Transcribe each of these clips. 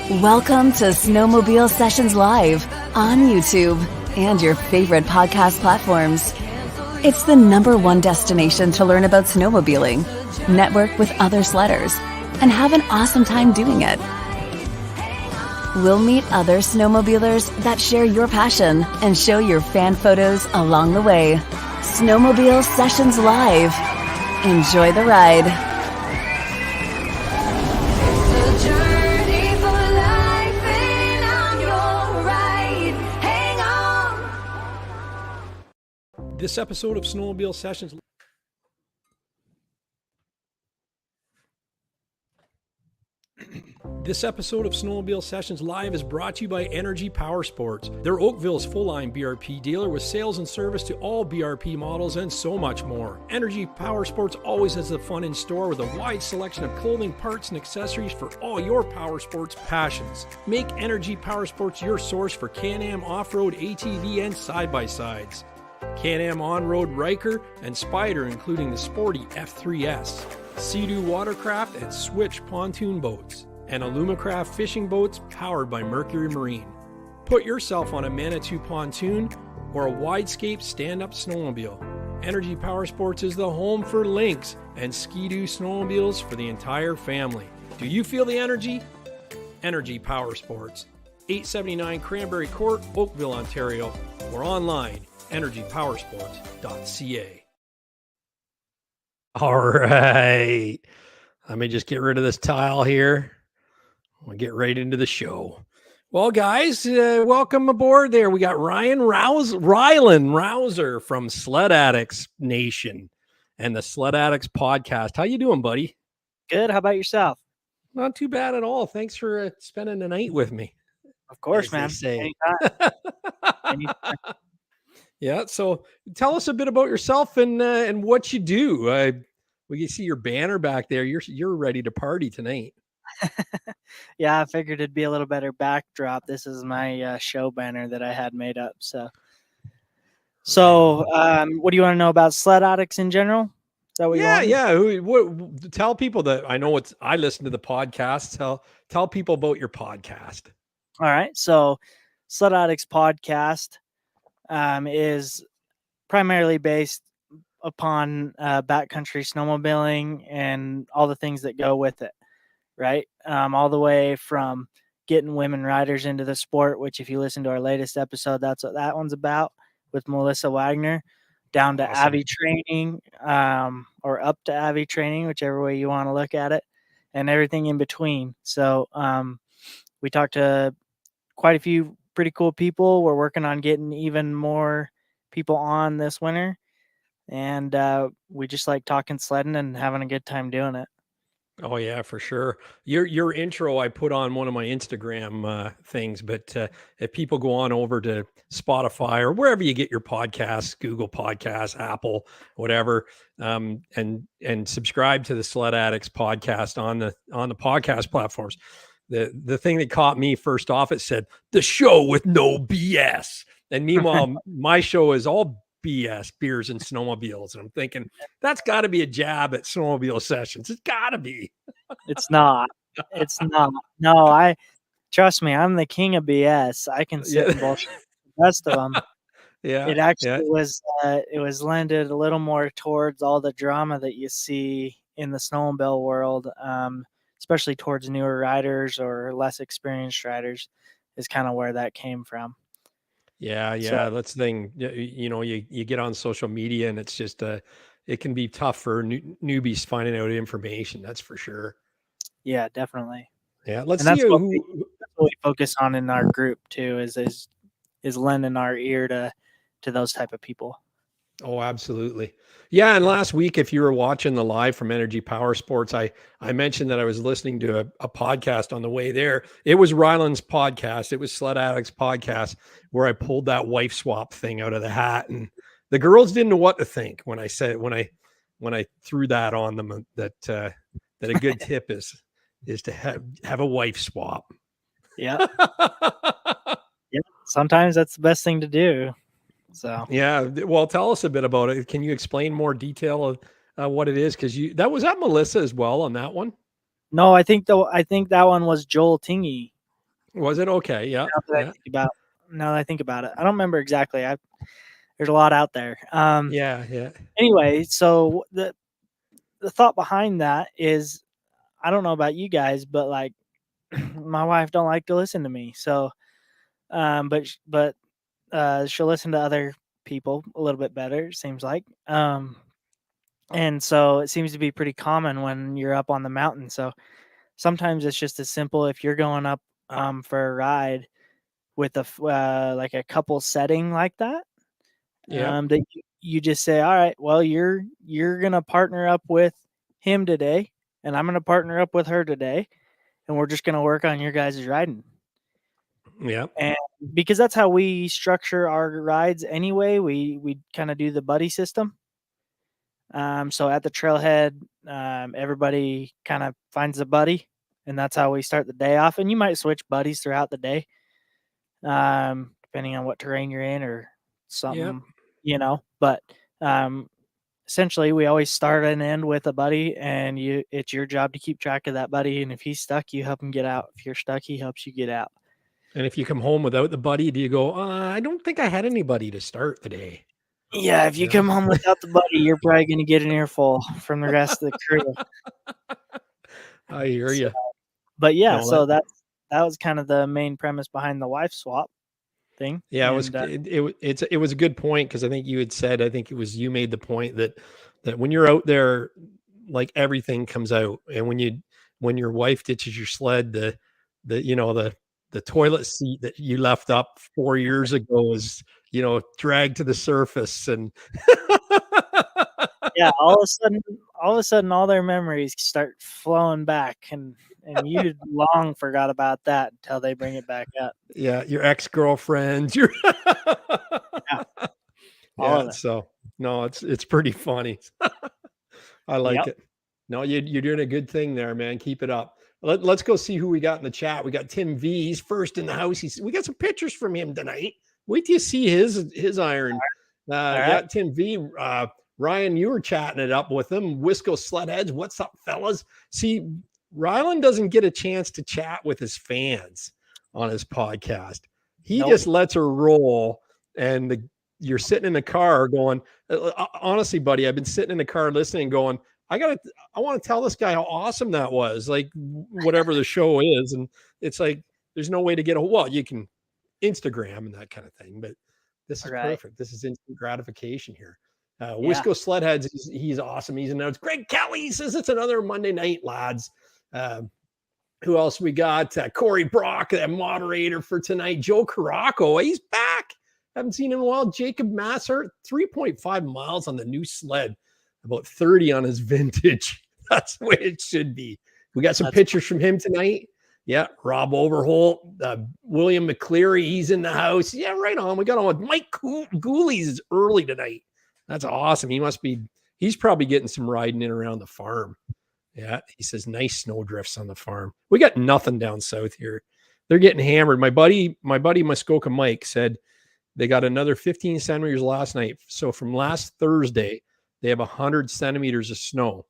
Welcome to Snowmobile Sessions Live on YouTube and your favorite podcast platforms. It's the #1 destination to learn about snowmobiling, network with other sledders, and have an awesome time doing it. We'll meet other snowmobilers that share your passion and show your fan photos along the way. Snowmobile Sessions Live. Enjoy the ride. This episode of Snowmobile Sessions Live is brought to you by Energy Power Sports. They're Oakville's full-line BRP dealer with sales and service to all BRP models and so much more. Energy Power Sports always has the fun in store with a wide selection of clothing, parts, and accessories for all your power sports passions. Make Energy Power Sports your source for Can-Am off-road, ATV, and side-by-sides. Can-Am on-road Riker and Spider, including the sporty F3S, Sea-Doo watercraft and Switch pontoon boats, and Alumacraft fishing boats powered by Mercury Marine. Put yourself on a Manitou pontoon or a Widescape stand-up snowmobile. Energy Power Sports is the home for Lynx and Ski-Doo snowmobiles for the entire family. Do you feel the energy? Energy Power Sports, 879 Cranberry Court, Oakville, Ontario, or online energypowersports.ca. All right. Let me just get rid of this tile here. We'll get right into the show. Well, guys, welcome aboard there. We got Rylan Rouser from SledAdx Nation and the SledAdx Podcast. How you doing, buddy? Good. How about yourself? Not too bad at all. Thanks for spending the night with me. Of course, man. Anytime. Anytime. Yeah, so tell us a bit about yourself and what you do. We can see your banner back there. You're ready to party tonight. Yeah, I figured it'd be a little better backdrop. This is my show banner that I had made up. So what do you want to know about SledAdx in general? Is that what you want? Yeah. Tell people that I listen to the podcast. Tell people about your podcast. All right. So SledAdx Podcast is primarily based upon backcountry snowmobiling and all the things that go with it, right? All the way from getting women riders into the sport, which if you listen to our latest episode, that's what that one's about with Melissa Wagner, down to awesome. AVI training or up to AVI training, whichever way you want to look at it, and everything in between. So we talked to quite a few pretty cool people. We're working on getting even more people on this winter, and we just like talking sledding and having a good time doing it. Oh yeah, for sure. Your intro I put on one of my Instagram things, but if people go on over to Spotify or wherever you get your podcasts, Google Podcasts, Apple, whatever, and subscribe to the SledAdx Podcast on the podcast platforms. The thing that caught me first off, it said the show with no BS. And meanwhile, my show is all BS, beers and snowmobiles. And I'm thinking that's got to be a jab at Snowmobile Sessions. It's got to be. It's not. It's not. No, trust me, I'm the king of BS. I can sit and bullshit the rest of them. Yeah. It actually was. It was lended a little more towards all the drama that you see in the snowmobile world. Especially towards newer riders or less experienced riders, is kind of where that came from. Yeah. So, that's the thing. You get on social media and it's just it can be tough for newbies finding out information. That's for sure. Yeah, definitely. Yeah, let's see that's what we focus on in our group too. Is lending our ear to those type of people. Oh, absolutely. Yeah. And last week, if you were watching the live from Energy Power Sports, I mentioned that I was listening to a podcast on the way there. It was Rylan's podcast. It was SledAdx Podcast, where I pulled that wife swap thing out of the hat. And the girls didn't know what to think when I threw that on them, that a good tip is to have a wife swap. Yeah. Yeah. Sometimes that's the best thing to do. So yeah, well, tell us a bit about it. Can you explain more detail of what it is? Because was that Melissa as well on that one. No, I think that one was Joel Tingy. Was it? Okay. Yeah. Now that I think about it, I don't remember exactly. There's a lot out there. Yeah. Anyway, so the thought behind that is, I don't know about you guys, but like my wife don't like to listen to me. So, but she'll listen to other people a little bit better, it seems like. And so it seems to be pretty common when you're up on the mountain. So sometimes it's just as simple if you're going up for a ride with like a couple setting like that. Yeah. That you just say, all right, well, you're gonna partner up with him today, and I'm gonna partner up with her today, and we're just gonna work on your guys' riding. Yeah. And because that's how we structure our rides anyway, we kind of do the buddy system. So at the trailhead, everybody kind of finds a buddy, and that's how we start the day off. And you might switch buddies throughout the day, depending on what terrain you're in or something, But essentially, we always start and end with a buddy, and it's your job to keep track of that buddy. And if he's stuck, you help him get out. If you're stuck, he helps you get out. And if you come home without the buddy, do you go, I don't think I had anybody to start the day? Yeah, if you come home without the buddy, you're probably going to get an earful from the rest of the crew. I hear you. But yeah, so that was kind of the main premise behind the wife swap thing. Yeah, it was a good point, because I think you had said, I think it was you made the point that when you're out there, like everything comes out, and when your wife ditches your sled, the toilet seat that you left up 4 years ago is dragged to the surface, and yeah, all of a sudden, all their memories start flowing back, and you long forgot about that until they bring it back up. Yeah, your ex-girlfriend, your all of it. So no, it's pretty funny. I like it. No, you're doing a good thing there, man. Keep it up. Let's go see who we got in the chat. We got Tim V. He's first in the house. We got some pictures from him tonight. Wait till you see his iron. Yeah, Tim V. Ryan, you were chatting it up with him. Wisco SledAdx, what's up, fellas? See, Rylan doesn't get a chance to chat with his fans on his podcast. He just lets her roll, and you're sitting in the car going, honestly, buddy, I've been sitting in the car listening, going, I want to tell this guy how awesome that was, like whatever the show is. And it's like, there's no way to get you can Instagram and that kind of thing, but this is perfect. This is instant gratification here. Wisco SledAdx, he's awesome. He's announced. Greg Kelly says it's another Monday night, lads. Who else we got? Corey Brock, that moderator for tonight. Joe Caraco, he's back. Haven't seen him in a while. Jacob Masser, 3.5 miles on the new sled, about 30 on his vintage. That's the way it should be. We got some pictures from him tonight. Yeah, Rob Overholt, William McCleary, he's in the house. Yeah, right on. We got on with Mike Gooley's is early tonight. That's awesome. He's probably getting some riding in around the farm. Yeah, he says nice snow drifts on the farm. We got nothing down south here. They're getting hammered. My buddy Muskoka Mike said they got another 15 centimeters last night. So from last Thursday, they have 100 centimeters of snow.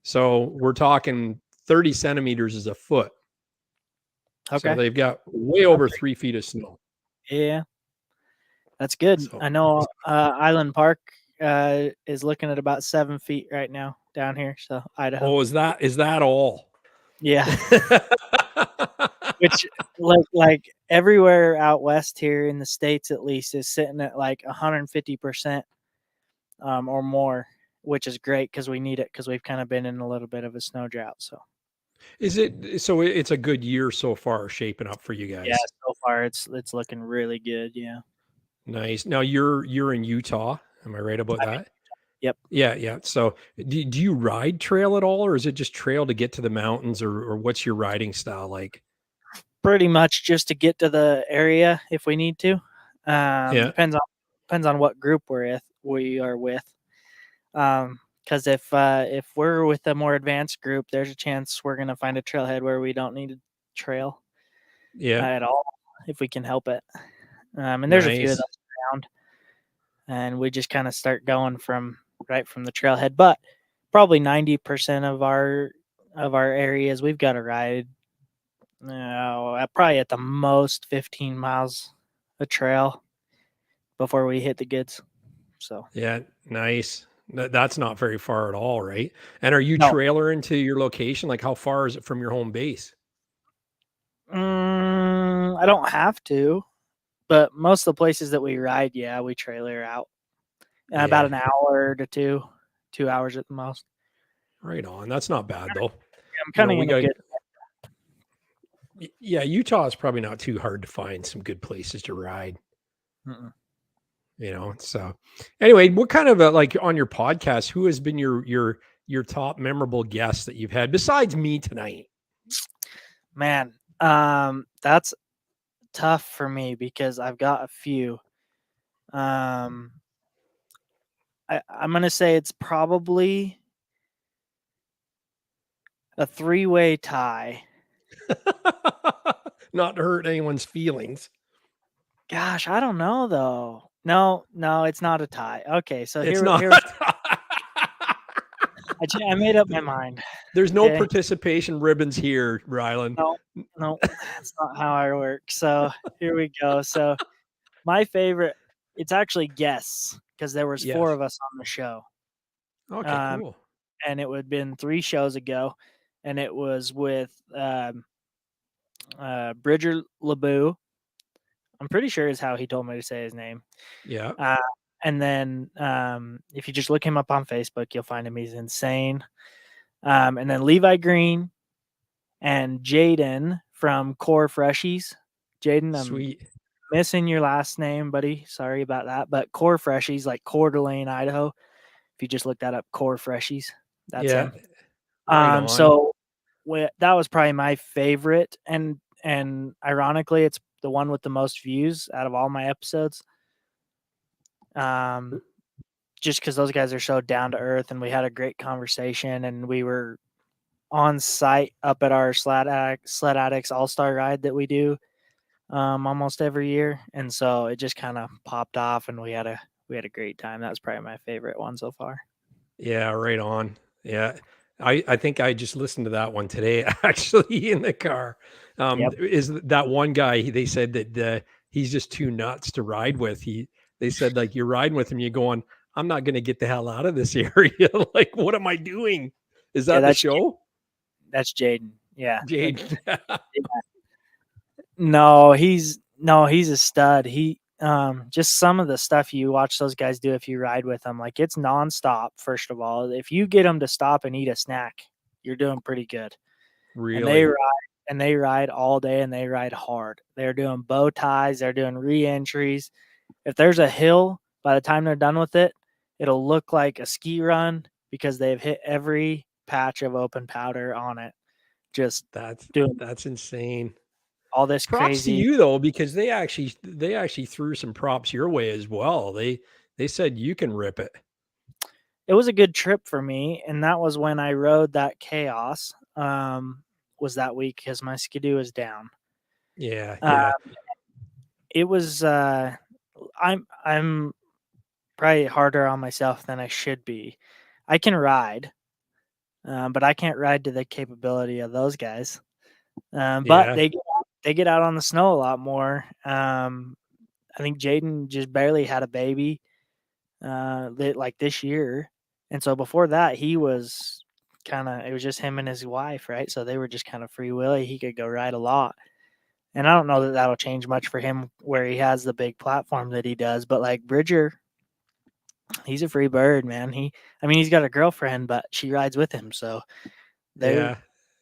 So we're talking 30 centimeters is a foot. Okay. So they've got way over 3 feet of snow. Yeah. That's good. So, I know Island Park is looking at about 7 feet right now down here. So Idaho. Oh, is that all? Yeah. Which like everywhere out west here in the States, at least, is sitting at like 150% or more, which is great because we need it, because we've kind of been in a little bit of a snow drought. So it's a good year so far shaping up for you guys. Yeah, so far it's looking really good. Yeah. Nice. Now you're in Utah. Am I right about that? Yep. Yeah. So do you ride trail at all, or is it just trail to get to the mountains, or what's your riding style like? Pretty much just to get to the area if we need to. Depends on what group we are with. Because if we're with a more advanced group, there's a chance we're gonna find a trailhead where we don't need a trail. At all, if we can help it. And there's a few of those around, and we just kind of start going from the trailhead. But probably 90% of our areas we've got to ride No, probably at the most 15 miles a trail before we hit the goods. So Yeah, nice. That's not very far at all, right? And are you no, trailering to your location? Like how far is it from your home base? I don't have to, but most of the places that we ride, yeah, we trailer out. About Yeah, an hour to 2 hours at the most. right on. That's not bad though. I'm kind of We in a got good. yeah, Utah is probably not too hard to find some good places to ride. Mm-mm. So anyway, what kind of like on your podcast, who has been your top memorable guest that you've had besides me tonight? Man, that's tough for me because I've got a few. I'm gonna say it's probably a 3-way tie. Not to hurt anyone's feelings. Gosh, I don't know though. No, it's not a tie. Okay, so It's here, not. I made up my mind. There's no Okay, participation ribbons here, Rylan. no, that's not how I work. So here we go. So my favorite, it's actually guests because there was 4 Yes. of us on the show. Okay, Um, cool. and it would have been 3 shows ago, and it was with Bridger LeBeau. I'm pretty sure is how he told me to say his name. Yeah. And then if you just look him up on Facebook, you'll find him. He's insane. And then Levi Green and Jaden from Core Freshies. Jaden, I'm Sweet. missing your last name, buddy. Sorry about that. But Core Freshies, like Coeur d'Alene, Idaho. If you just look that up, Core Freshies, that's Yeah. him. Right on. So that was probably my favorite, and ironically, it's the one with the most views out of all my episodes. Just because those guys are so down to earth, and we had a great conversation, and we were on site up at our SledAdx All-Star ride that we do almost every year, and so it just kind of popped off, and we had a great time. That was probably my favorite one so far. Yeah, right on. Yeah. I think I just listened to that one today, actually, in the car. Yep. Is that one guy, they said that he's just too nuts to ride with. They said, like, you're riding with him, you're going, I'm not going to get the hell out of this area. Like, what am I doing? Is Yeah, that the show? that's Jaden. Yeah. Jade. No, he's a stud. He just some of the stuff you watch those guys do if you ride with them, like it's nonstop. First of all, if you get them to stop and eat a snack, you're doing pretty good. Really? And they ride all day, and they ride hard. They're doing bow ties, they're doing re-entries. If there's a hill, by the time they're done with it, it'll look like a ski run because they've hit every patch of open powder on it. Just doing That's insane. all this Props to crazy. you though, because they actually threw some props your way as well. They said you can rip it. It was a good trip for me, and that was when I rode that chaos. Was that week because my skidoo is down. Yeah, yeah. It was. I'm probably harder on myself than I should be. I can ride, but I can't ride to the capability of those guys. But Yeah. they get out on the snow a lot more. I think Jaden just barely had a baby like this year, and so before that he was it was just him and his wife, right? So they were just kind of free willy. He could go ride a lot, and I don't know that that'll change much for him where he has the big platform that he does. But like Bridger, he's a free bird, man. He's got a girlfriend, but she rides with him, so Yeah.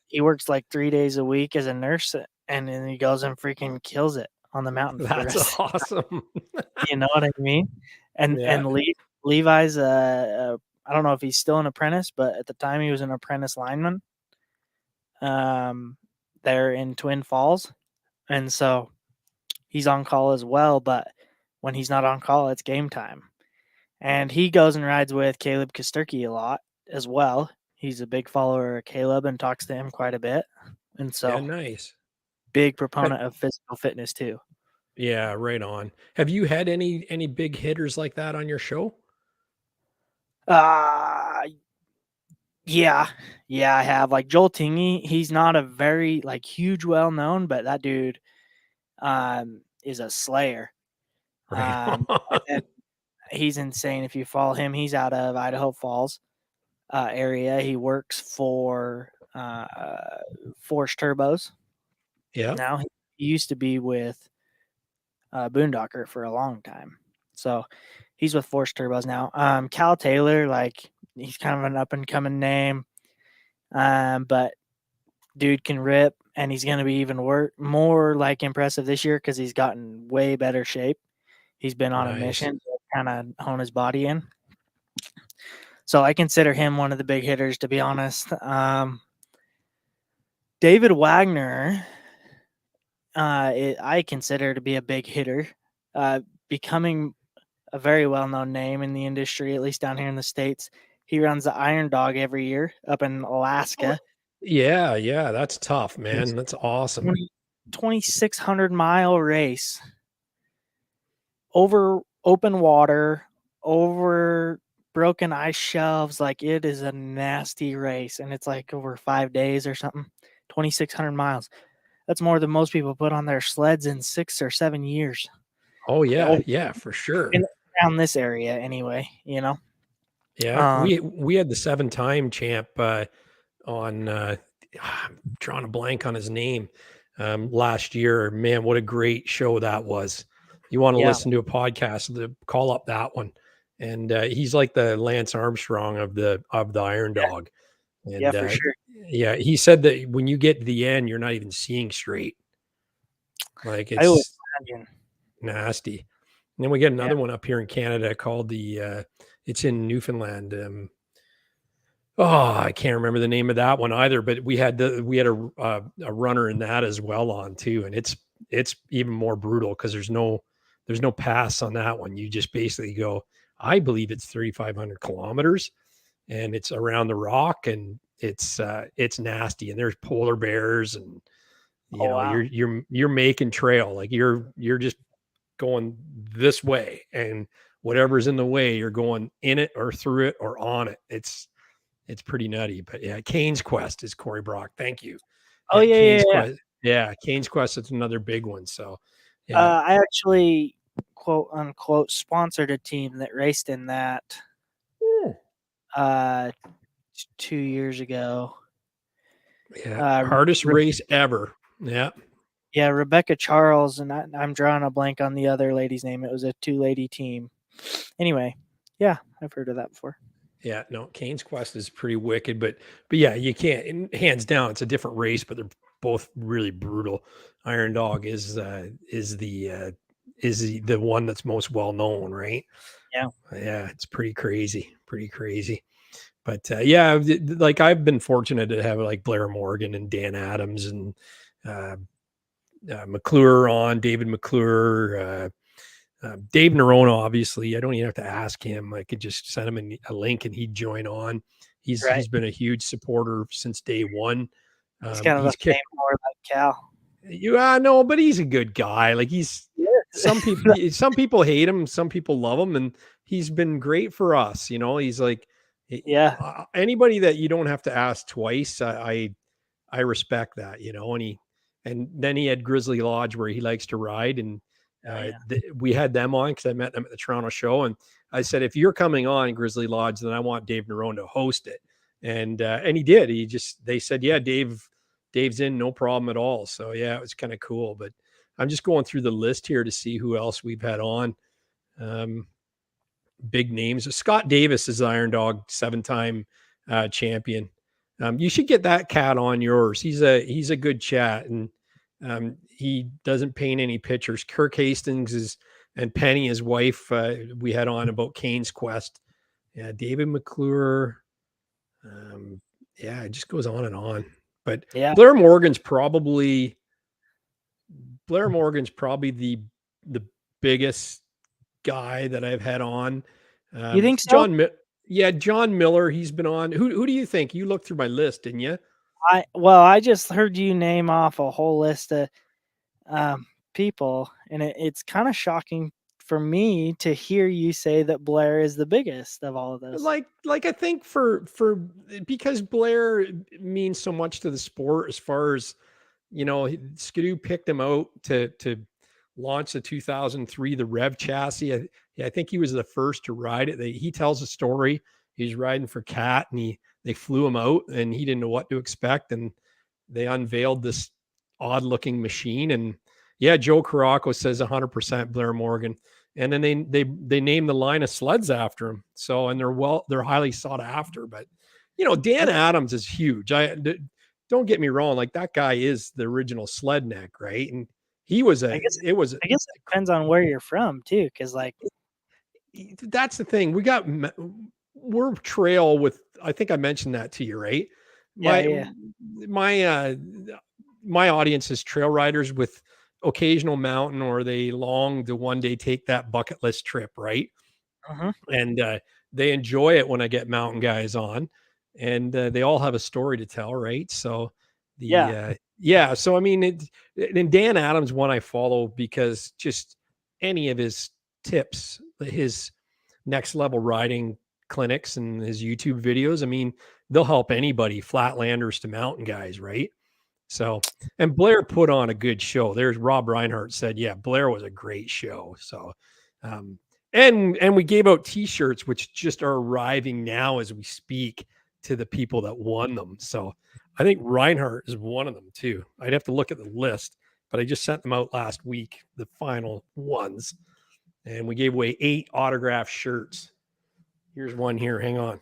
he works like 3 days a week as a nurse, and then he goes and freaking kills it on the mountain for the That's rest. awesome. You know what I mean? And Yeah. Levi's I don't know if he's still an apprentice, but at the time he was an apprentice lineman. They're in Twin Falls, and so he's on call as well. But when he's not on call, it's game time, and he goes and rides with Caleb Kosturki a lot as well. He's a big follower of Caleb and talks to him quite a bit, and so Yeah, nice. big proponent of physical fitness too. Yeah, right on. Have you had any big hitters like that on your show? Yeah, I have. Like Joel Tingy, he's not a very like huge well known, but that dude is a slayer. Right. And he's insane. If you follow him, he's out of Idaho Falls area. He works for Force Turbos. Yeah. Now he used to be with Boondocker for a long time. So he's with Force Turbos now. Cal Taylor, like he's kind of an up and coming name. But dude can rip, and he's going to be even more like impressive this year because he's gotten way better shape. He's been on a mission to kind of hone his body in. So I consider him one of the big hitters, to be honest. David Wagner, I consider to be a big hitter, becoming a very well-known name in the industry, at least down here in the States. He runs the Iron Dog every year up in Alaska. Yeah, that's tough, man. That's awesome. 2,600-mile race over open water, over broken ice shelves. Like, it is a nasty race, and it's like over 5 days or something. 2,600 miles. That's more than most people put on their sleds in 6 or 7 years. Oh yeah, for sure. Around this area, anyway, you know. Yeah, we had the 7-time champ on. I'm drawing a blank on his name. Last year, man, what a great show that was. You want to listen to a podcast, call up that one. And he's like the Lance Armstrong of the Iron Dog. And, for sure. Yeah, he said that when you get to the end, you're not even seeing straight. Like, it's nasty. And then we get another one up here in Canada called it's in Newfoundland. I can't remember the name of that one either, but we had a runner in that as well on too. And it's even more brutal because there's no pass on that one. You just basically go, I believe it's 3,500 kilometers, and it's around the rock, and it's nasty. And there's polar bears, and you're making trail. Like you're just going this way, and whatever's in the way, you're going in it or through it or on it. It's pretty nutty. But yeah, Kane's Quest is Corey Brock. Thank you. Oh, yeah. Quest. Yeah, Kane's Quest is another big one. So yeah. I actually, quote unquote, sponsored a team that raced in that 2 years ago. Yeah, hardest race ever. Yeah. Yeah, Rebecca Charles, and I'm drawing a blank on the other lady's name. It was a 2-lady team. Anyway, yeah, I've heard of that before. Yeah, no, Kane's Quest is pretty wicked, but yeah, you can't, hands down, it's a different race, but they're both really brutal. Iron Dog is the one that's most well known, right? Yeah, it's pretty crazy. But yeah, like I've been fortunate to have like Blair Morgan and Dan Adams and McClure on, David McClure, Dave Nerona, obviously. I don't even have to ask him. I could just send him a link and he'd join on. He's been a huge supporter since day one. He's kind of a fame more like Cal. No, but he's a good guy. Like some people hate him, some people love him, and he's been great for us. You know, he's like, anybody that you don't have to ask twice. I respect that, you know. And then he had Grizzly Lodge where he likes to ride, and we had them on because I met them at the Toronto show, and I said, if you're coming on Grizzly Lodge, then I want Dave Nerone to host it, and he did. They said, yeah, Dave's in, no problem at all. So yeah, it was kind of cool. But I'm just going through the list here to see who else we've had on. Big names. Scott Davis is the Iron Dog 7-time champion. You should get that cat on yours. He's a good chat, and he doesn't paint any pictures. Kirk Hastings and Penny, his wife, we had on about Kane's Quest. Yeah, David McClure. It just goes on and on. But yeah, Blair Morgan's probably the biggest guy that I've had on. You think so? John Miller, he's been on. Who do you think? You looked through my list, didn't you? I just heard you name off a whole list of people, and it's kind of shocking for me to hear you say that Blair is the biggest of all of this. Like I think for because Blair means so much to the sport as far as, Skidoo picked him out to launch the 2003 the Rev chassis. I think he was the first to ride it. He tells a story. He's riding for Cat, and they flew him out, and he didn't know what to expect, and they unveiled this odd looking machine. And yeah, Joe Caraco says 100% Blair Morgan. And then they named the line of sleds after him. So, and they're highly sought after. But, Dan Adams is huge. Don't get me wrong. Like, that guy is the original sled neck, right? And he was I guess it depends on where you're from too. Cause like, that's the thing. We're trail with, I think I mentioned that to you, right? My audience is trail riders with occasional mountain, or they long to one day take that bucket list trip, right? And they enjoy it when I get mountain guys on, and they all have a story to tell, right? So so I mean, and Dan Adams, one I follow because just any of his tips, his next level riding clinics and his YouTube videos, I mean, they'll help anybody, flatlanders to mountain guys, right? So, and Blair put on a good show. There's Rob Reinhardt said, yeah, Blair was a great show. So, and we gave out t-shirts, which just are arriving now as we speak to the people that won them. So I think Reinhardt is one of them too. I'd have to look at the list, but I just sent them out last week, the final ones. And we gave away 8 autographed shirts. Here's one here. Hang on.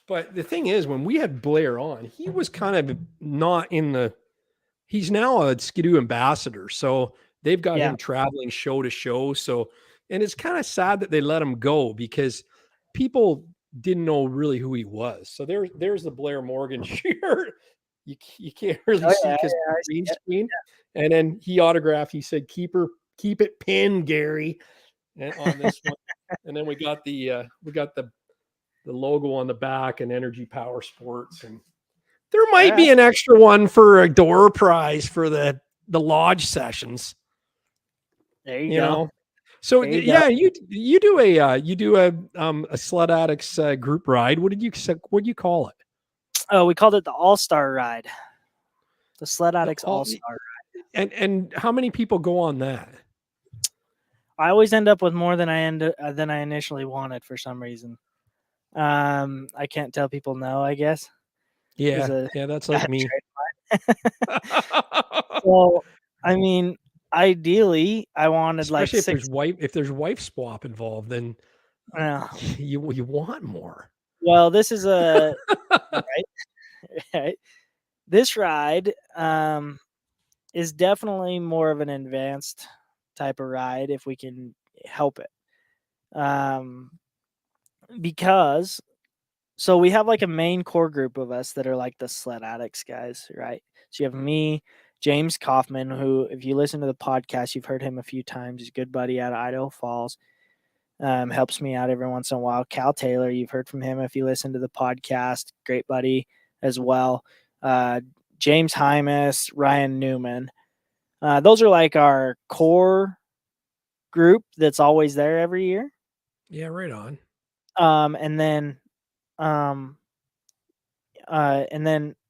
But the thing is, when we had Blair on, he was kind of not he's now a Skidoo ambassador. So they've got him traveling show to show. So, and it's kind of sad that they let him go because people didn't know really who he was. So there's the Blair Morgan shirt. You can't really see because green screen. Yeah. And then he autographed, he said, keep it pinned, Gary. And on this one. And then we got the logo on the back and Energy Power Sports. And there might be an extra one for a door prize for the lodge sessions. There you go. So you do a SledAdx group ride. What did you call it? Oh, we called it the All-Star Ride. The SledAdx All-Star Ride. And how many people go on that? I always end up with more than I initially wanted for some reason. I can't tell people no, I guess. Yeah, that's like me. So, I mean, ideally, I wanted especially if there's wife swap involved, then you want more. Well, this is a right. This ride is definitely more of an advanced type of ride if we can help it. Because so we have like a main core group of us that are like the SledAdx guys, right? So you have me, James Kaufman, who, if you listen to the podcast, you've heard him a few times. He's a good buddy out of Idaho Falls. Helps me out every once in a while. Cal Taylor, you've heard from him if you listen to the podcast. Great buddy as well. James Hymas, Ryan Newman. Those are like our core group that's always there every year. Yeah, right on. And then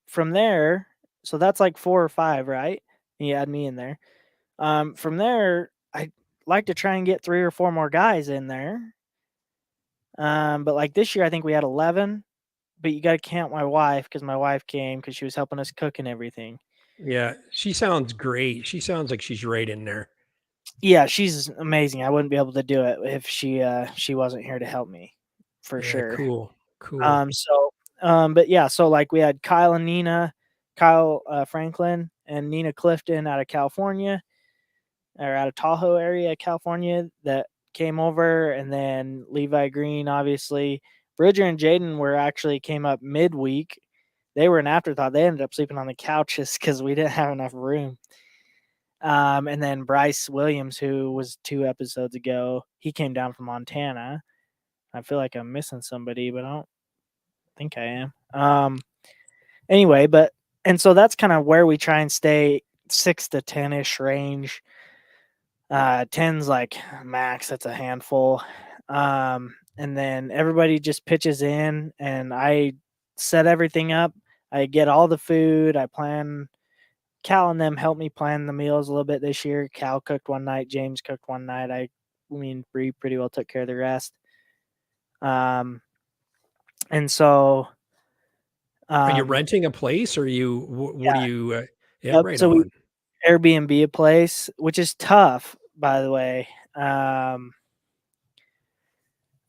from there, so that's like 4 or 5, right? You add me in there. From there, I like to try and get 3 or 4 more guys in there. But like this year, I think we had 11. But you got to count my wife because my wife came because she was helping us cook and everything. Yeah, she sounds great. She sounds like she's right in there. Yeah, she's amazing. I wouldn't be able to do it if she wasn't here to help me, for sure. Cool. But yeah, so like we had Kyle Franklin and Nina Clifton out of California, or out of Tahoe area, California, that came over, and then Levi Green, obviously. Bridger and Jaden came up midweek. They were an afterthought. They ended up sleeping on the couches because we didn't have enough room. And then Bryce Williams, who was 2 episodes ago, he came down from Montana. I feel like I'm missing somebody, but I don't think I am. Anyway, and so that's kind of where we try and stay 6 to 10-ish range. 10's like max, that's a handful. And then everybody just pitches in, and I set everything up. I get all the food. I plan. Cal and them helped me plan the meals a little bit this year. Cal cooked one night. James cooked one night. Me and Bree pretty well took care of the rest. And so, are you renting a place, or what yeah. do you? Yep. Right So on. we Airbnb a place, which is tough, by the way.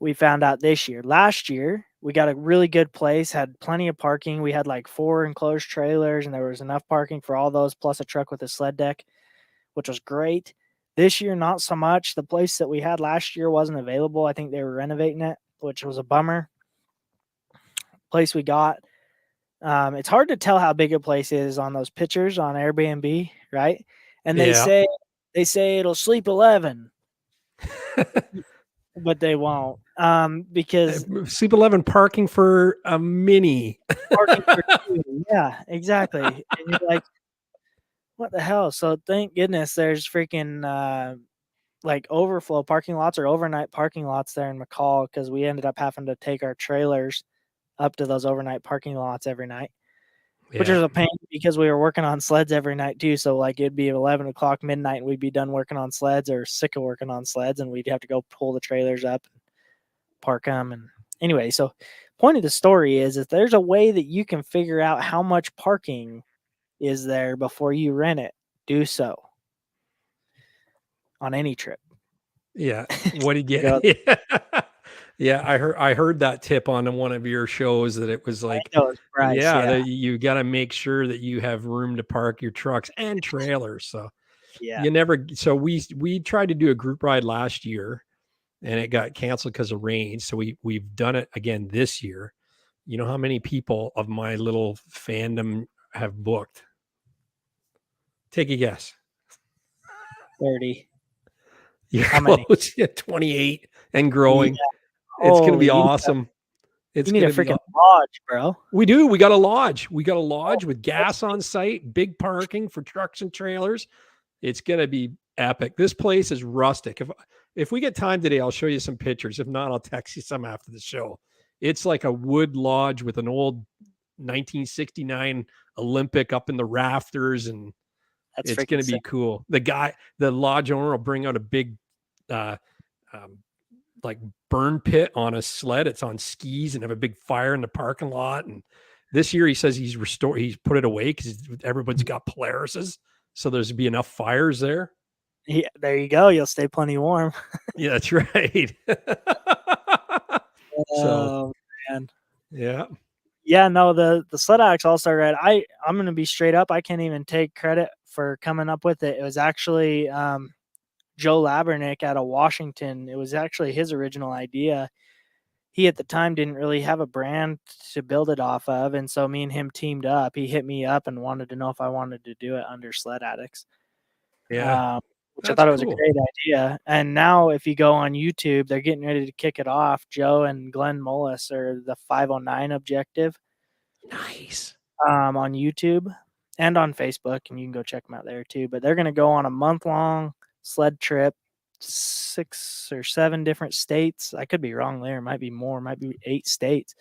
We found out this year. Last year, we got a really good place, had plenty of parking. We had like 4 enclosed trailers, and there was enough parking for all those, plus a truck with a sled deck, which was great. This year, not so much. The place that we had last year wasn't available. I think they were renovating it, which was a bummer. Place we got. It's hard to tell how big a place is on those pictures on Airbnb, right? And they say it'll sleep 11. But they won't, because Sleep 11 parking for a mini. Parking for 2. Yeah, exactly. And you're like, what the hell? So thank goodness there's freaking like overflow parking lots or overnight parking lots there in McCall, because we ended up having to take our trailers up to those overnight parking lots every night, which is a pain because we were working on sleds every night too. So like it'd be 11 o'clock midnight and we'd be done working on sleds or sick of working on sleds, and we'd have to go pull the trailers up and park them. And anyway, so point of the story is if there's a way that you can figure out how much parking is there before you rent it, do so on any trip. Yeah. What did you get? Yeah, I heard that tip on one of your shows, that it was like, you got to make sure that you have room to park your trucks and trailers. So we tried to do a group ride last year, and it got canceled because of rain. So we've done it again this year. You know how many people of my little fandom have booked? Take a guess. 30. You're close. Yeah, 28 and growing. Yeah. It's going to be awesome. You need a freaking lodge, bro. We do. We got a lodge. We got a lodge with gas on site, big parking for trucks and trailers. It's going to be epic. This place is rustic. If we get time today, I'll show you some pictures. If not, I'll text you some after the show. It's like a wood lodge with an old 1969 Olympic up in the rafters, and it's going to be cool. The lodge owner will bring out a big, like burn pit on a sled. It's on skis, and have a big fire in the parking lot. And this year he says he's put it away because everybody's got Polarises. So there's be enough fires there. Yeah, there you go. You'll stay plenty warm. Yeah, that's right. Oh, man. Yeah. Yeah, no, the SledAdx All-Star Ride, I'm going to be straight up. I can't even take credit for coming up with it. It was actually Joe Labernick out of Washington. It was actually his original idea. He at the time didn't really have a brand to build it off of, and so me and him teamed up. He hit me up and wanted to know if I wanted to do it under SledAdx. Yeah. Which I thought it was a great idea. And now if you go on YouTube, they're getting ready to kick it off. Joe and Glenn Mullis are the 509 Objective. Nice. On YouTube and on Facebook, and you can go check them out there too. But they're going to go on a month-long sled trip, 6 or 7 different states. I could be wrong there. It might be more. It might be 8 states.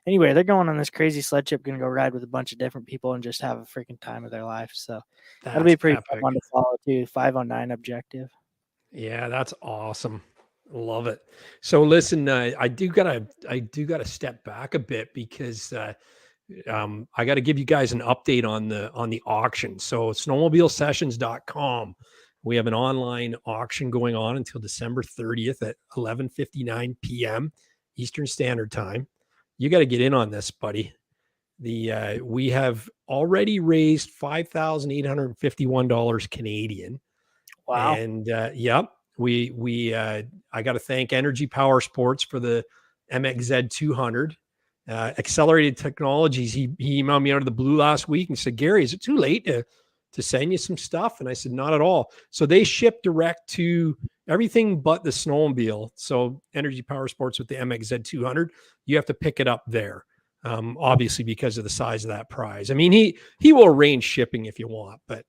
Anyway, they're going on this crazy sled trip, going to go ride with a bunch of different people and just have a freaking time of their life. So that'll be pretty fun one to follow too. 509 Objective. Yeah, that's awesome. Love it. So listen, I do gotta step back a bit because I got to give you guys an update on the auction. So snowmobilesessions.com. We have an online auction going on until December 30th at 11:59 p.m. Eastern Standard Time. You got to get in on this, buddy. We have already raised $5,851 Canadian. Wow. And I got to thank Energy Power Sports for the MXZ 200. Accelerated Technologies, he emailed me out of the blue last week and said, Gary, is it too late to send you some stuff? And I said, not at all. So they ship direct to everything but the snowmobile. So Energy Power Sports with the MXZ 200, you have to pick it up there. Obviously because of the size of that prize. I mean, he will arrange shipping if you want, but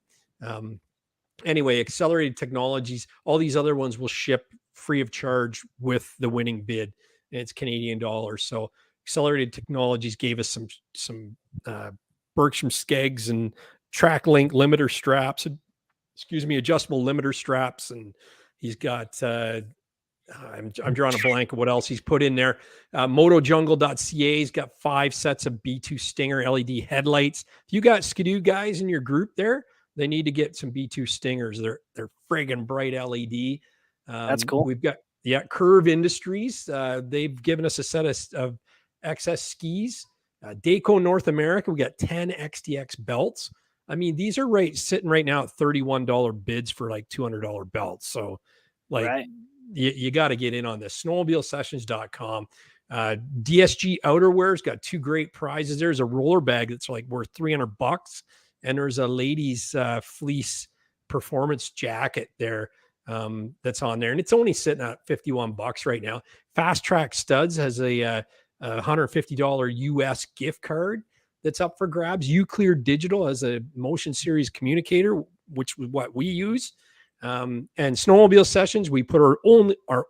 Anyway, Accelerated Technologies, all these other ones will ship free of charge with the winning bid, and it's Canadian dollars. So Accelerated Technologies gave us some Bergstrom Skegs and track link limiter straps, adjustable limiter straps, and he's got I'm drawing a blank of what else he's put in there. MotoJungle.ca, he's got 5 sets of B2 Stinger LED headlights. If you got Skidoo guys in your group there, they need to get some B2 Stingers. They're friggin' bright LED. That's cool. We've got Curve Industries. They've given us a set of XS skis. Dayco North America, we got 10 XTX belts. I mean, these are sitting right now at $31 bids for like $200 belts. So like you got to get in on this. Snowmobilesessions.com. DSG Outerwear's got 2 great prizes. There's a roller bag that's like worth $300, and there's a ladies fleece performance jacket there that's on there, and it's only sitting at $51 right now. Fast Track Studs has a $150 US gift card that's up for grabs. Uclear Digital has a Motion Series communicator, which is what we use. And Snowmobile Sessions, we put our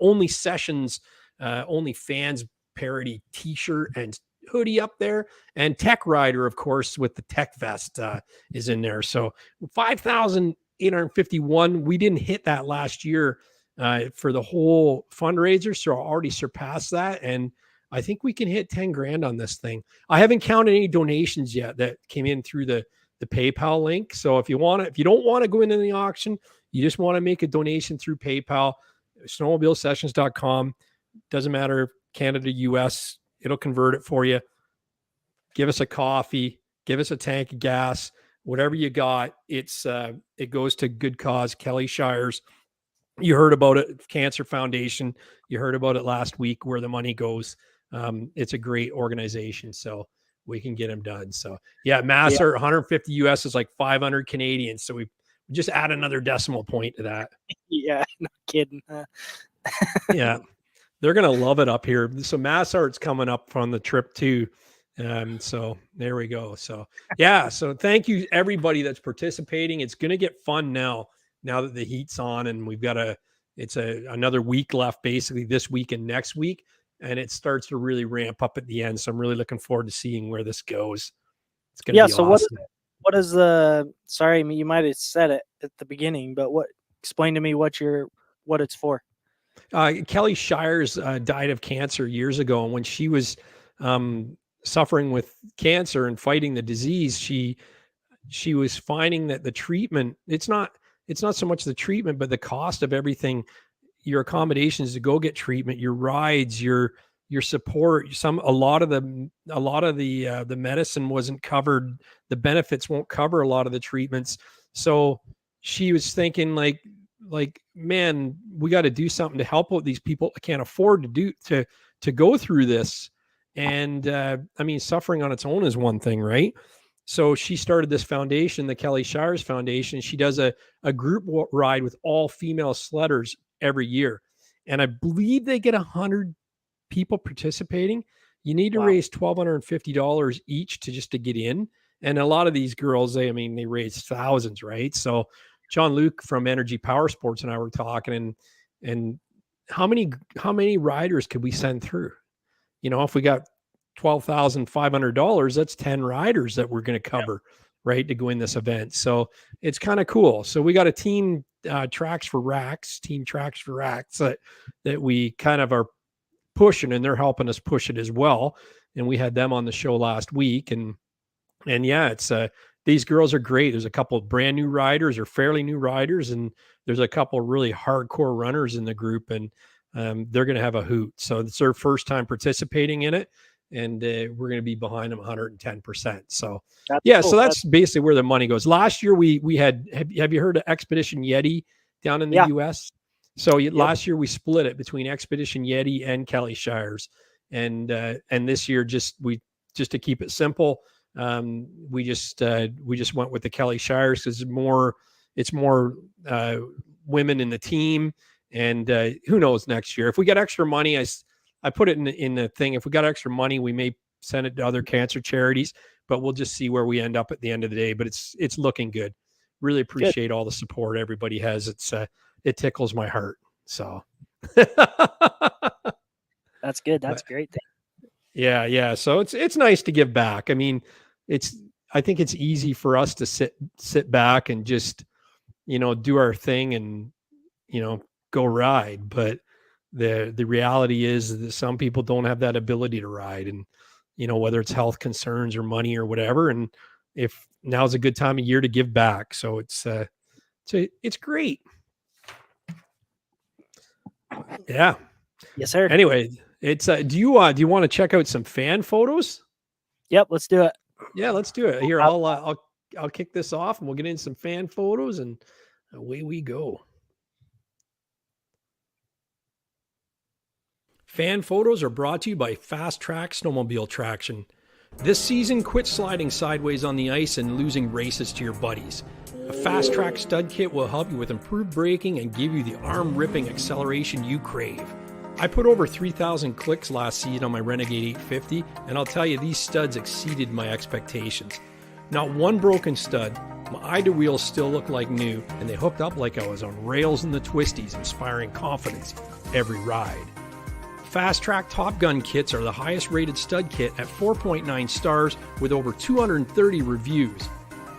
only sessions, only fans parody t-shirt and hoodie up there, and Tech Rider, of course, with the tech vest is in there. So 5,851. We didn't hit that last year for the whole fundraiser, so I already surpassed that, and I think we can hit 10 grand on this thing. I haven't counted any donations yet that came in through the PayPal link. So if you don't want to go into the auction, you just want to make a donation through PayPal, snowmobilesessions.com. Doesn't matter, Canada, US, it'll convert it for you. Give us a coffee, give us a tank of gas, whatever you got. It goes to good cause. Kelly Shires, you heard about it, Cancer Foundation. You heard about it last week, where the money goes. It's a great organization, so we can get them done. So Massart, 150 US is like 500 Canadian. So we just add another decimal point to that. Yeah, no kidding. Yeah, they're gonna love it up here. So Massart's coming up from the trip too. So there we go. So so thank you everybody that's participating. It's gonna get fun now that the heat's on, and we've got another week left, basically this week and next week, and it starts to really ramp up at the end. So I'm really looking forward to seeing where this goes. It's gonna be so awesome. What is the, sorry, you might have said it at the beginning, but explain to me what it's for. Kelly Shires died of cancer years ago, and when she was suffering with cancer and fighting the disease, she was finding that the treatment, it's not so much the treatment, but the cost of everything, your accommodations to go get treatment, your rides, your support, a lot of the medicine wasn't covered. The benefits won't cover a lot of the treatments. So she was thinking like, man, we got to do something to help out these people. I can't afford to go through this. And I mean, suffering on its own is one thing, right? So she started this foundation, the Kelly Shires Foundation. She does a group ride with all female sledders every year. And I believe they get 100 people participating. You need to raise $1,250 each to get in. And a lot of these girls, they raise thousands, right? So John Luke from Energy Power Sports and I were talking, and how many riders could we send through? If we got $12,500, that's 10 riders that we're going to cover, right, to go in this event. So it's kind of cool. So we got a team Tracks for Racks that we kind of are pushing, and they're helping us push it as well. And we had them on the show last week, and it's these girls are great. There's a couple of brand new riders or fairly new riders, and there's a couple of really hardcore runners in the group, and they're going to have a hoot. So it's their first time participating in it, and we're going to be behind them 110%. So cool. So that's basically where the money goes. Last year we had, have you heard of Expedition Yeti down in the US? So last year we split it between Expedition Yeti and Kelly Shires, and this year just to keep it simple, we just went with the Kelly Shires because it's more women in the team, and who knows next year if we get extra money. I put it in the thing. If we got extra money, we may send it to other cancer charities, but we'll just see where we end up at the end of the day. But it's looking good. really appreciate all the support everybody has. It tickles my heart. So That's good. That's but, a great thing. yeah. So it's nice to give back. I mean, I think it's easy for us to sit back and just, do our thing and, go ride. But the reality is that some people don't have that ability to ride, and, whether it's health concerns or money or whatever. And if now's a good time of year to give back. So it's great. Yeah. Yes, sir. Anyway, it's do you want to check out some fan photos? Yep, let's do it. Yeah, let's do it. Here, I'll kick this off and we'll get in some fan photos and away we go. Fan photos are brought to you by Fast Track Snowmobile Traction. This season, quit sliding sideways on the ice and losing races to your buddies. A Fast Track stud kit will help you with improved braking and give you the arm-ripping acceleration you crave. I put over 3,000 clicks last season on my Renegade 850, and I'll tell you, these studs exceeded my expectations. Not one broken stud, my Ida wheels still look like new, and they hooked up like I was on rails in the twisties, inspiring confidence every ride. Fast Track Top Gun kits are the highest rated stud kit at 4.9 stars with over 230 reviews.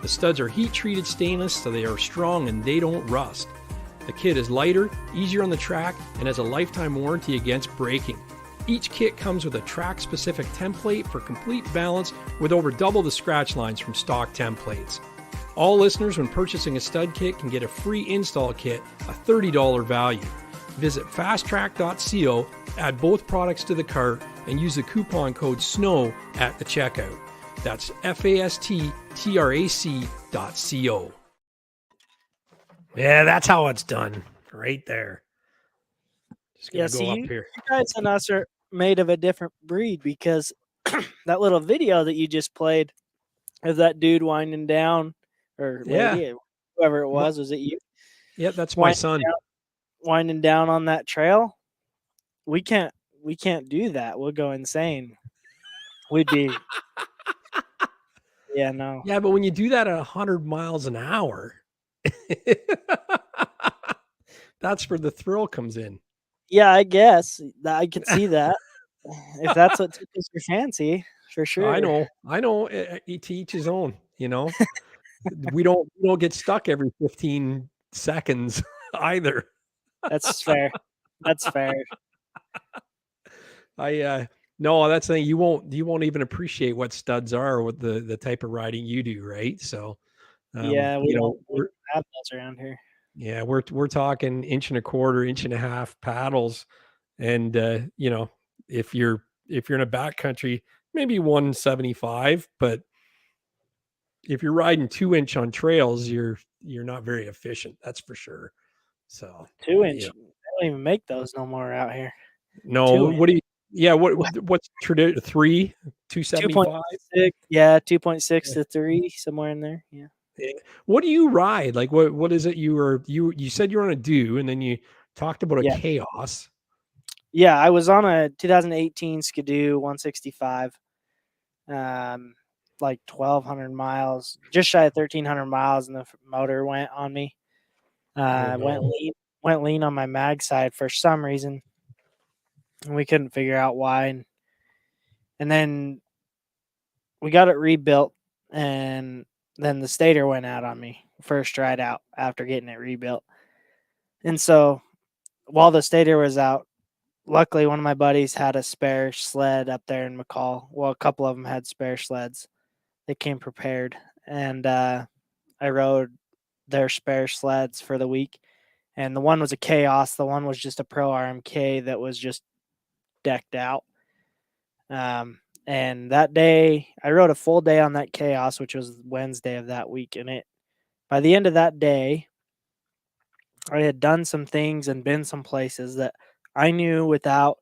The studs are heat treated stainless so they are strong and they don't rust. The kit is lighter, easier on the track, and has a lifetime warranty against breaking. Each kit comes with a track-specific template for complete balance with over double the scratch lines from stock templates. All listeners when purchasing a stud kit can get a free install kit, a $30 value. Visit fasttrack.co, add both products to the cart, and use the coupon code SNOW at the checkout. That's fasttrac.co. Yeah, that's how it's done. Right there. Just gonna go up here. You guys and us are made of a different breed because that little video that you just played of that dude winding down, or lady, whoever it was it you? Yeah, that's my son. Winding down on that trail. We can't do that. We'll go insane. We'd be Yeah, no. Yeah, but when you do that at 100 miles an hour, that's where the thrill comes in. Yeah, I guess I could see that. If that's what tickles your fancy, for sure. I know. To each his own. We don't get stuck every 15 seconds either. That's fair. That's fair. No, that's the thing. You won't even appreciate what studs are with the type of riding you do, right? So yeah, we don't have those around here. Yeah, we're talking 1.25 inch, 1.5 paddles, and if you're in a backcountry, maybe 175, but if you're riding 2-inch on trails, you're not very efficient. That's for sure. So 2-inch, they don't even make those no more out here. No, what do you? Yeah, what's traditional 3, 275? 2.6, yeah, 2.6 to 3, somewhere in there. Yeah. What do you ride? Like what is it you said you were on a do, and then you talked about a chaos. Yeah, I was on a 2018 Skidoo 165. Like 1,200 miles, just shy of 1,300 miles, and the motor went on me. Went lean on my mag side for some reason, and we couldn't figure out why. And then we got it rebuilt, and then the stator went out on me first ride out after getting it rebuilt. And so while the stator was out, luckily one of my buddies had a spare sled up there in McCall. Well, a couple of them had spare sleds. They came prepared, and I rode their spare sleds for the week. And the one was a chaos. The one was just a Pro RMK that was just decked out. And that day, I rode a full day on that chaos, which was Wednesday of that week. And by the end of that day, I had done some things and been some places that I knew without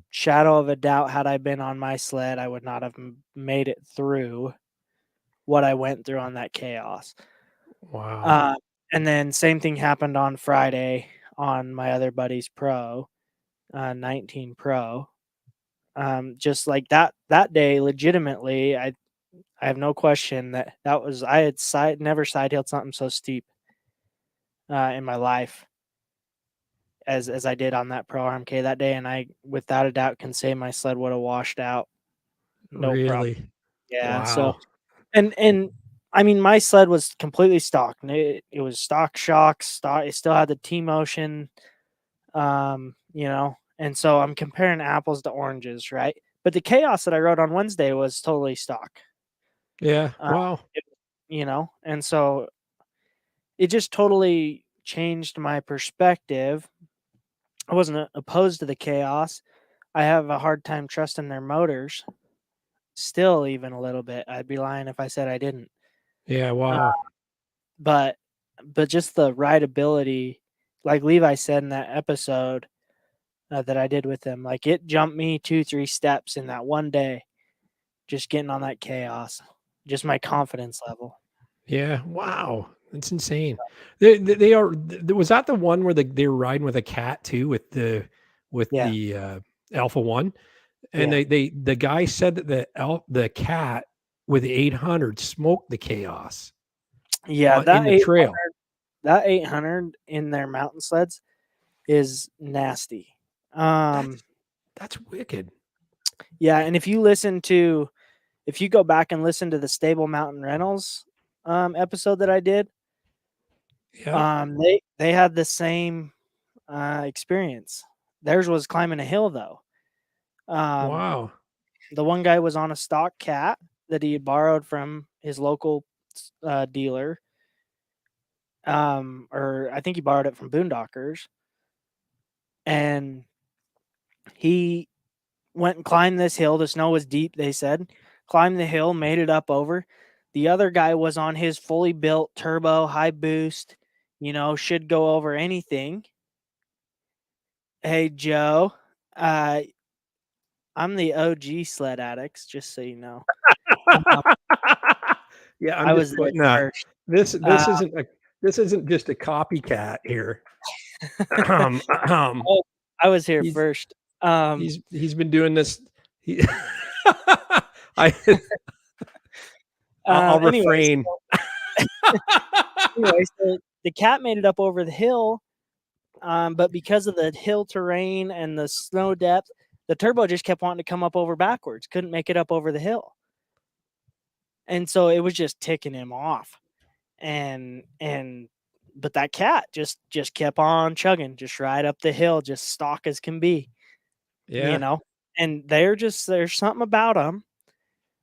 shadow of a doubt, had I been on my sled, I would not have made it through what I went through on that chaos. Wow. And then same thing happened on Friday on my other buddy's Pro, 19 Pro. Just like that day, legitimately, I I have no question that was, I had never side-hilled something so steep in my life as I did on that Pro RMK that day. And I, without a doubt, can say my sled would have washed out. No problem. Really? Yeah. So, Wow. and I mean, my sled was completely stock. It was stock shocks. It still had the T-motion, and so I'm comparing apples to oranges, right? But the Chaos that I rode on Wednesday was totally stock. Yeah. Wow. And so it just totally changed my perspective. I wasn't opposed to the Chaos. I have a hard time trusting their motors still, even a little bit. I'd be lying if I said I didn't. Yeah. Wow. But just the rideability, like Levi said in that episode that I did with him, like it jumped me 2-3 steps in that one day, just getting on that Chaos, just my confidence level. Yeah. Wow. That's insane. They are. Was that the one where they were riding with a cat too, with the Alpha One, and the guy said that the cat with the 800 smoked the Chaos. Yeah, in the trail. That 800 in their mountain sleds is nasty. That's wicked. Yeah, and if you go back and listen to the Stable Mountain Rentals episode that I did, they had the same experience. Theirs was climbing a hill though. Wow. The one guy was on a stock cat that he had borrowed from his local dealer. Or I think he borrowed it from Boondockers. And he went and climbed this hill. The snow was deep, they said. Climbed the hill, made it up over. The other guy was on his fully built turbo, high boost, should go over anything. Hey, Joe, I'm the OG SledAdx, just so you know. Yeah, I was putting that. First. This isn't just a copycat here. I was here first. He's been doing this. I'll refrain. Anyway, so the cat made it up over the hill, but because of the hill terrain and the snow depth, the turbo just kept wanting to come up over backwards. Couldn't make it up over the hill, and so it was just ticking him off. But that cat just kept on chugging, just right up the hill, just stock as can be. Yeah. And there's something about them.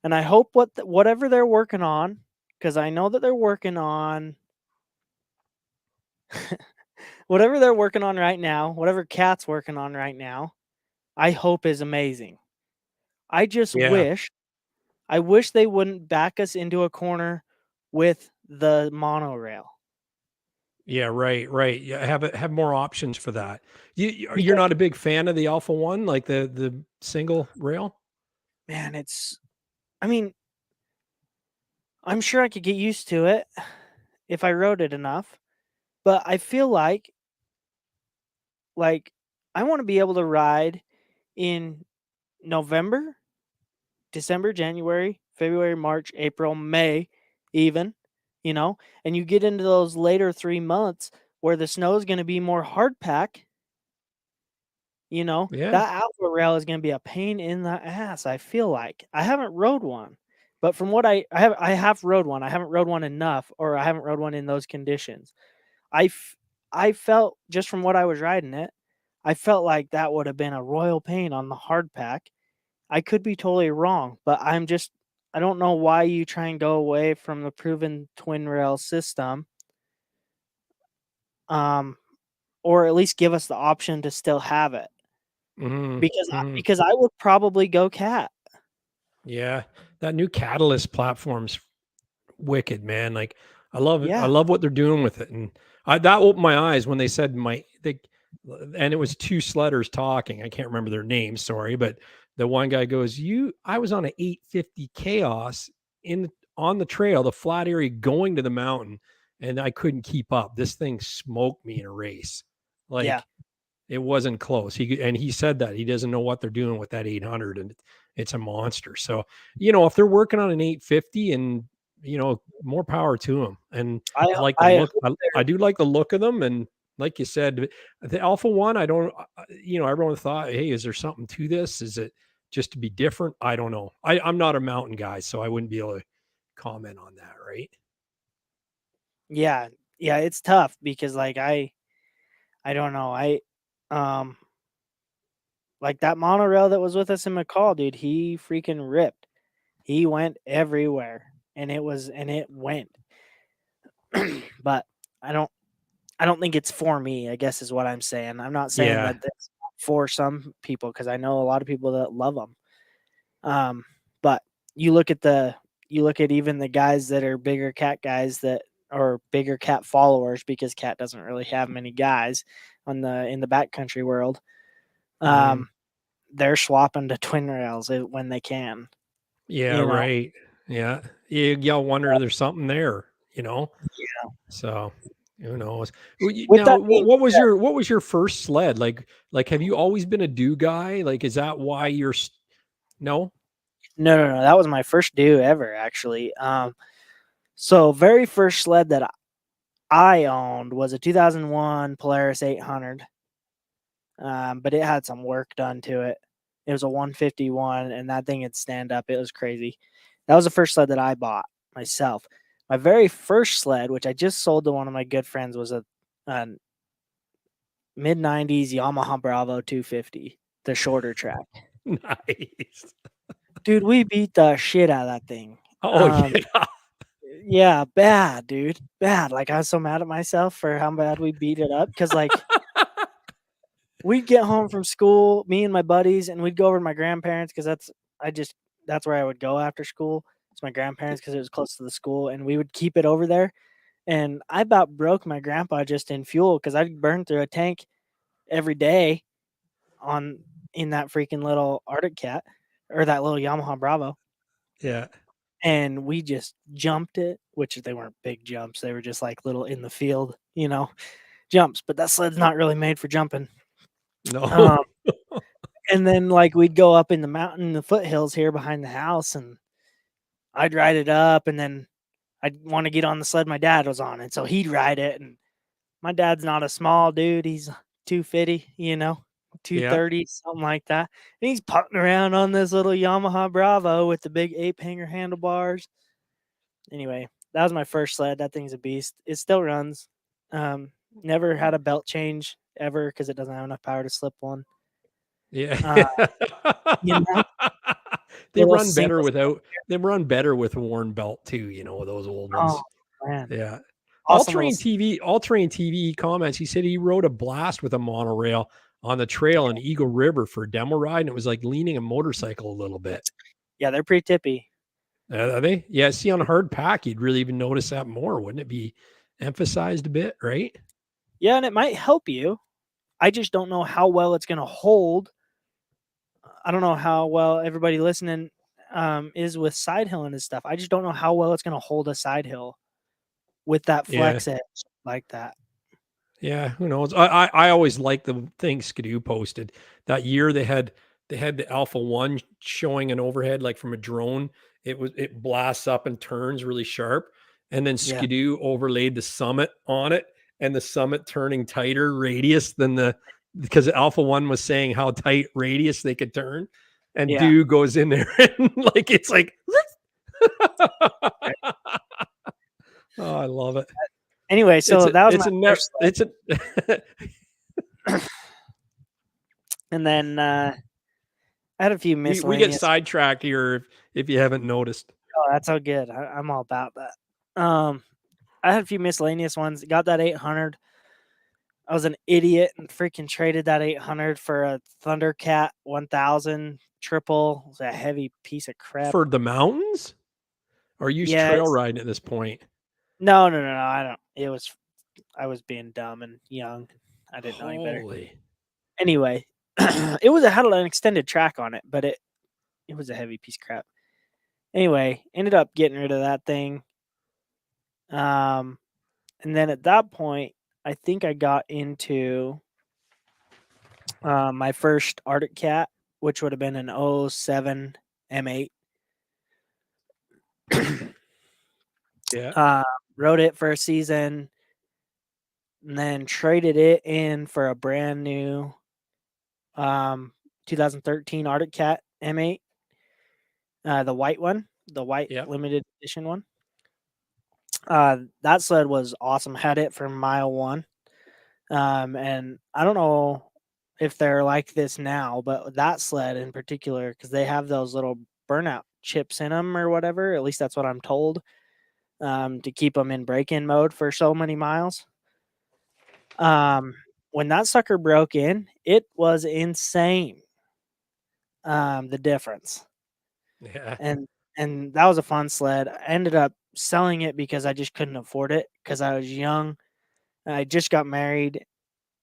And I hope whatever they're working on, because I know that they're working on whatever they're working on right now, whatever Cat's working on right now, I hope is amazing. I just wish they wouldn't back us into a corner with the monorail. Yeah, right. Yeah, have more options for that. You're not a big fan of the Alpha One, like the single rail? Man, I'm sure I could get used to it if I rode it enough, but I feel like I want to be able to ride in November, December, January, February, March, April, May, even, and you get into those later 3 months where the snow is going to be more hard pack. That Alpha rail is going to be a pain in the ass. I feel like I haven't rode one, but from what I have rode one. I haven't rode one enough, or I haven't rode one in those conditions. I felt, just from what I was riding it, I felt like that would have been a royal pain on the hard pack. I could be totally wrong, but I don't know why you try and go away from the proven twin rail system. Or at least give us the option to still have it. Mm-hmm. Because I would probably go Cat. Yeah, that new Catalyst platform's wicked, man. Like I love it. I love what they're doing with it, and that opened my eyes when they said and it was two sledders talking. I can't remember their names, sorry, but the one guy goes, I was on an 850 Chaos on the trail, the flat area going to the mountain, and I couldn't keep up. This thing smoked me in a race. It wasn't close. He said that he doesn't know what they're doing with that 800, and it's a monster. So, you know, if they're working on an 850 and, you know, more power to them. And I like the look. I do like the look of them. And like you said, the Alpha One, I don't, you know, everyone thought, hey, is there something to this? Is it just to be different? I don't know. I'm not a mountain guy, so I wouldn't be able to comment on that, right? Yeah. Yeah, it's tough because like I don't know. Like that monorail that was with us in McCall, dude, he freaking ripped. He went everywhere and it went. But I don't think it's for me, I guess is what I'm saying. I'm not saying that it's for some people because I know a lot of people that love them. But you look at even the guys that are bigger cat guys that are bigger cat followers, because cat doesn't really have many guys in the backcountry world. They're swapping to twin rails when they can. Yeah, right. Yeah. Y'all wonder there's something there, you know? Yeah. So who knows? Now, what was your first sled? Like, have you always been a do guy? Like, is that why you're no? No. That was my first do ever, actually. So very first sled that I owned was a 2001 Polaris 800. But it had some work done to it. It was a 151, and that thing would stand up. It was crazy. That was the first sled that I bought myself. My very first sled, which I just sold to one of my good friends, was a mid-90s Yamaha Bravo 250, the shorter track. Nice. Dude, we beat the shit out of that thing. Oh, yeah. Yeah, bad, dude. Bad. Like, I was so mad at myself for how bad we beat it up because, like, we'd get home from school, me and my buddies, and we'd go over to my grandparents because that's where I would go after school. It's my grandparents because it was close to the school, and we would keep it over there. And I about broke my grandpa just in fuel because I'd burn through a tank every day in that freaking little Arctic Cat or that little Yamaha Bravo. Yeah. And we just jumped it, which they weren't big jumps. They were just like little in the field, jumps. But that sled's not really made for jumping. No. And then like we'd go up in the mountain, the foothills here behind the house, and I'd ride it up, and then I'd want to get on the sled my dad was on, and so he'd ride it. And my dad's not a small dude; he's 250, 230, something like that. And he's putting around on this little Yamaha Bravo with the big ape hanger handlebars. Anyway, that was my first sled. That thing's a beast. It still runs. Never had a belt change ever because it doesn't have enough power to slip one. Yeah. They run better with a worn belt too, those old ones. Oh, man. Yeah. Awesome. All-Terrain TV comments. He said he rode a blast with a monorail on the trail in Eagle River for a demo ride, and it was like leaning a motorcycle a little bit. Yeah, they're pretty tippy. Are they? Yeah, see, on a hard pack, you'd really even notice that more. Wouldn't it be emphasized a bit, right? Yeah, and it might help you. I just don't know how well it's going to hold. I don't know how well everybody listening is with side hilling and stuff. I just don't know how well it's going to hold a side hill with that flex edge like that. Yeah, who knows? I always liked the thing Skidoo posted that year. They had the Alpha One showing an overhead like from a drone. It blasts up and turns really sharp, and then Skidoo overlaid the Summit on it, and the Summit turning tighter radius than because Alpha One was saying how tight radius they could turn, and Dew goes in there and like it's like. Oh, I love it. Anyway, so that was and then I had a few miscellaneous. We get sidetracked here if you haven't noticed. Oh, that's all good. I'm all about that. I had a few miscellaneous ones. Got that 800. I was an idiot and freaking traded that 800 for a Thundercat 1000 triple. It was a heavy piece of crap. For the mountains? Or you trail riding at this point? No. I don't. I was being dumb and young. I didn't know any better. Anyway, it had an extended track on it, but it was a heavy piece of crap. Anyway, ended up getting rid of that thing. And then at that point, I think I got into my first Arctic Cat, which would have been an 07 M8. Yeah. Rode it for a season, and then traded it in for a brand new 2013 Arctic Cat M8, the white one, the white Yeah. limited edition one. That sled was awesome. Had it for mile one. And I don't know if they're like this now, but that sled in particular, because they have those little burnout chips in them or whatever, at least that's what I'm told, to keep them in break-in mode for so many miles. When that sucker broke in, it was insane. The difference. Yeah. And that was a fun sled. I ended up selling it because I just couldn't afford it because I was young. I just got married,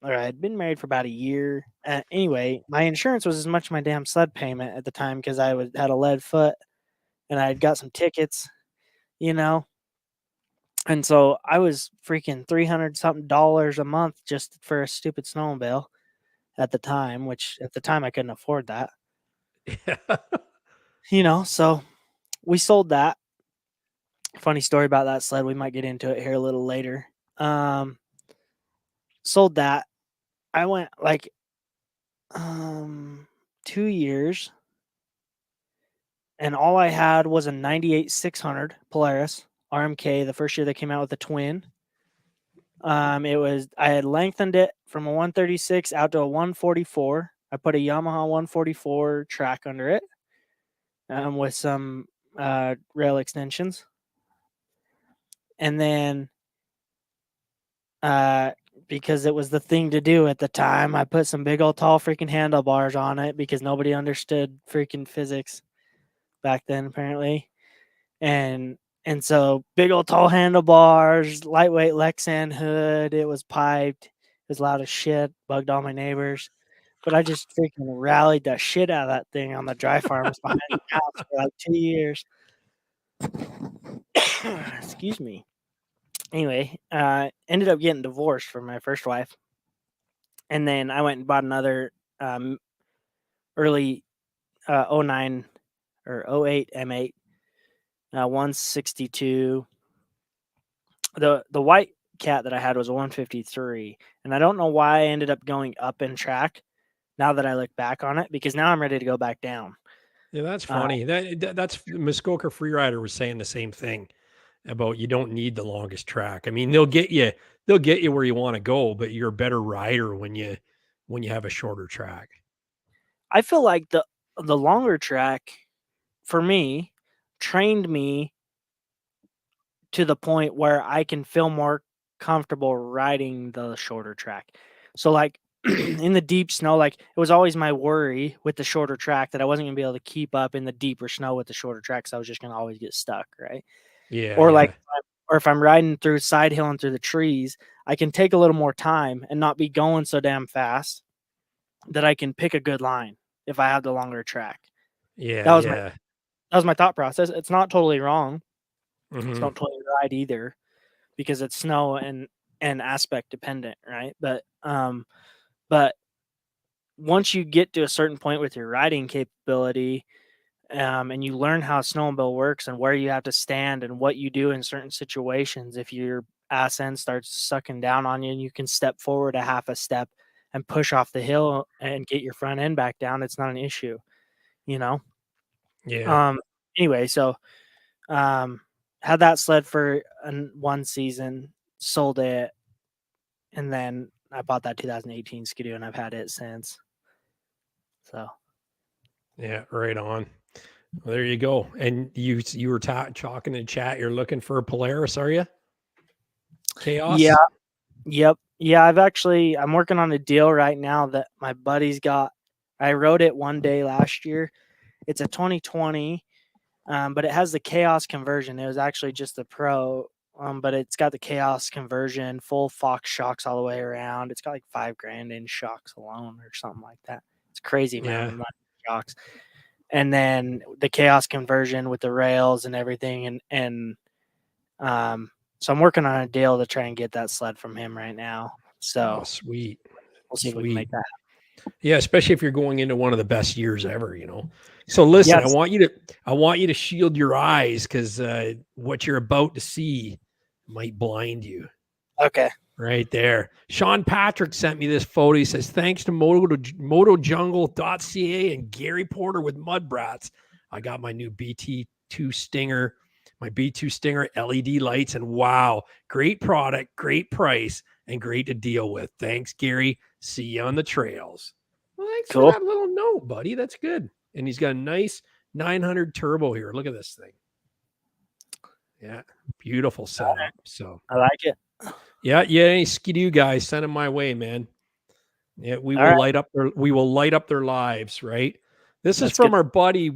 or I had been married for about a year. Anyway, my insurance was as much as my damn sled payment at the time because had a lead foot and I had got some tickets, you know. And so I was freaking $300 something a month just for a stupid snowmobile at the time, which at the time I couldn't afford that, Yeah. you know. So we sold that. Funny story about that sled. We might get into it here a little later. Sold that. I went like 2 years, and all I had was a 98 600 Polaris RMK. The first year they came out with the twin. I had lengthened it from a 136 out to a 144. I put a Yamaha 144 track under it, with some rail extensions, and then because it was the thing to do at the time, I put some big old tall freaking handlebars on it because nobody understood freaking physics back then, apparently. And so big old tall handlebars, lightweight Lexan hood. It was piped. It was loud as shit. Bugged all my neighbors. But I just freaking rallied the shit out of that thing on the dry farms behind the house for like 2 years. Excuse me. Anyway, ended up getting divorced from my first wife. And then I went and bought another early 09 or 08 M8, 162. The white cat that I had was a 153, and I don't know why I ended up going up in track now that I look back on it, because now I'm ready to go back down. Yeah, that's funny. That's Muskoka Freerider was saying the same thing about you don't need the longest track. I mean, they'll get you where you want to go, but you're a better rider when you have a shorter track. I feel like the longer track for me trained me to the point where I can feel more comfortable riding the shorter track. So like in the deep snow, like it was always my worry with the shorter track that I wasn't gonna be able to keep up in the deeper snow with the shorter track, so I was just gonna always get stuck, right? Yeah, Or like, yeah. or if I'm riding through side hill and through the trees, I can take a little more time and not be going so damn fast that I can pick a good line if I have the longer track. Yeah, That was my yeah. that was my thought process. It's not totally wrong. Just Mhm. don't totally ride either because it's snow and aspect dependent, right? But once you get to a certain point with your riding capability, and you learn how a snowmobile works and where you have to stand and what you do in certain situations, if your ass end starts sucking down on you and you can step forward a half a step and push off the hill and get your front end back down, it's not an issue, you know. Yeah. Um anyway, so had that sled for one season, sold it, and then I bought that 2018 Skidoo, and I've had it since. So Yeah, right on. Well, there you go. And you were talking in chat. You're looking for a Polaris, are you? yeah, Chaos. yep, yeah. I'm working on a deal right now that my buddy's got. I rode it one day last year. It's a 2020, but it has the Chaos conversion. It was actually just the Pro, but it's got the Chaos conversion, full Fox shocks all the way around. It's got like $5,000 in shocks alone or something like that. It's crazy amount Yeah. of money in shocks. And then the Chaos conversion with the rails and everything, and so I'm working on a deal to try and get that sled from him right now. Oh, So sweet. we'll see if we can Sweet. make that. Yeah, especially if you're going into one of the best years ever, you know. So listen, Yes. I want you to shield your eyes because what you're about to see might blind you. Okay. Right there. Sean Patrick sent me this photo. He says, thanks to motojungle.ca and Gary Porter with MUDBRATS, I got my new BT2 Stinger, my B2 Stinger LED lights, and wow, great product, great price, and great to deal with. Thanks, Gary. See you on the trails. Well, thanks Cool. for that little note, buddy. That's good. And he's got a nice 900 turbo here. Look at this thing. Yeah, beautiful setup. So I like it. yeah, any Skidoo guys, send them my way, man. Yeah, we will light up their lives, right? This is from our buddy,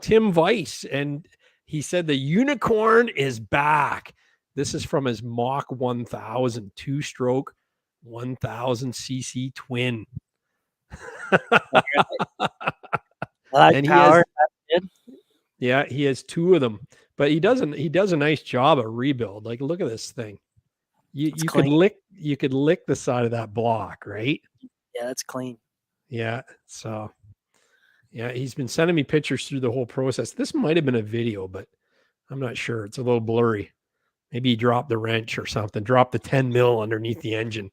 Tim Weiss, and he said the unicorn is back. This is from his Mach 1000 two-stroke 1000cc twin. I like And power. Yeah, he has two of them, but he does a nice job of rebuild. Like, look at this thing. You could lick the side of that block, right? Yeah, that's clean. Yeah. So yeah, he's been sending me pictures through the whole process. This might have been a video, but I'm not sure. It's a little blurry. Maybe he dropped the wrench or something, dropped the 10 mil underneath the engine.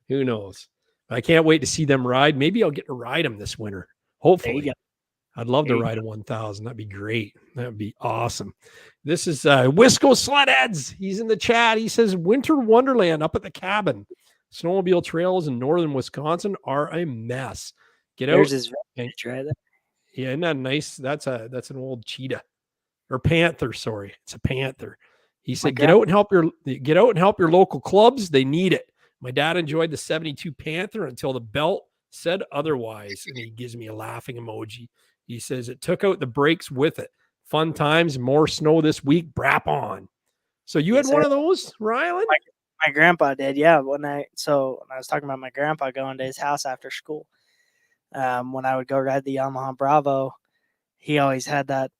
Who knows? I can't wait to see them ride. Maybe I'll get to ride them this winter. Hopefully. I'd love to ride a 1000. That'd be great. That would be awesome. This is Wisco SledAdx. He's in the chat. He says, winter wonderland up at the cabin. Snowmobile trails in northern Wisconsin are a mess. Get out. There's his wrench right there. Yeah, isn't that nice? That's an old cheetah or panther. Sorry, it's a panther. He said, get out and help your local clubs. They need it. My dad enjoyed the 72 Panther until the belt said otherwise. And he gives me a laughing emoji. He says it took out the brakes with it. Fun times, more snow this week. Brap on. So you had one of those, Rylan? My grandpa did, yeah. When I was talking about my grandpa going to his house after school, when I would go ride the Yamaha Bravo, he always had that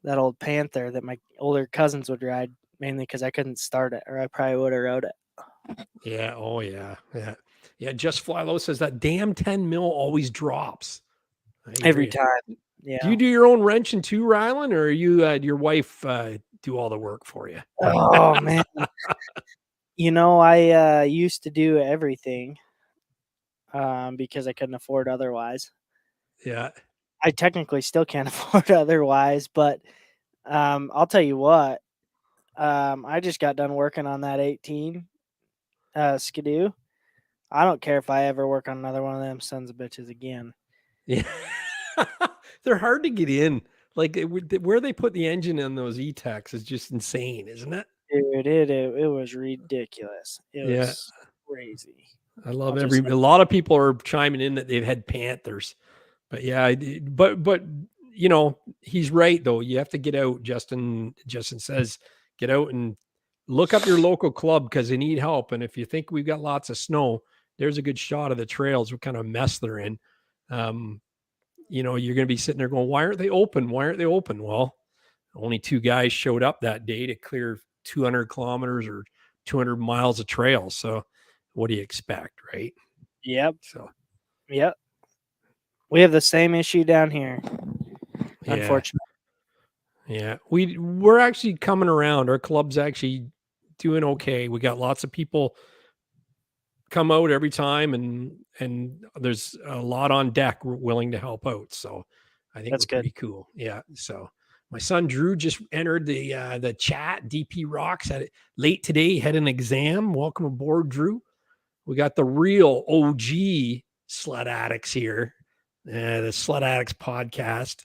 old Panther that my older cousins would ride, mainly because I couldn't start it, or I probably would have rode it. Yeah. Oh yeah. Yeah. Yeah. Just Fly Low says that damn 10 mil always drops every time. Yeah. Do you do your own wrenching too, Rylan, or are you your wife do all the work for you? Oh man. I used to do everything because I couldn't afford otherwise. Yeah. I technically still can't afford otherwise, but I'll tell you what. I just got done working on that 18 Skidoo. I don't care if I ever work on another one of them sons of bitches again. Yeah. They're hard to get in. Like where they put the engine in those E-Techs is just insane, isn't it? Dude, it was ridiculous. It was crazy. I love a lot of people are chiming in that they've had Panthers. But yeah, but he's right though. You have to get out. Justin says get out and look up your local club because they need help. And if you think we've got lots of snow, there's a good shot of the trails, what kind of mess they're in. You're going to be sitting there going, why aren't they open? Why aren't they open? Well, only 2 guys showed up that day to clear 200 kilometers or 200 miles of trails. So what do you expect, right? Yep. So, yep. We have the same issue down here. Yeah. Unfortunately. Yeah. We're actually coming around. Our club's actually doing okay. We got lots of people come out every time and there's a lot on deck willing to help out. So I think that's pretty cool. Yeah. So my son Drew just entered the chat. DP Rocks had it late today, had an exam. Welcome aboard, Drew. We got the real OG SledAdx here. The SledAdx Podcast.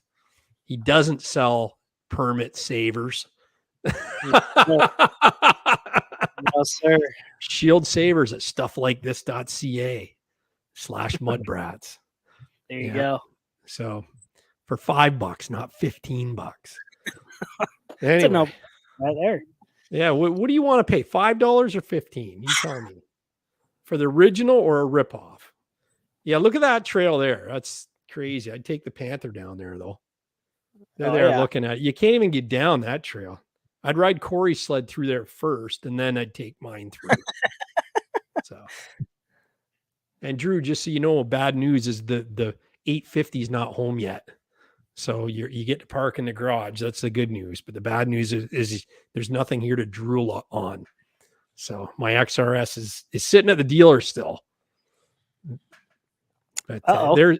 He doesn't sell permit savers. No, sir. Shield savers at stufflikethis.ca/MUDBRATS. There you go. So for $5, not $15. Anyway. No, right there. Yeah. What do you want to pay? $5 or $15? You tell me. For the original or a ripoff? Yeah. Look at that trail there. That's crazy. I'd take the Panther down there though. They're there looking at it. You can't even get down that trail. I'd ride Corey's sled through there first, and then I'd take mine through. So, and Drew, just so you know, bad news is the 850 is not home yet. So you get to park in the garage. That's the good news. But the bad news is there's nothing here to drool on. So my XRS is sitting at the dealer still. But there's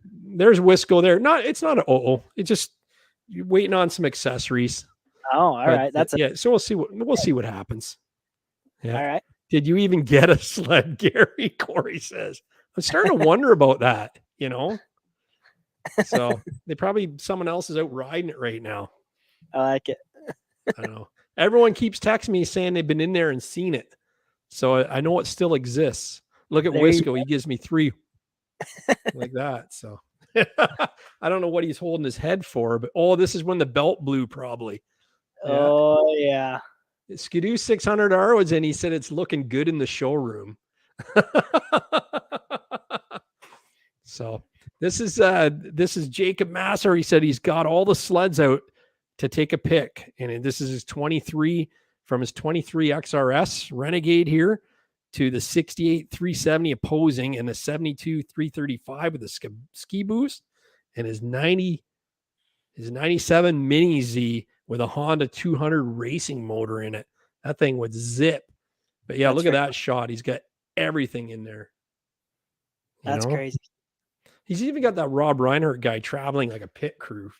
Wisco there. It's not an It's just you're waiting on some accessories. Oh, all right. That's yeah. So we'll see what happens. Yeah. All right. Did you even get a sled, Gary? Corey says. I'm starting to wonder about that, So someone else is out riding it right now. I like it. I don't know. Everyone keeps texting me saying they've been in there and seen it. So I know it still exists. Look at Wisco. He gives me 3 like that. So I don't know what he's holding his head for, but this is when the belt blew probably. Yeah. Oh yeah. Skidoo 600R was in. He said it's looking good in the showroom. So this is Jacob Masser. He said he's got all the sleds out to take a pick, and this is his 23 from his 23 XRS Renegade here to the 68 370 opposing and the 72 335 with the ski boost, and his 97 Mini Z with a Honda 200 racing motor in it. That thing would zip. But yeah, look at that shot. He's got everything in there. That's crazy. He's even got that Rob Reinhardt guy traveling like a pit crew,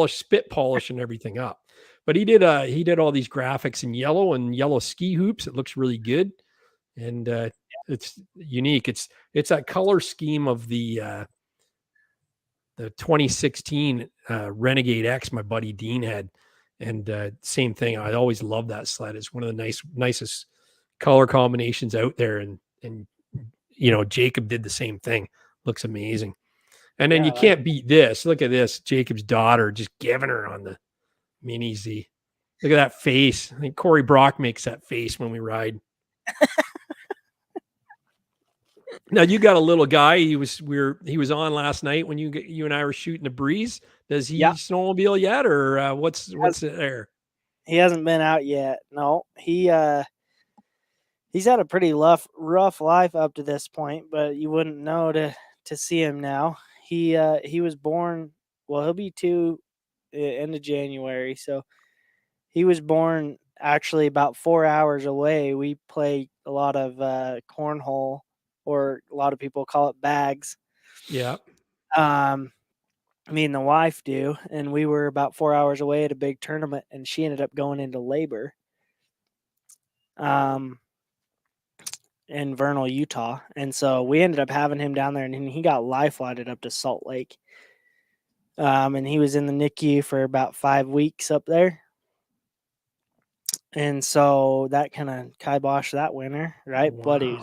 spit polish and everything up. But he did all these graphics in yellow ski hoops. It looks really good. And it's unique. It's that color scheme of the 2016 Renegade X my buddy Dean had. And same thing. I always love that sled. It's one of the nicest color combinations out there. And Jacob did the same thing. Looks amazing. And then you can't beat this. Look at this. Jacob's daughter just giving her on the Mini Z. Look at that face. I think Corey Brock makes that face when we ride. Now you got a little guy. He was on last night when you and I were shooting the breeze. Does he snowmobile yet, or what's it there? He hasn't been out yet. No, he's had a pretty rough life up to this point, but you wouldn't know to see him now. He was born. Well, he'll be 2 end of January, so he was born actually about 4 hours away. We play a lot of cornhole, or a lot of people call it bags. Yeah. Me and the wife do, and we were about 4 hours away at a big tournament, and she ended up going into labor in Vernal, Utah. And so we ended up having him down there, and he got life flighted up to Salt Lake. And he was in the NICU for about 5 weeks up there. And so that kind of kiboshed that winter, right? Wow. But he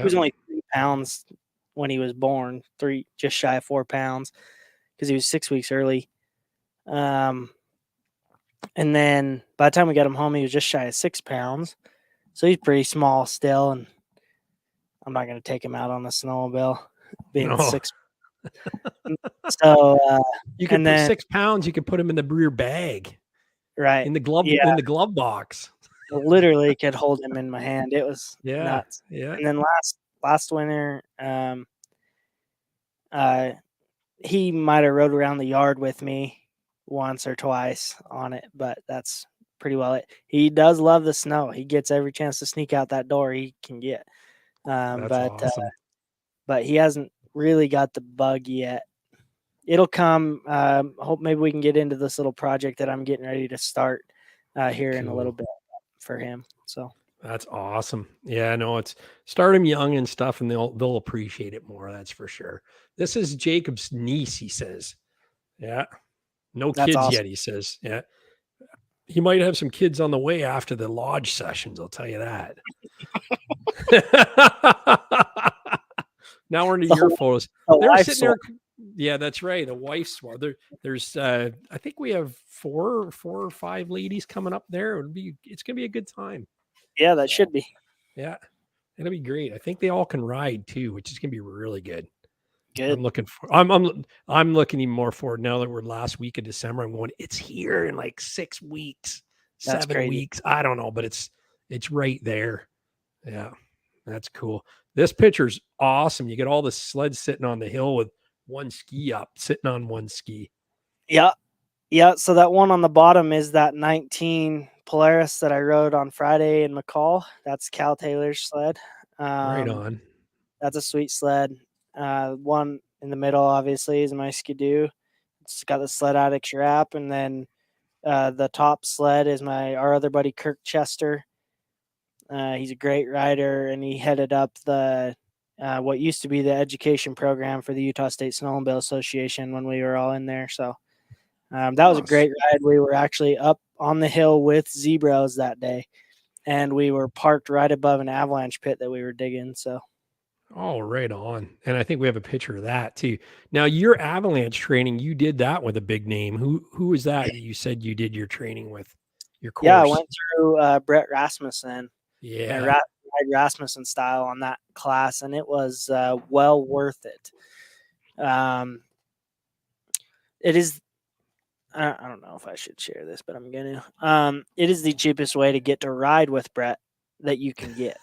was only 3 pounds when he was born, just shy of 4 pounds, because he was 6 weeks early. And then by the time we got him home, he was just shy of 6 pounds. So he's pretty small still, and I'm not going to take him out on the snowmobile being 6. So you can put 6 pounds. You could put him in the rear bag, right? In the glove box. I literally could hold him in my hand. It was nuts. Yeah. And then last winter, he might have rode around the yard with me once or twice on it, but that's pretty well it. He does love the snow. He gets every chance to sneak out that door he can get. But awesome. But he hasn't really got the bug yet. It'll come. Hope maybe we can get into this little project that I'm getting ready to start here in a little bit for him. So that's awesome. Yeah, no, it's start him young and stuff, and they'll appreciate it more. That's for sure. This is Jacob's niece, he says. Yeah, no kids yet, he says. Yeah, he might have some kids on the way after the lodge sessions. I'll tell you that. Now we're into your photos. They're sitting there. Yeah, that's right. A wife swap. There's I think we have four or five ladies coming up there. It's gonna be a good time. Yeah, that should be. Yeah, it'll be great. I think they all can ride too, which is gonna be really good. Good. I'm looking even more forward now that we're last week of December. I'm going, it's here in like 6 weeks, That's 7 crazy. weeks. I don't know, but it's right there. Yeah, that's cool. This picture's awesome. You get all the sleds sitting on the hill with one ski up, sitting on one ski. Yeah. Yeah. So that one on the bottom is that 19 Polaris that I rode on Friday in McCall. That's Cal Taylor's sled. Right on. That's a sweet sled. One in the middle, obviously, is my Skidoo. It's got the SledAdx wrap, and then the top sled is our other buddy Kirk Chester. He's a great rider, and he headed up the what used to be the education program for the Utah State Snowmobile Association when we were all in there. So that was a great ride. We were actually up on the hill with zebras that day, and we were parked right above an avalanche pit that we were digging. So. Oh, right on. And I think we have a picture of that too. Now, your avalanche training, you did that with a big name. Who was that you said you did your training with? Your course? Yeah, I went through Brett Rasmussen. Yeah. Rasmussen style on that class, and it was well worth it. It is. I don't know if I should share this, but I'm going to. It is the cheapest way to get to ride with Brett that you can get.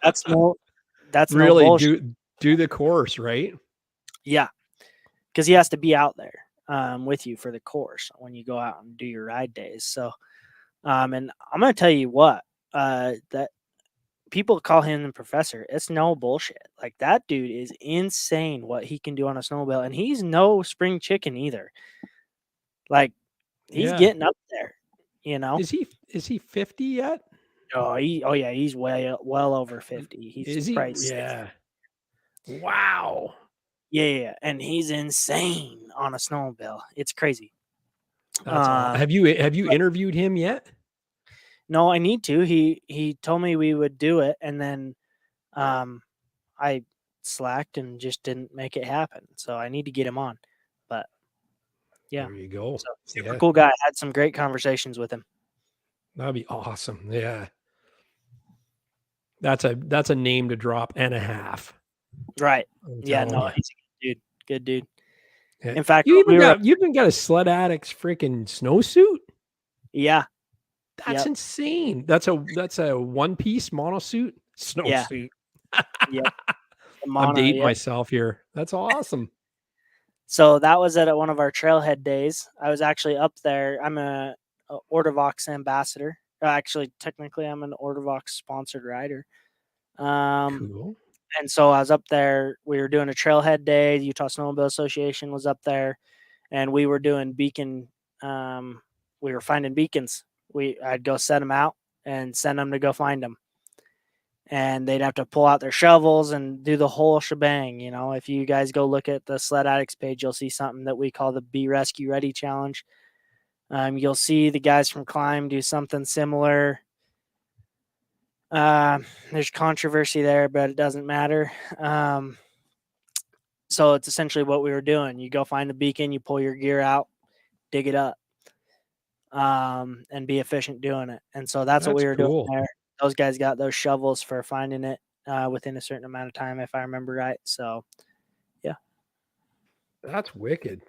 That's really no bullshit. do the course, right? Yeah, because he has to be out there with you for the course when you go out and do your ride days. So, and I'm going to tell you what, that people call him the professor. It's no bullshit. Like, that dude is insane what he can do on a snowmobile, and he's no spring chicken either. Like, he's getting up there, you know. Is he 50 yet? Oh yeah, he's well over 50. He's probably 60. Yeah. Wow. Yeah, and he's insane on a snowmobile. It's crazy. That's awesome. Have you interviewed him yet? No, I need to. He told me we would do it, and then I slacked and just didn't make it happen. So I need to get him on. But yeah, there you go. So, super cool guy. I had some great conversations with him. That'd be awesome. Yeah. That's a name to drop and a half. Right. Yeah, no, he's a good dude. Yeah. In fact, you even got a SledAdx freaking snowsuit? Yeah. That's insane. That's a one-piece monosuit snowsuit. Yeah. I'm dating myself here. That's awesome. So that was at one of our trailhead days. I was actually up there. I'm a Ortavox ambassador. Actually, technically, I'm an Ortavox sponsored rider. Cool. And so I was up there. We were doing a trailhead day. The Utah Snowmobile Association was up there, and we were doing beacon. We were finding beacons. I'd go set them out and send them to go find them. And they'd have to pull out their shovels and do the whole shebang. You know, if you guys go look at the SledAdx page, you'll see something that we call the Be Rescue Ready Challenge. You'll see the guys from Climb do something similar. There's controversy there, but it doesn't matter. So it's essentially what we were doing. You go find the beacon, you pull your gear out, dig it up, and be efficient doing it. And so that's what we were doing there. Those guys got those shovels for finding it within a certain amount of time, if I remember right. So, yeah. That's wicked.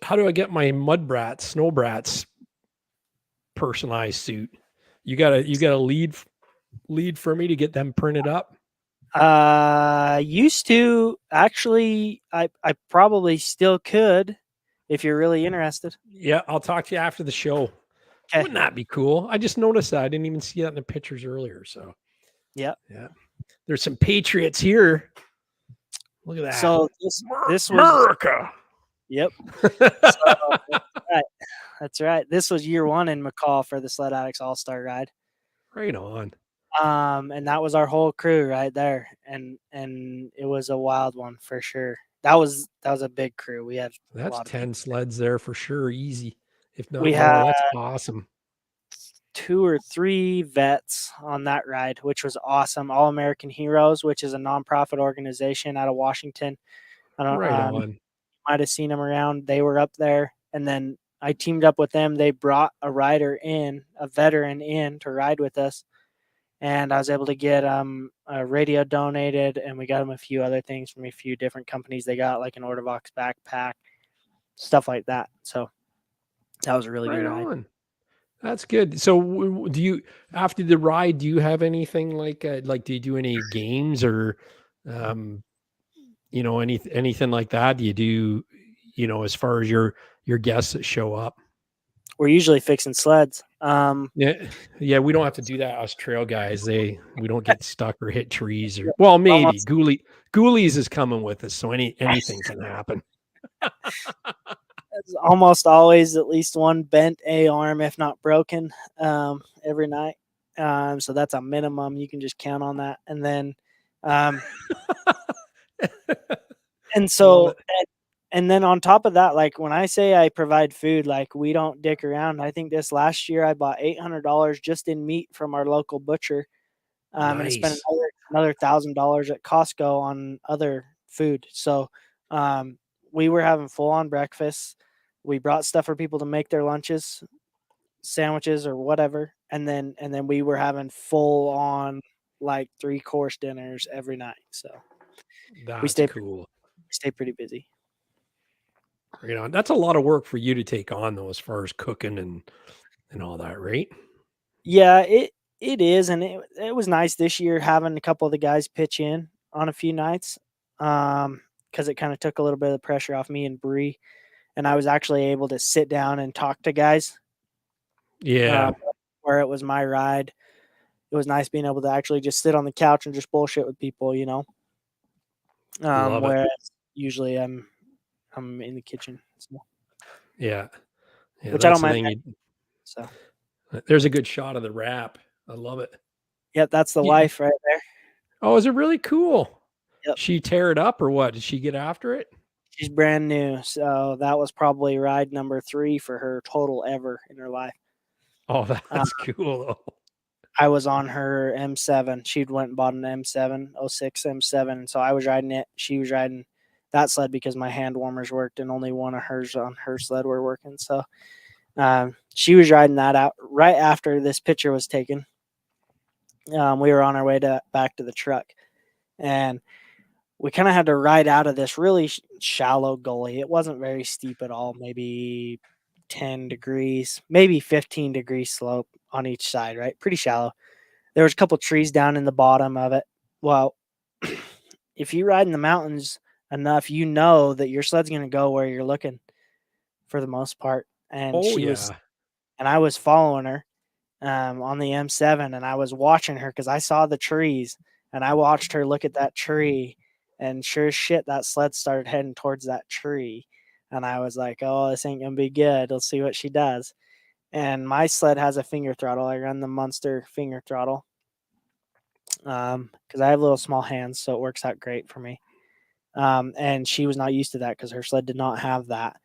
How do I get my MUDBRATS, SNOWBRATS personalized suit? You got a lead for me to get them printed up? Used to. Actually, I probably still could if you're really interested. Yeah, I'll talk to you after the show. Okay. Wouldn't that be cool? I just noticed that. I didn't even see that in the pictures earlier. So yeah. There's some Patriots here. Look at that. So this was America. Yep. That's right. This was year 1 in McCall for the SledAdx All-Star ride. Right on. And that was our whole crew right there. And it was a wild one for sure. That was a big crew. We had that's 10 sleds there for sure. Easy. If not, that's awesome. 2 or 3 vets on that ride, which was awesome. All American Heroes, which is a nonprofit organization out of Washington. I don't know. You might have seen them around. They were up there, and then I teamed up with them. They brought a veteran in to ride with us, and I was able to get a radio donated, and we got them a few other things from a few different companies. They got like an Ortavox backpack, stuff like that. So that was a really good ride. That's good. So do you, after the ride, do you have anything like do you do any games or, um, anything like that? Do you do, as far as your guests that show up? We're usually fixing sleds. Yeah. Yeah. We don't have to do that. Us trail guys, we don't get stuck or hit trees or, well, maybe Almost Ghoulies is coming with us. So anything can happen. It's almost always at least one bent A arm, if not broken, every night. So that's a minimum. You can just count on that. And then, um, and Love so, it. and then on top of that, like when I say I provide food, like we don't dick around. I think this last year I bought $800 just in meat from our local butcher. And I spent Nice. another $1,000 at Costco on other food. So, we were having full on breakfast. We brought stuff for people to make their lunches, sandwiches or whatever, and then we were having full on like 3-course dinners every night. So we That's stay cool. pretty busy. That's a lot of work for you to take on though, as far as cooking and all that, right? Yeah, it is, and it was nice this year having a couple of the guys pitch in on a few nights, because it kind of took a little bit of the pressure off me and Bree, and I was actually able to sit down and talk to guys. Yeah. Where it was my ride, it was nice being able to actually just sit on the couch and just bullshit with people, Love it. Whereas usually I'm in the kitchen, so, Yeah. Yeah. which I That's don't the mind. thing. So, There's a good shot of the wrap. I love it. yep, that's the You, wife right there. oh, is it really cool? Yep, She tear it up or what? Did she get after it? she's brand new, so that was probably ride number 3 for her total ever in her life. Oh, Uh, that's cool though. I was on her M7. She'd went and bought an M7, 06 M7, and so I was riding it. She was riding that sled because my hand warmers worked, and only one of hers on her sled were working. So, she was riding that out right after this picture was taken. We were on our way back to the truck, and we kind of had to ride out of this really shallow gully. It wasn't very steep at all, maybe 10 degrees, maybe 15 degree slope on each side, right? Pretty shallow. There was a couple trees down in the bottom of it. Well, if you ride in the mountains enough, you know that your sled's going to go where you're looking for the most part. And Oh yeah. I was following her on the M7, and I was watching her because I saw the trees, and I watched her look at that tree, and sure as shit, that sled started heading towards that tree. And I was like, oh, this ain't going to be good. Let's see what she does. And my sled has a finger throttle. I run the Munster finger throttle because I have little small hands, so it works out great for me. And she was not used to that because her sled did not have that.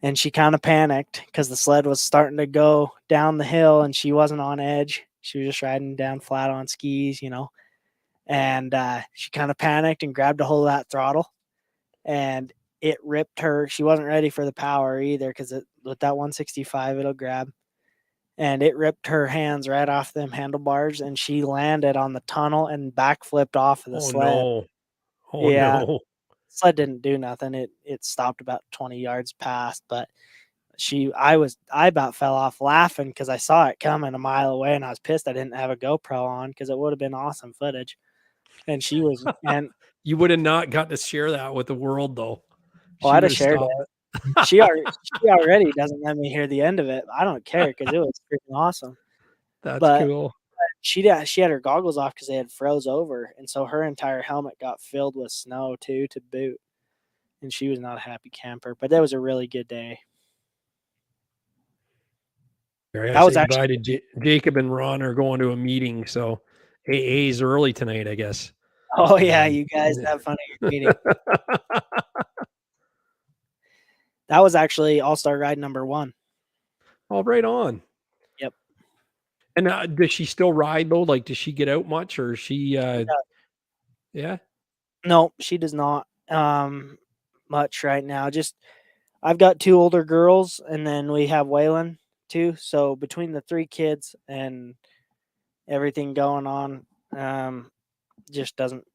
And she kind of panicked because the sled was starting to go down the hill and she wasn't on edge. She was just riding down flat on skis, and she kind of panicked and grabbed a hold of that throttle, and it ripped her. She wasn't ready for the power either because with that 165, it'll grab. And it ripped her hands right off them handlebars, and she landed on the tunnel and backflipped off of the Oh sled. no. Oh Yeah, no. sled didn't do nothing. It stopped about 20 yards past, but I about fell off laughing because I saw it coming a mile away, and I was pissed I didn't have a GoPro on because it would have been awesome footage. And she was, and You would have not got to share that with the world though. She I'd would have have shared stopped. it. She already doesn't let me hear the end of it. I don't care because it was freaking awesome. That's But cool. she had her goggles off because they had froze over, and so her entire helmet got filled with snow too to boot. And she was not a happy camper, but that was a really good day. I That was say actually, goodbye to Jacob and Ron are going to a meeting, so AA's early tonight, I guess. oh yeah, you guys have fun at your meeting. That was actually All-Star ride number 1. Oh, right on. Yep. And does she still ride though? Like, does she get out much, or is she? Yeah. No, she does not much right now. Just I've got 2 older girls, and then we have Waylon too. So between the 3 kids and everything going on, just doesn't.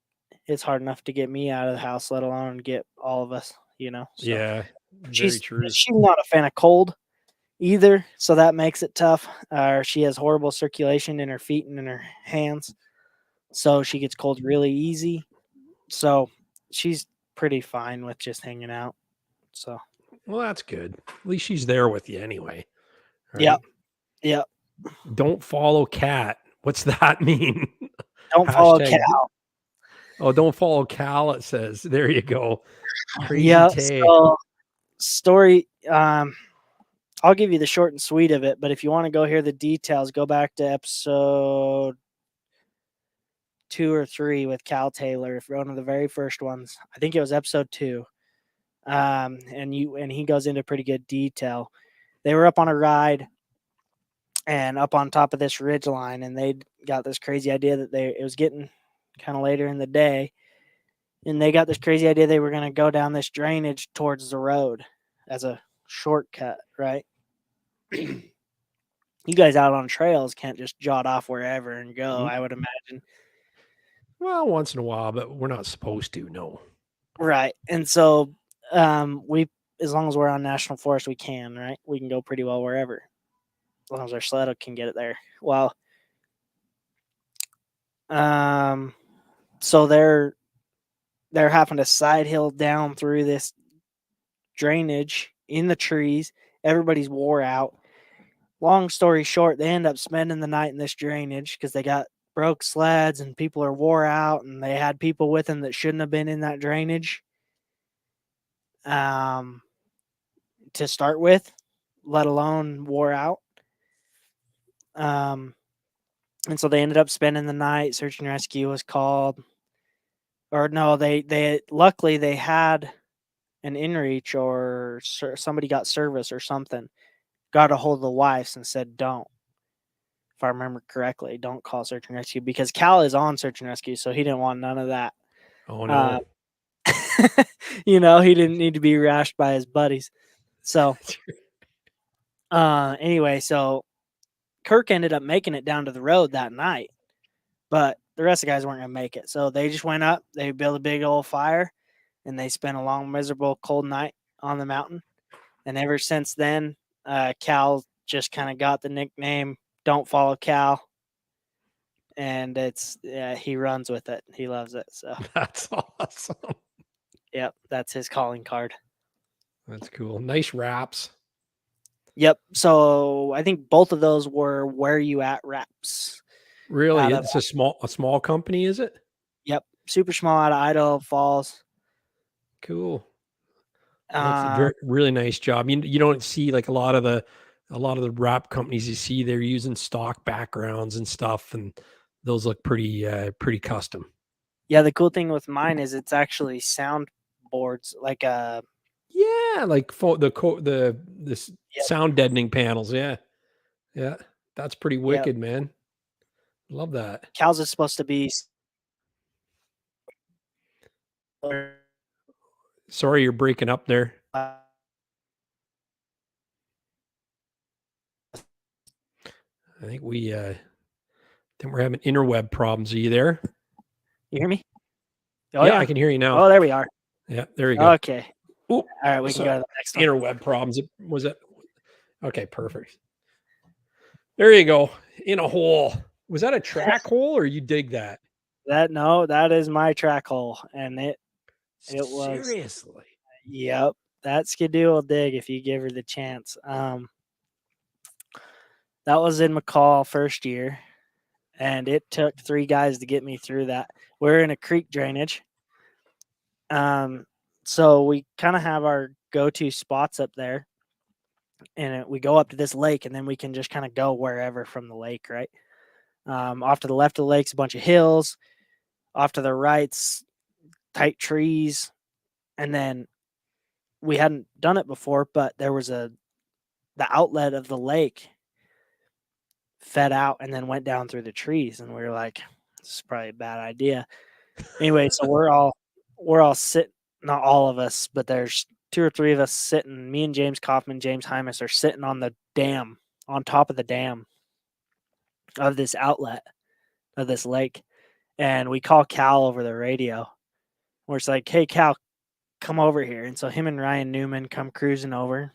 It's hard enough to get me out of the house, let alone get all of us. So Yeah. Very true. she's not a fan of cold either, so that makes it tough. She has horrible circulation in her feet and in her hands, so she gets cold really easy. So she's pretty fine with just hanging out. So Well, that's good. At least she's there with you anyway. Right? Yep. Yep. Don't follow Cat. What's that mean? Don't follow Hashtag. Cal. Oh, don't follow Cal, it says. There you go. Crazy Yeah. Tay. So story. I'll give you the short and sweet of it, but if you want to go hear the details, go back to episode 2 or 3 with Cal Taylor, one of the very first ones. I think it was episode 2. And he goes into pretty good detail. They were up on a ride and up on top of this ridge line, and they got this crazy idea that it was getting kind of later in the day, and they got this crazy idea they were going to go down this drainage towards the road as a shortcut, right? You guys out on trails can't just jot off wherever and go, I would imagine. Well, once in a while, but we're not supposed to, no. Right. And so we, as long as we're on national forest, we can, right? We can go pretty well wherever, as long as our sled can get it there. Well, so they're having to side hill down through this drainage in the trees. Everybody's wore out. Long story short, they end up spending the night in this drainage because they got broke sleds and people are wore out, and they had people with them that shouldn't have been in that drainage to start with, let alone wore out. And so they ended up spending the night. Search and rescue was called. Or no, they luckily they had an inReach, or somebody got service or something, got a hold of the wives and said, don't, if I remember correctly, don't call search and rescue, because Cal is on search and rescue, so he didn't want none of that. Oh, no. He didn't need to be rashed by his buddies. So anyway, so Kirk ended up making it down to the road that night, but the rest of the guys weren't going to make it. So they just went up, they built a big old fire, and they spent a long, miserable, cold night on the mountain. And ever since then, Cal just kind of got the nickname Don't Follow Cal. And he runs with it. He loves it. So that's awesome. Yep, that's his calling card. That's cool. Nice wraps. Yep. So I think both of those were Where You At wraps. Really? It's a small company, is it? Yep. Super small, out of Idaho Falls. Cool. That's a really nice job. You don't see like a lot of the wrap companies you see, they're using stock backgrounds and stuff, and those look pretty custom. Yeah, the cool thing with mine is it's actually sound boards, like like the sound deadening panels. Yeah, that's pretty wicked, man. Love that. Cal's is supposed to be. Sorry, you're breaking up there. I think we're having interweb problems. Are you there? You hear me? Oh, yeah, I can hear you now. Oh, there we are. Yeah, there you go. Okay. Ooh, all right, we can go to the next one. Interweb problems. Was it? Okay, perfect. There you go. In a hole. Was that a track hole, or you dig that? That is my track hole, and it was seriously. Yep, that Skidoo will dig if you give her the chance. That was in McCall first year, and it took 3 guys to get me through that. We're in a creek drainage. So we kind of have our go-to spots up there, and we go up to this lake, and then we can just kind of go wherever from the lake, right? Off to the left of the lake's a bunch of hills. Off to the right's tight trees. And then we hadn't done it before, but there was the outlet of the lake fed out and then went down through the trees. And we were like, this is probably a bad idea. Anyway, so we're all sitting, not all of us, but there's 2 or 3 of us sitting. Me and James Kaufman, James Hymas are sitting on the dam, on top of the dam of this outlet of this lake. And we call Cal over the radio. We're just like, hey, Cal, come over here. And so him and Ryan Newman come cruising over.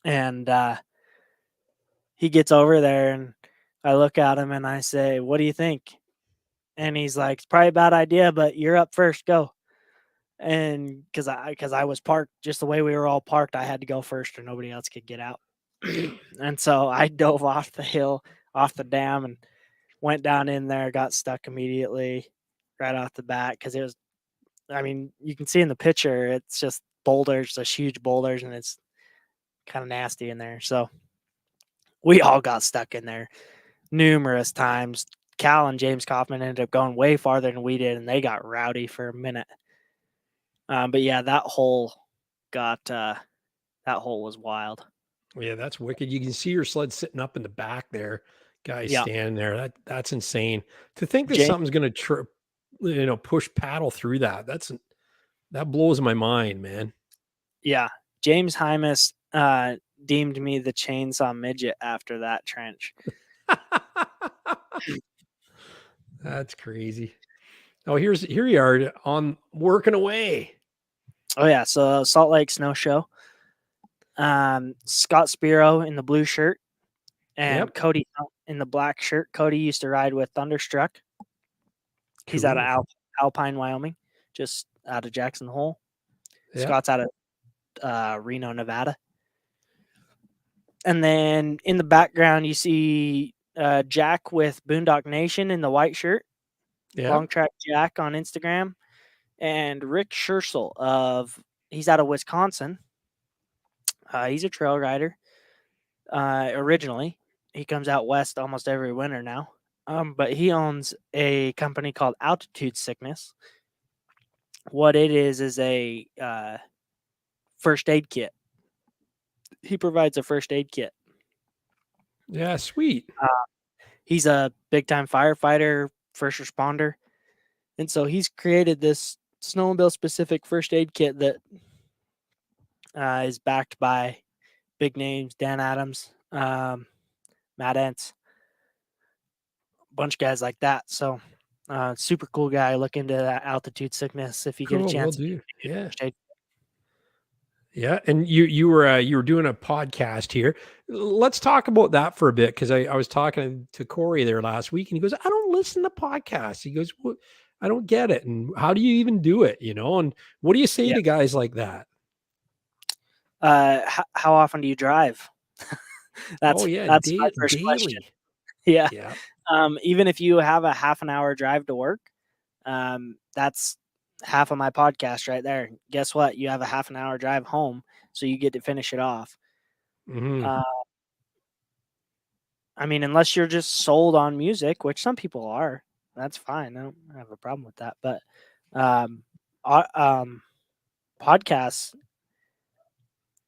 And he gets over there, and I look at him and I say, "What do you think?" And he's like, "It's probably a bad idea, but you're up first. Go." And because I was parked just the way we were all parked, I had to go first or nobody else could get out. And so I dove off the hill, off the dam, and went down in there, got stuck immediately right off the bat because it was, I mean, you can see in the picture, it's just boulders, just huge boulders, and it's kind of nasty in there. So we all got stuck in there numerous times. Cal and James Kaufman ended up going way farther than we did, and they got rowdy for a minute. But yeah, that hole was wild. Yeah, that's wicked. You can see your sled sitting up in the back there, guys standing there. That's insane. To think that something's going to push paddle through that. That blows my mind, man. Yeah, James Hymas deemed me the chainsaw midget after that trench. That's crazy. Oh, here you are on working away. Oh yeah, so Salt Lake Snow Show. Scott Spiro in the blue shirt and Cody in the black shirt. Cody used to ride with Thunderstruck. He's out of Alpine, Wyoming, just out of Jackson Hole. Yep. Scott's out of Reno, Nevada. And then in the background, you see Jack with Boondock Nation in the white shirt. Yeah. Long Track Jack on Instagram. And Rick Scherzel he's out of Wisconsin. He's a trail rider. Originally, he comes out west almost every winter now. But he owns a company called Altitude Sickness. What it is a first aid kit. He provides a first aid kit. Yeah, sweet. He's a big-time firefighter, first responder. And so he's created this snowmobile-specific first aid kit that is backed by big names, Dan Adams, Matt Entz, a bunch of guys like that. So super cool guy. Look into that Altitude Sickness if you get a chance. Yeah. Yeah, and you were doing a podcast here. Let's talk about that for a bit, because I was talking to Corey there last week, and he goes, "I don't listen to podcasts." He goes, "Well, I don't get it, and how do you even do it?" And what do you say to guys like that? How often do you drive? That's my first question. Yeah. Even if you have a half an hour drive to work, that's half of my podcast right there. Guess what? You have a half an hour drive home, so you get to finish it off. Mm-hmm. I mean, unless you're just sold on music, which some people are, that's fine. I don't have a problem with that. But podcasts,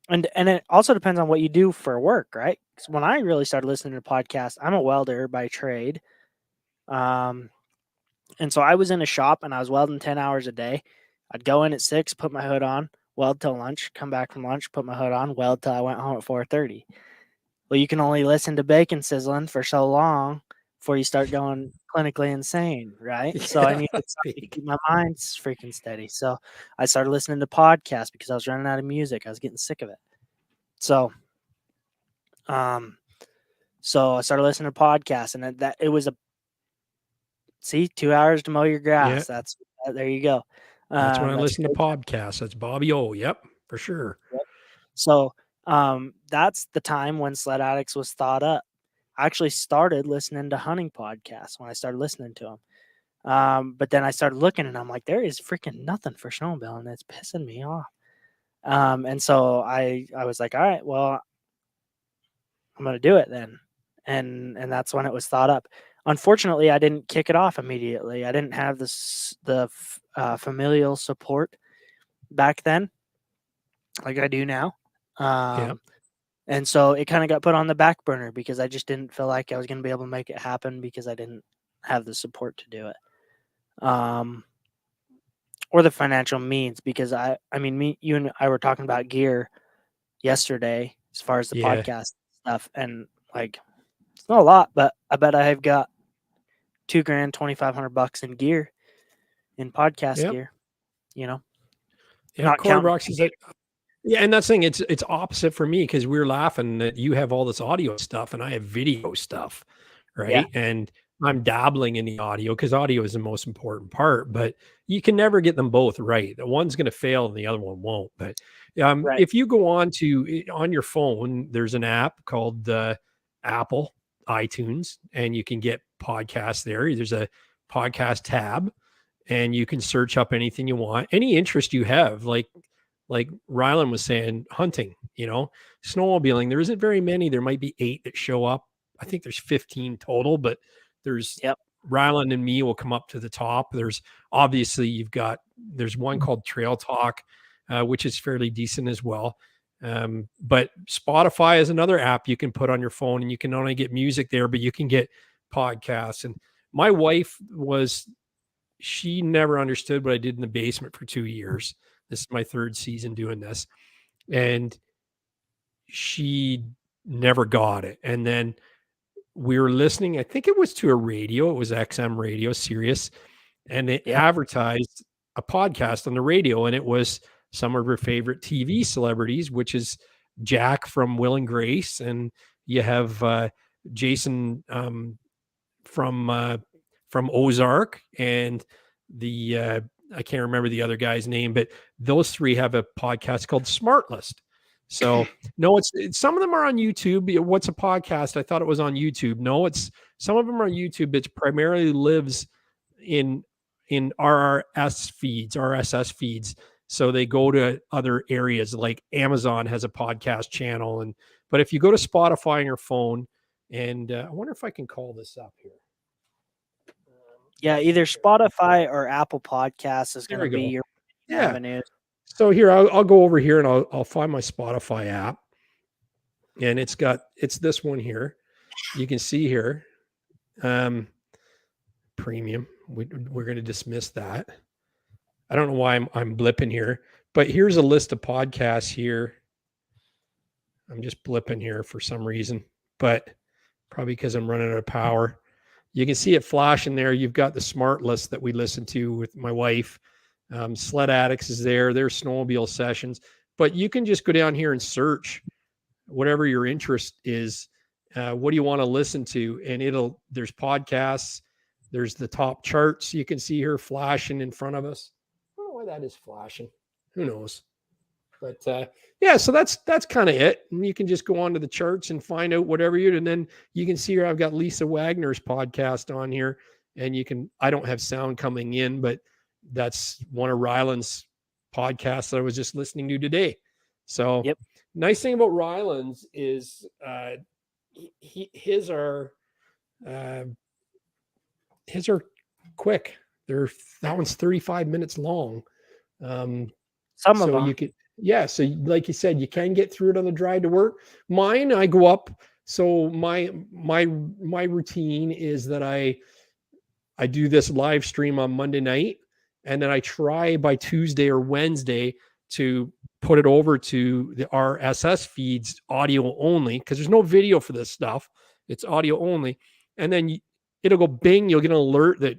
and it also depends on what you do for work, right? Because when I really started listening to podcasts, I'm a welder by trade. And so I was in a shop and I was welding 10 hours a day. I'd go in at 6, put my hood on, weld till lunch, come back from lunch, put my hood on, weld till I went home at 4:30. Well, you can only listen to bacon sizzling for so long before you start going clinically insane, right? Yeah, so I needed something to keep my mind freaking steady. So I started listening to podcasts because I was running out of music. I was getting sick of it. So I started listening to podcasts, and that it was 2 hours to mow your grass. Yeah. There you go. That's when I listen to podcasts. That's Bobby O. Yep, for sure. Yep. So that's the time when SledAdx was thought up. I actually started listening to hunting podcasts when I started listening to them. But then I started looking, and I'm like, there is freaking nothing for snowmobiling, and it's pissing me off. And so I was like, all right, well, I'm going to do it then. And that's when it was thought up. Unfortunately, I didn't kick it off immediately. I didn't have the familial support back then like I do now. And so it kind of got put on the back burner because I just didn't feel like I was going to be able to make it happen because I didn't have the support to do it. Or the financial means, because you and I were talking about gear yesterday as far as the podcast stuff, and like, it's not a lot, but I bet I've got $2,000, $2,500 in gear, in podcast gear, Yeah, Corey Brooks is Yeah, and that's the thing. It's opposite for me because we're laughing that you have all this audio stuff and I have video stuff, Yeah. right? And I'm dabbling in the audio because audio is the most important part, but you can never get them both right. The one's going to fail and the other one won't. But Right. if you go on your phone, there's an app called Apple iTunes, and you can get podcasts there. There's a podcast tab, and you can search up anything you want, any interest you have, like Rylan was saying, hunting, snowmobiling. There isn't very many. There might be 8 that show up. I think there's 15 total, but there's Rylan and me will come up to the top. There's obviously there's one called Trail Talk, which is fairly decent as well. But Spotify is another app you can put on your phone, and you can not only get music there, but you can get podcasts. And my wife she never understood what I did in the basement for 2 years. This is my 3rd season doing this. And she never got it. And then we were listening, I think it was to a radio. It was XM radio, Sirius. And it advertised a podcast on the radio. And it was some of her favorite TV celebrities, which is Jack from Will and Grace. And you have Jason from Ozark, and I can't remember the other guy's name, but those 3 have a podcast called Smart List. So no, it's some of them are on YouTube. What's a podcast? I thought it was on YouTube. No, some of them are on YouTube. It primarily lives in RSS feeds. So they go to other areas, like Amazon has a podcast channel. But if you go to Spotify on your phone, and I wonder if I can call this up here. Yeah, either Spotify or Apple Podcasts is going to be your avenue. So here, I'll go over here and I'll find my Spotify app, and it's this one here. You can see here, premium. We're going to dismiss that. I don't know why I'm blipping here, but here's a list of podcasts here. I'm just blipping here for some reason, but probably because I'm running out of power. You can see it flashing there. You've got the Smart List that we listen to with my wife. SledAdx is there. There's snowmobile sessions. But you can just go down here and search whatever your interest is. What do you want to listen to? And there's podcasts. There's the top charts you can see here flashing in front of us. I don't know why that is flashing. Who knows? But so that's kind of it. And you can just go onto the charts and find out whatever and then you can see here I've got Lisa Wagner's podcast on here, and I don't have sound coming in, but that's one of Rylan's podcasts that I was just listening to today. So nice thing about Rylan's is his are quick. That one's 35 minutes long. Some of them you could. Yeah, so like you said, you can get through it on the drive to work. Mine, I go up. So my routine is that I do this live stream on Monday night, and then I try by Tuesday or Wednesday to put it over to the RSS feeds, audio only, because there's no video for this stuff. It's audio only, and then it'll go bing. You'll get an alert that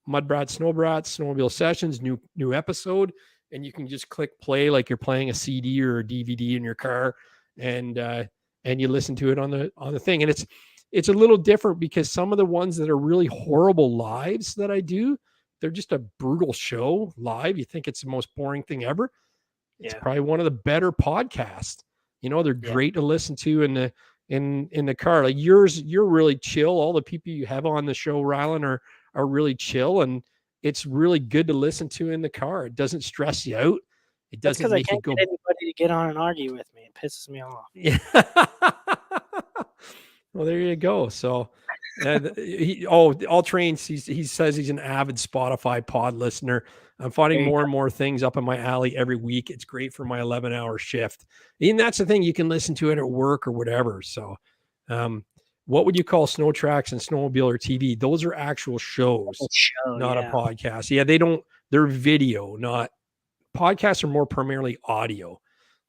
MUDBRATS, SNOWBRATS, Snowmobile Sessions, new episode. And you can just click play like you're playing a CD or a DVD in your car, and you listen to it on the thing. And it's a little different because some of the ones that are really horrible lives that I do, they're just a brutal show live. You think it's the most boring thing ever. It's probably one of the better podcasts. They're great to listen to in the car. Like yours, you're really chill. All the people you have on the show, Rylan, are really chill, and it's really good to listen to in the car. It doesn't stress you out. It doesn't because I can't get anybody to get on and argue with me. It pisses me off. Yeah. Well, there you go. So, all trains. He says he's an avid Spotify pod listener. I'm finding more and more things up in my alley every week. It's great for my 11-hour shift. And that's the thing. You can listen to it at work or whatever. So, what would you call Snow Tracks and Snowmobile or TV? Those are actual shows, not a podcast. Yeah, they're video, not podcasts are more primarily audio.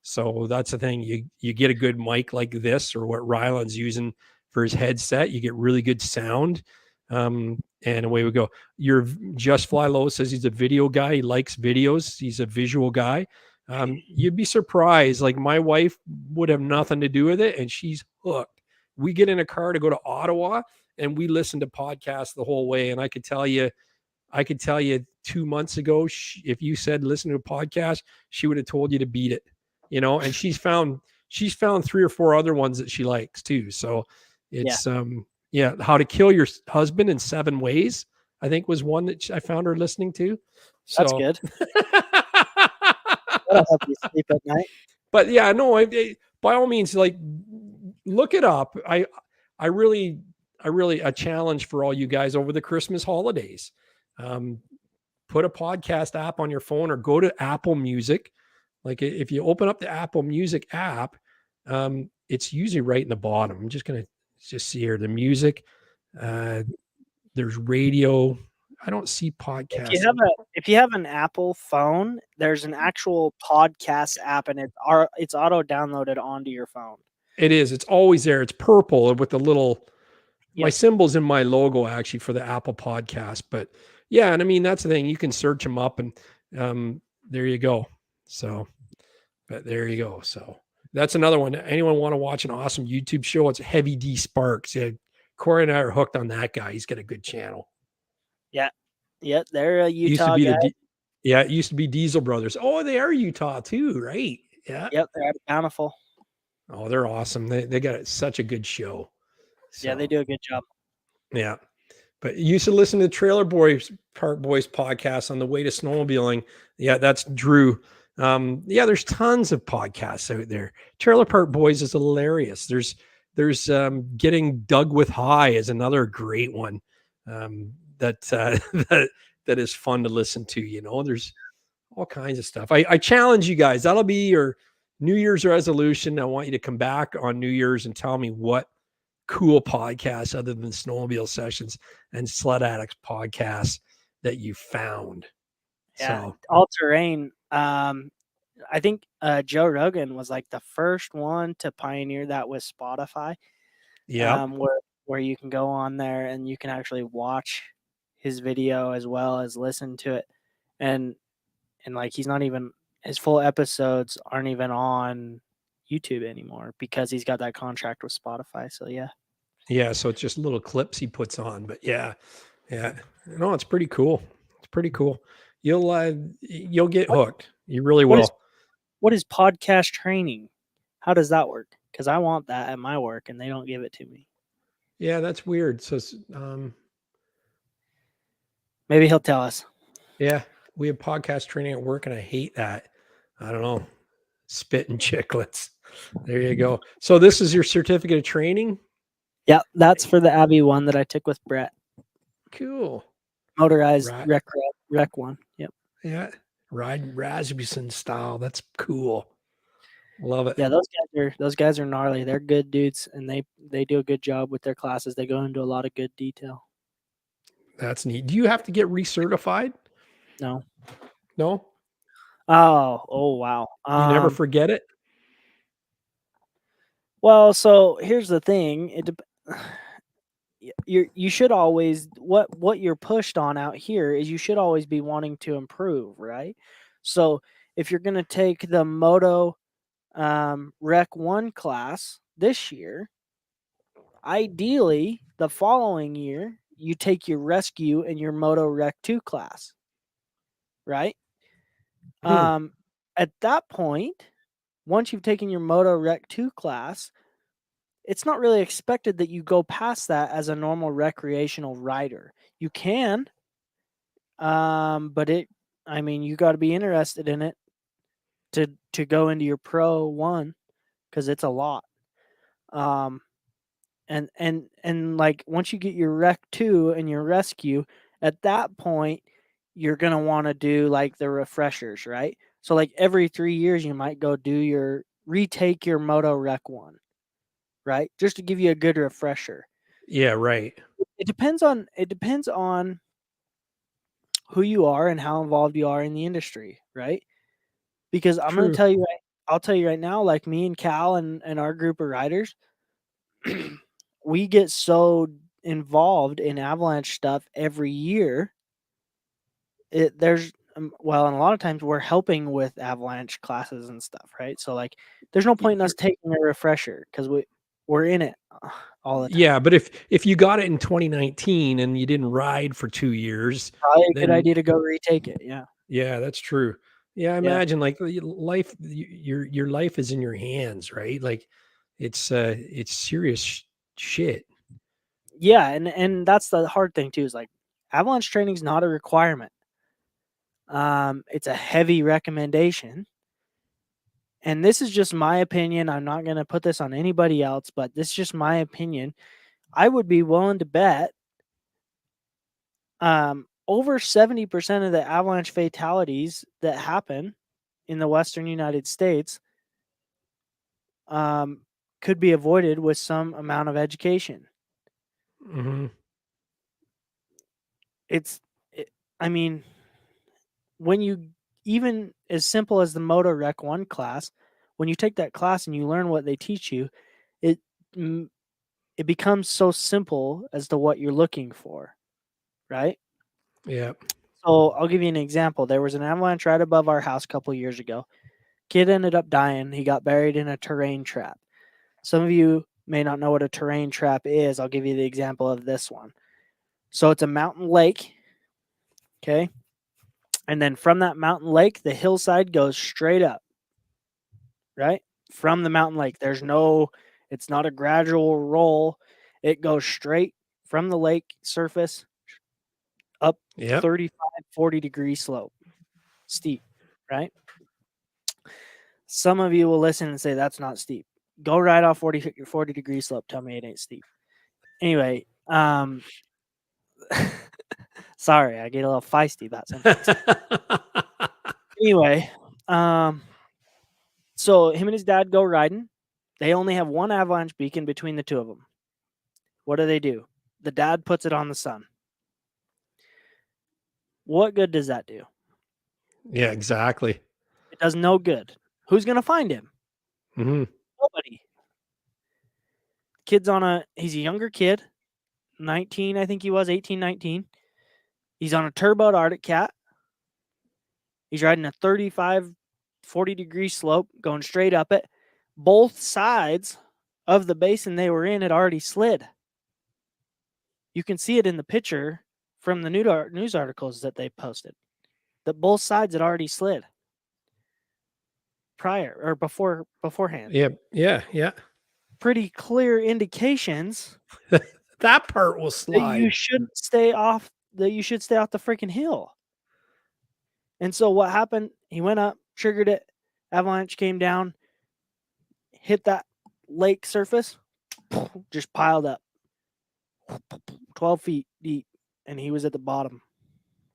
So that's the thing. You get a good mic like this, or what Rylan's using for his headset. You get really good sound. And away we go. Your Just Fly Low says he's a video guy. He likes videos. He's a visual guy. You'd be surprised. Like my wife would have nothing to do with it, and she's hooked. We get in a car to go to Ottawa, and we listen to podcasts the whole way. And I could tell you 2 months ago, if you said listen to a podcast, she would have told you to beat it, and she's found 3 or 4 other ones that she likes too. So it's, How to Kill Your Husband in 7 Ways, I think was one that I found her listening to. So. That's good. That'll help you sleep at night. But yeah, no, by all means, like, look it up. I really a challenge for all you guys over the Christmas holidays. Put a podcast app on your phone or go to Apple Music. Like if you open up the Apple Music app, it's usually right in the bottom. I'm just going to see here, the music, there's radio. I don't see podcasts. If you have an Apple phone, there's an actual podcast app, and it's auto downloaded onto your phone. It is. It's always there. It's purple with the little my symbols in my logo actually for the Apple Podcast. But yeah, and I mean that's the thing. You can search them up, and there you go. So, but there you go. So that's another one. Anyone want to watch an awesome YouTube show? It's Heavy D Sparks. Yeah, Corey and I are hooked on that guy. He's got a good channel. Yeah, they're a Utah guy. It used to be Diesel Brothers. Oh, they are Utah too, right? Yeah. Yep, they're out of Bountiful. Oh, they're awesome. They got such a good show. So, yeah, they do a good job. Yeah. But you used to listen to Trailer Park Boys podcast on the way to snowmobiling. Yeah, that's Drew. There's tons of podcasts out there. Trailer Park Boys is hilarious. There's Getting Dug with High is another great one. That is fun to listen to. There's all kinds of stuff. I challenge you guys. That'll be your New Year's resolution. I want you to come back on New Year's and tell me what cool podcasts other than Snowmobile Sessions and SledAdx Podcast that you found. Yeah, so. All terrain. I think Joe Rogan was like the first one to pioneer that with Spotify. Yeah, where you can go on there and you can actually watch his video as well as listen to it, and like he's not even, his full episodes aren't even on YouTube anymore because he's got that contract with Spotify. So yeah, so it's just little clips he puts on. But yeah, no, it's pretty cool. You'll get hooked. You really will. What is podcast training? How does that work? Because I want that at my work and they don't give it to me. Yeah, that's weird. So maybe he'll tell us. Yeah, we have podcast training at work and I hate that. I don't know. Spit and chiclets. There you go. So this is your certificate of training? Yeah, that's for the Abbey one that I took with Brett. Cool. Motorized rec one. Yep. Yeah. Ride Rasmussen style. That's cool. Love it. Yeah, those guys are gnarly. They're good dudes, and they do a good job with their classes. They go into a lot of good detail. That's neat. Do you have to get recertified? No. Oh, wow. You never forget it? Well, so here's the thing. You should always, what you're pushed on out here is you should always be wanting to improve, right? So if you're going to take the Moto Rec 1 class this year, ideally the following year you take your Rescue and your Moto Rec 2 class, right? At that point, once you've taken your Moto Rec 2 class, it's not really expected that you go past that as a normal recreational rider. You can, but you got to be interested in it to go into your Pro 1 because it's a lot. And like once you get your Rec 2 and your Rescue, at that point you're gonna want to do like the refreshers, right? So like every 3 years you might go retake your Moto Rec 1, right? Just to give you a good refresher. Yeah, right. It depends on who you are and how involved you are in the industry, right? Because I'm going to tell you I'll tell you right now, like me and Cal and our group of riders, we get so involved in Avalanche stuff every year. There's well, and a lot of times we're helping with avalanche classes and stuff, right? So like, there's no point in us taking a refresher because we're in it all the time. Yeah, but if you got it in 2019 and you didn't ride for 2 years, Probably a good then idea to go retake it. Yeah. yeah, that's true. Yeah, I imagine like life, your life is in your hands, right? Like it's serious shit. Yeah, and that's the hard thing too, is like avalanche training is not a requirement. It's a heavy recommendation. And this is just my opinion. I'm not going to put this on anybody else, but this is just my opinion. I would be willing to bet over 70% of the avalanche fatalities that happen in the Western United States could be avoided with some amount of education. Mm-hmm. I mean, when you, even as simple as the Moto Rec 1 class, when you take that class and you learn what they teach you, it becomes so simple as to what you're looking for, right? Yeah. So I'll give you an example. There was an avalanche right above our house a couple of years ago. Kid ended up dying. He got buried in a terrain trap. Some of you may not know what a terrain trap is. I'll give you the example of this one. So it's a mountain lake, okay? And then from that mountain lake, the hillside goes straight up, right? From the mountain lake. It's not a gradual roll. It goes straight from the lake surface up 35, 40 degree slope. Steep, right? Some of you will listen and say, that's not steep. Go right off 40 degree slope. Tell me it ain't steep. Anyway, sorry, I get a little feisty about some things. Anyway, so him and his dad go riding. They only have one avalanche beacon between the two of them. What do? The dad puts it on the sun. What good does that do? Yeah, exactly. It does no good. Who's going to find him? Mm-hmm. Nobody. He's a younger kid, 19, I think he was, 18, 19. He's on a turbo Arctic Cat. He's riding a 35, 40 degree slope, going straight up it. Both sides of the basin they were in had already slid. You can see it in the picture from the news articles that they posted, that both sides had already slid beforehand. Yeah. Pretty clear indications that part will slide. That you should stay off the freaking hill. And so what happened? He went up, triggered it, avalanche came down, hit that lake surface, just piled up 12 feet deep, and he was at the bottom.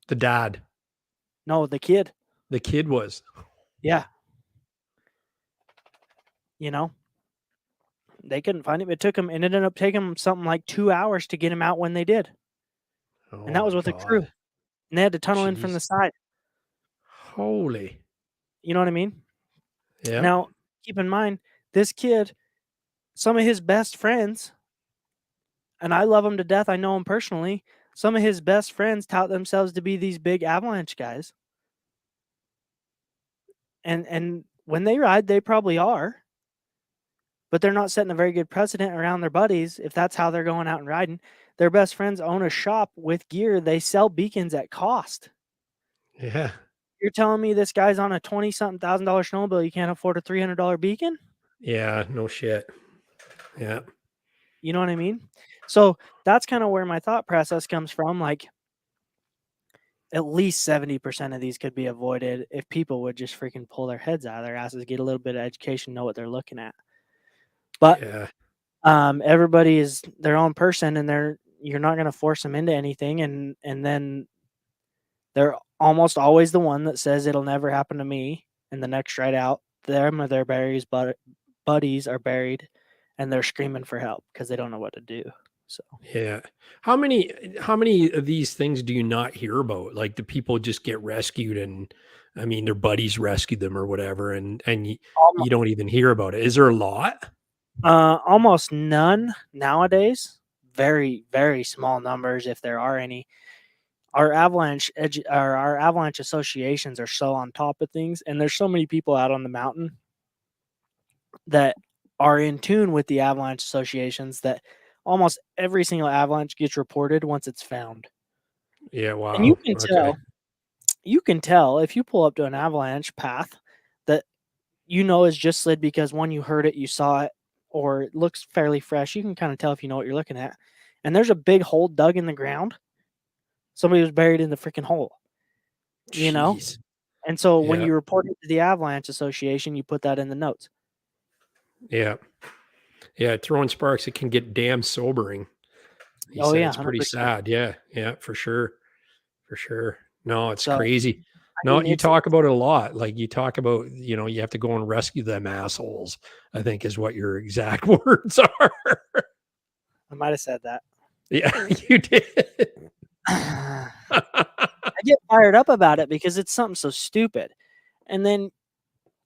The dad? No, the kid. The kid was. Yeah. You know, they couldn't find him. It ended up taking them something like 2 hours to get him out when they did. Oh, and that was with a crew. And they had to tunnel in from the side. Holy. You know what I mean? Yeah. Now, keep in mind, this kid, some of his best friends, and I love him to death, I know him personally, some of his best friends tout themselves to be these big avalanche guys. And when they ride, they probably are. But they're not setting a very good precedent around their buddies if that's how they're going out and riding. Their best friends own a shop with gear. They sell beacons at cost. Yeah. You're telling me this guy's on a $20-something thousand snowmobile, you can't afford a $300 beacon? Yeah, no shit. Yeah. You know what I mean? So that's kind of where my thought process comes from. Like, at least 70% of these could be avoided if people would just freaking pull their heads out of their asses, get a little bit of education, know what they're looking at. But everybody is their own person, and you're not going to force them into anything. And then they're almost always the one that says it'll never happen to me. And the next ride out, their buddies are buried, and they're screaming for help because they don't know what to do. So yeah, how many of these things do you not hear about? Like, the people just get rescued, and I mean, their buddies rescued them or whatever, and you don't even hear about it. Is there a lot? Almost none nowadays. Very, very small numbers, if there are any. our avalanche associations are so on top of things, and there's so many people out on the mountain that are in tune with the avalanche associations that almost every single avalanche gets reported once it's found. Yeah, wow. And you can tell if you pull up to an avalanche path that is just slid because one, you heard it, you saw it, or it looks fairly fresh. You can kind of tell if you know what you're looking at. And there's a big hole dug in the ground. Somebody was buried in the freaking hole. Jeez. And so when you report it to the Avalanche Association, you put that in the notes. Yeah. Yeah, throwing sparks, it can get damn sobering. It's pretty 100%. sad. Yeah, for sure. For sure. No, it's crazy. You talk about it a lot. Like you talk about, you have to go and rescue them assholes, I think is what your exact words are. I might have said that. Yeah, you did. I get fired up about it because it's something so stupid. And then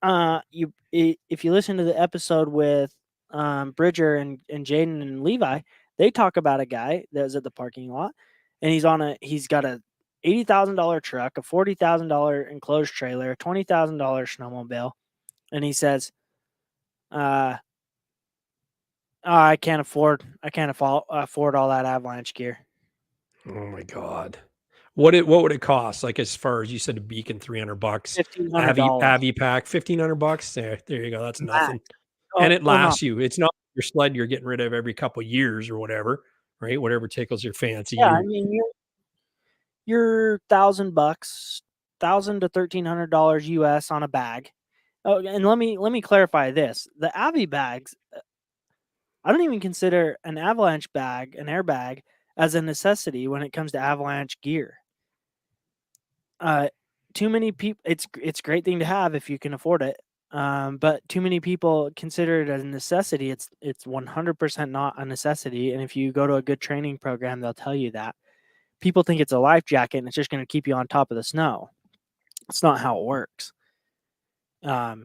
if you listen to the episode with Bridger and Jaden and Levi, they talk about a guy that was at the parking lot, and he's got a $80,000 truck, a $40,000 enclosed trailer, a $20,000 snowmobile, and he says, I can't afford all that avalanche gear. Oh my God. What would it cost? Like, as far as you said, a beacon, $300, $1,500. Avi pack, $1,500. There you go. That's nothing. And it lasts you. It's not your sled you're getting rid of every couple of years or whatever, right? Whatever tickles your fancy. Yeah, I mean, you're $1,000, $1,000 to $1,300 US on a bag. Oh, and let me clarify this: the Avi bags, I don't even consider an avalanche bag, an airbag, as a necessity when it comes to avalanche gear. Too many people. It's a great thing to have if you can afford it. But too many people consider it as a necessity. It's 100% not a necessity. And if you go to a good training program, they'll tell you that. People think it's a life jacket and it's just going to keep you on top of the snow. It's not how it works. That's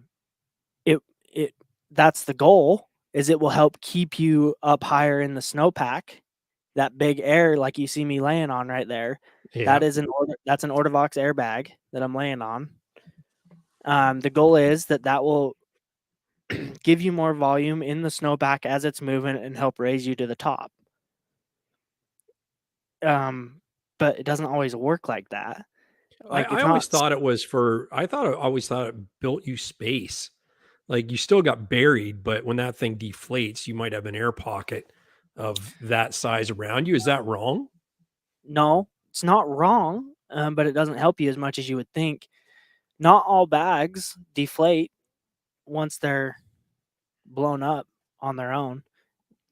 the goal. Is it will help keep you up higher in the snowpack. That big air, like you see me laying on right there, that's an Ortovox airbag that I'm laying on. The goal is that will give you more volume in the snowpack as it's moving and help raise you to the top. But it doesn't always work like that. Like I always thought it built you space. Like you still got buried, but when that thing deflates, you might have an air pocket of that size around you. Is that wrong? No, it's not wrong, but it doesn't help you as much as you would think. Not all bags deflate once they're blown up on their own.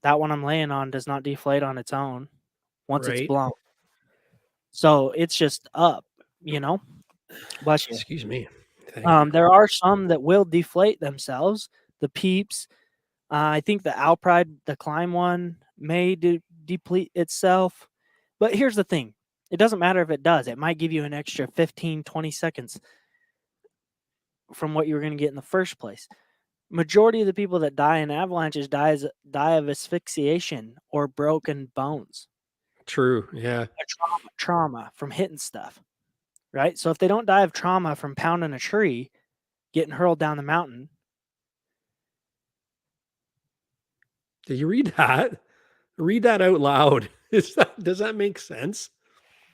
That one I'm laying on does not deflate on its own once it's blown. So it's just up, Bless you. Excuse me. There are some that will deflate themselves. The Peeps, I think the Alpride, the Climb one, may deplete itself. But here's the thing. It doesn't matter if it does. It might give you an extra 15, 20 seconds from what you were going to get in the first place. Majority of the people that die in avalanches die of asphyxiation or broken bones. True, yeah. Trauma from hitting stuff, right? So if they don't die of trauma from pounding a tree, getting hurled down the mountain. Did you read that? Read that out loud. Does that make sense?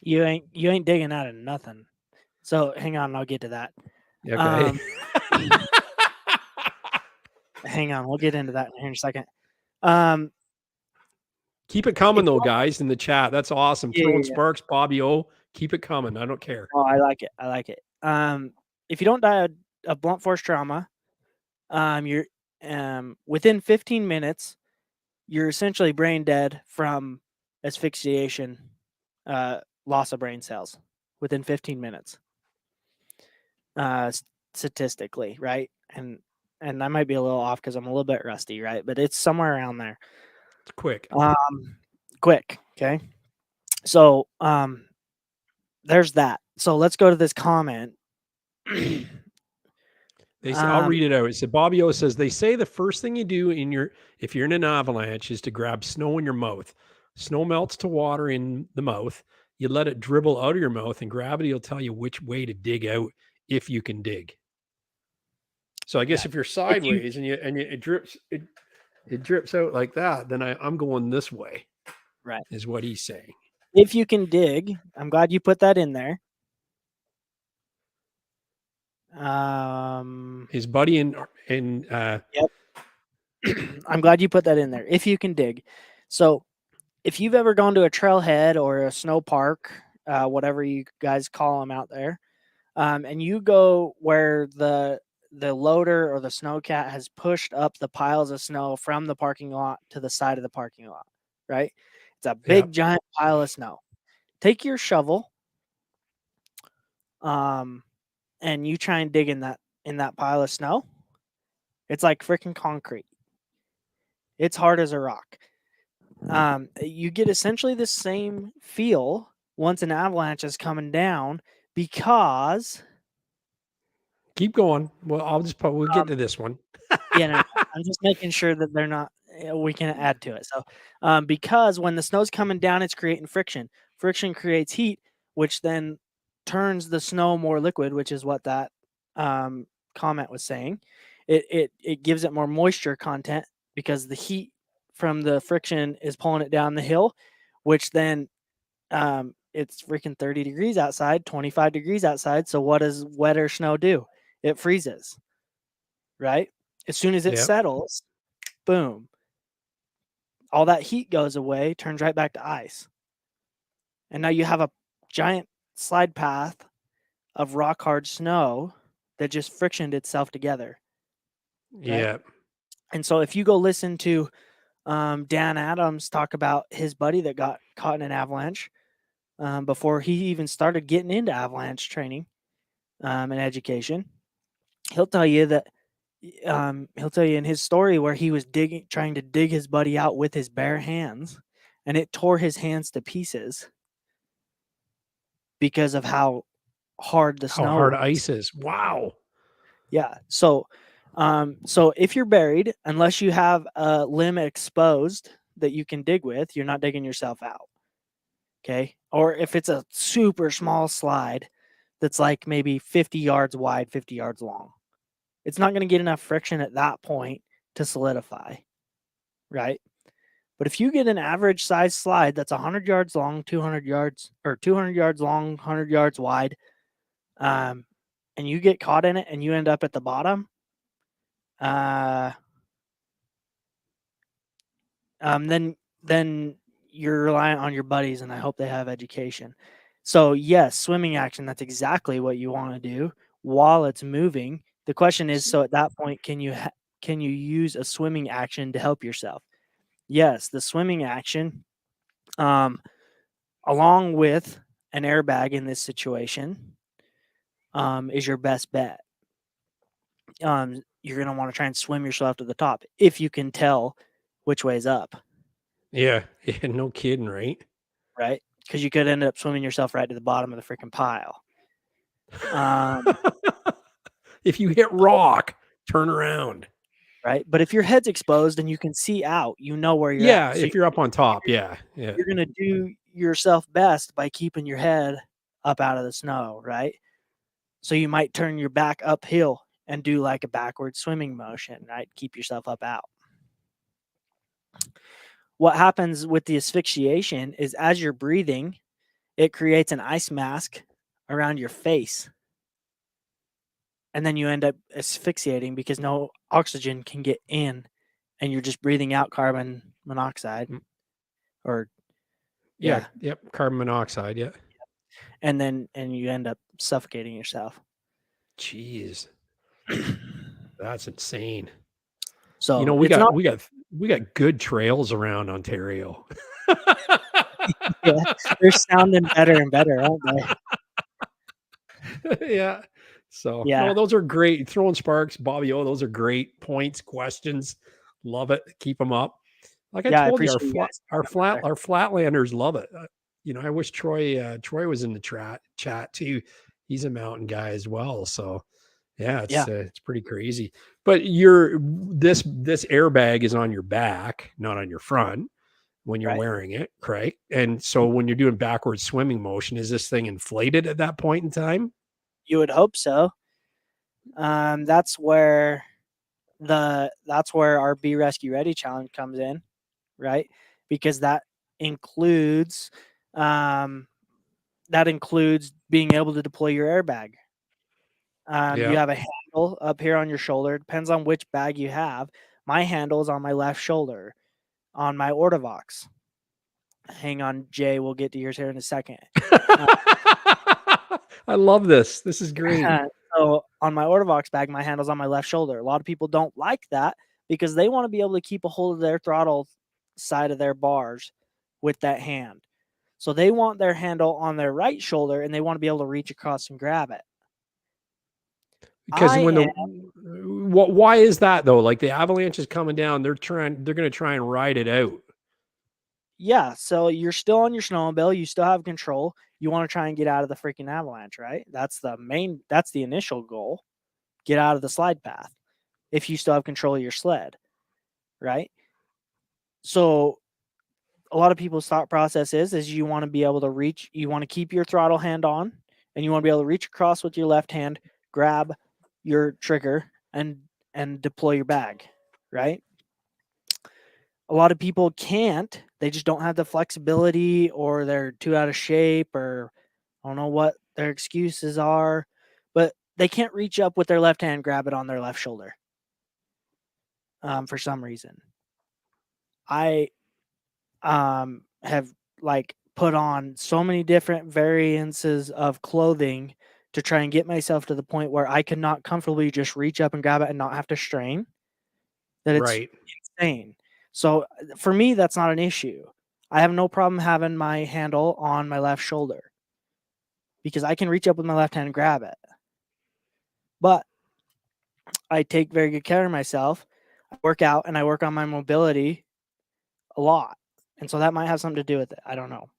You ain't digging out of nothing. So hang on, I'll get to that. Okay. Hang on, we'll get into that in a second. Keep it coming though, guys, in the chat. That's awesome. Throwing sparks, Bobby O. Keep it coming. I don't care. Oh, I like it. If you don't die of blunt force trauma, you're within 15 minutes, you're essentially brain dead from asphyxiation, loss of brain cells within 15 minutes. Statistically, right? And I might be a little off because I'm a little bit rusty, right? But it's somewhere around there. It's quick. Quick. Okay. So, there's that. So let's go to this comment. They say, I'll read it out. It said, Bobby O says, they say the first thing you do if you're in an avalanche is to grab snow in your mouth. Snow melts to water in the mouth. you let it dribble out of your mouth, and gravity will tell you which way to dig out if you can dig. So I guess if you're sideways and it drips out like that, then I'm going this way. Right. Is what he's saying. If you can dig, I'm glad you put that in there. His buddy yep. I'm glad you put that in there. If you can dig. So if you've ever gone to a trailhead or a snow park, whatever you guys call them out there, and you go where the loader or the snowcat has pushed up the piles of snow from the parking lot to the side of the parking lot, right? It's a big, giant pile of snow. Take your shovel, and you try and dig in that pile of snow. It's like freaking concrete. It's hard as a rock. You get essentially the same feel once an avalanche is coming down because. Keep going. Well, we'll get to this one. No, I'm just making sure that they're not. We can add to it. So, because when the snow's coming down, it's creating friction. Friction creates heat, which then turns the snow more liquid, which is what that comment was saying. It gives it more moisture content because the heat from the friction is pulling it down the hill, which then it's freaking 30 degrees outside, 25 degrees outside. So what does wetter snow do? It freezes, right? As soon as it settles, boom, all that heat goes away, turns right back to ice. And now you have a giant slide path of rock hard snow that just frictioned itself together. Right? Yeah. And so if you go listen to Dan Adams talk about his buddy that got caught in an avalanche before he even started getting into avalanche training and education, he'll tell you in his story where he was trying to dig his buddy out with his bare hands, and it tore his hands to pieces because of how hard the snow, how hard ice is. Wow. Yeah. So if you're buried, unless you have a limb exposed that you can dig with, you're not digging yourself out. Okay. Or if it's a super small slide that's like maybe 50 yards wide, 50 yards long, it's not going to get enough friction at that point to solidify. Right. But if you get an average size slide that's 100 yards long, 200 yards long, 100 yards wide, and you get caught in it and you end up at the bottom, then you're reliant on your buddies, and I hope they have education. So yes, swimming action, that's exactly what you want to do while it's moving. The question is, so at that point, can you use a swimming action to help yourself? Yes, the swimming action, along with an airbag in this situation, is your best bet. You're going to want to try and swim yourself to the top if you can tell which way is up. Yeah, no kidding, right? Right? Because you could end up swimming yourself right to the bottom of the freaking pile. If you hit rock, turn around. Right? But if your head's exposed and you can see out, you know where you're at. So if you're up on top, yeah. You're going to do yourself best by keeping your head up out of the snow, right? So you might turn your back uphill and do like a backward swimming motion, right? Keep yourself up out. What happens with the asphyxiation is as you're breathing, it creates an ice mask around your face. And then you end up asphyxiating because no oxygen can get in and you're just breathing out carbon monoxide or carbon monoxide. Yeah. And you end up suffocating yourself. Jeez. That's insane. So we got good trails around Ontario. Yeah, they're sounding better and better, aren't they? Yeah. So no, those are great. Throwing sparks, Bobby O, those are great points, questions. Love it. Keep them up. Like I told you, our flatlanders love it. I wish Troy was in the chat too. He's a mountain guy as well. So it's pretty crazy. But this airbag is on your back, not on your front, when you're wearing it, right? And so when you're doing backward swimming motion, is this thing inflated at that point in time? You would hope so. That's where our Be Rescue Ready challenge comes in, right? Because that includes being able to deploy your airbag. You have a handle up here on your shoulder. Depends on which bag you have. My handle is on my left shoulder on my Ortavox. Hang on, Jay. We'll get to yours here in a second. I love this. This is great. So on my Ortavox bag, my handle's on my left shoulder. A lot of people don't like that because they want to be able to keep a hold of their throttle side of their bars with that hand. So they want their handle on their right shoulder and they want to be able to reach across and grab it. Because why is that though? Like the Avalanche is coming down, they're going to try and ride it out. Yeah, so you're still on your snowmobile, you still have control. You want to try and get out of the freaking avalanche, right? That's the initial goal. Get out of the slide path if you still have control of your sled, right? So a lot of people's thought process is you want to be able to reach, you want to keep your throttle hand on, and you want to be able to reach across with your left hand, grab your trigger, and deploy your bag, right? A lot of people can't. They just don't have the flexibility, or they're too out of shape, or I don't know what their excuses are, but they can't reach up with their left hand, grab it on their left shoulder for some reason. I have put on so many different variances of clothing to try and get myself to the point where I could not comfortably just reach up and grab it and not have to strain. That it's insane. So for me, that's not an issue. I have no problem having my handle on my left shoulder because I can reach up with my left hand and grab it. But I take very good care of myself. I work out and I work on my mobility a lot. And so that might have something to do with it. I don't know.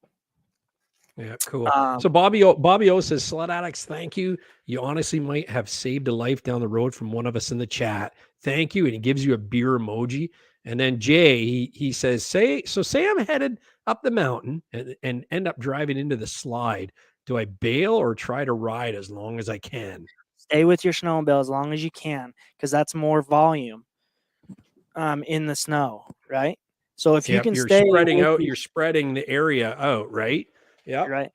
Yeah, cool. So Bobby O says, SledAdx, thank you. You honestly might have saved a life down the road from one of us in the chat. Thank you. And he gives you a beer emoji. And then Jay, he says, say I'm headed up the mountain and end up driving into the slide. Do I bail or try to ride as long as I can? Stay with your snowmobile as long as you can, because that's more volume in the snow, right? So if you can stay spreading out, you're spreading the area out, right? Yeah.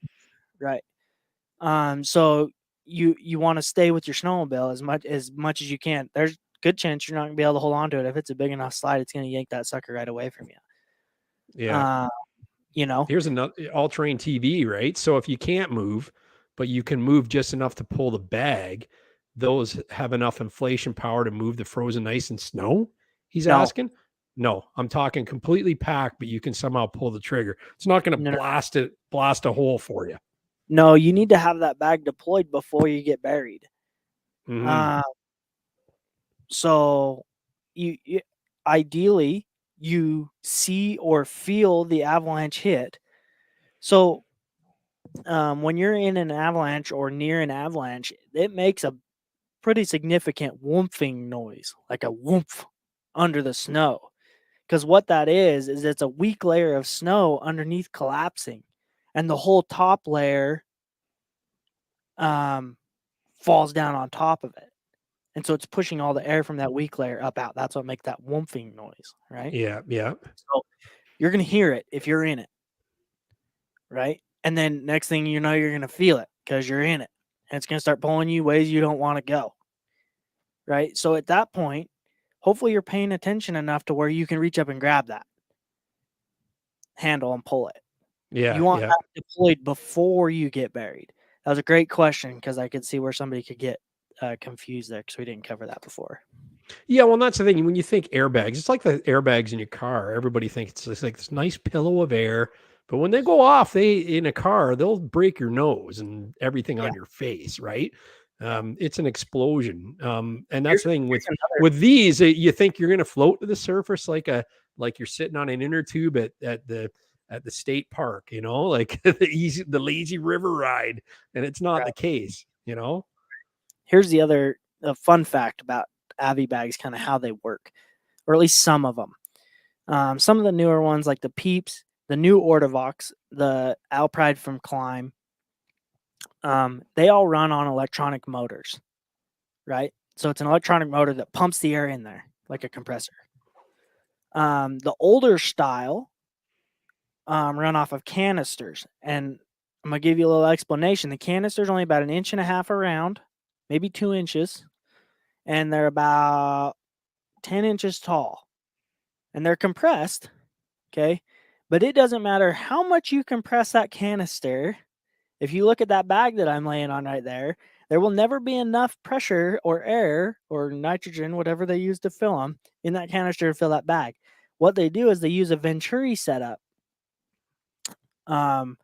Right. So you want to stay with your snowmobile as much as you can. There's a good chance you're not gonna be able to hold on to it. If it's a big enough slide, it's gonna yank that sucker right away from you. Yeah. Here's another all-terrain TV, right? So if you can't move, but you can move just enough to pull the bag, those have enough inflation power to move the frozen ice and snow? He's asking. No, I'm talking completely packed, but you can somehow pull the trigger. It's not going to blast a hole for you. No, you need to have that bag deployed before you get buried. Mm-hmm. So you ideally you see or feel the avalanche hit. So when you're in an avalanche or near an avalanche, it makes a pretty significant whoomphing noise, like a whoomph under the snow. Because what that is it's a weak layer of snow underneath collapsing, and the whole top layer falls down on top of it. And so it's pushing all the air from that weak layer up out. That's what makes that whoomphing noise, right? Yeah. So you're going to hear it if you're in it, right? And then next thing you know, you're going to feel it because you're in it. And it's going to start pulling you ways you don't want to go, right? So at that point, hopefully you're paying attention enough to where you can reach up and grab that handle and pull it. Yeah. You want that deployed before you get buried. That was a great question because I could see where somebody could get confused there because we didn't cover that before. Yeah, well, that's the thing. When you think airbags, it's like the airbags in your car. Everybody thinks it's like this nice pillow of air, but when they go off, in a car, they'll break your nose and everything on your face, right? It's an explosion. And that's the thing with these, you think you're going to float to the surface like you're sitting on an inner tube at the state park, like the lazy river ride, and it's not the case, Here's the other fun fact about Avi bags, kind of how they work, or at least some of them. Some of the newer ones like the Peeps, the new Ortavox, the Alpride from Climb, they all run on electronic motors, right? So it's an electronic motor that pumps the air in there like a compressor. The older style run off of canisters, and I'm gonna give you a little explanation. The canister's only about 1.5 inches around, maybe 2 inches, and they're about 10 inches tall, and they're compressed. Okay, but it doesn't matter how much you compress that canister. If you look at that bag that I'm laying on right there, there will never be enough pressure or air or nitrogen, whatever they use to fill them, in that canister to fill that bag. What they do is they use a Venturi setup on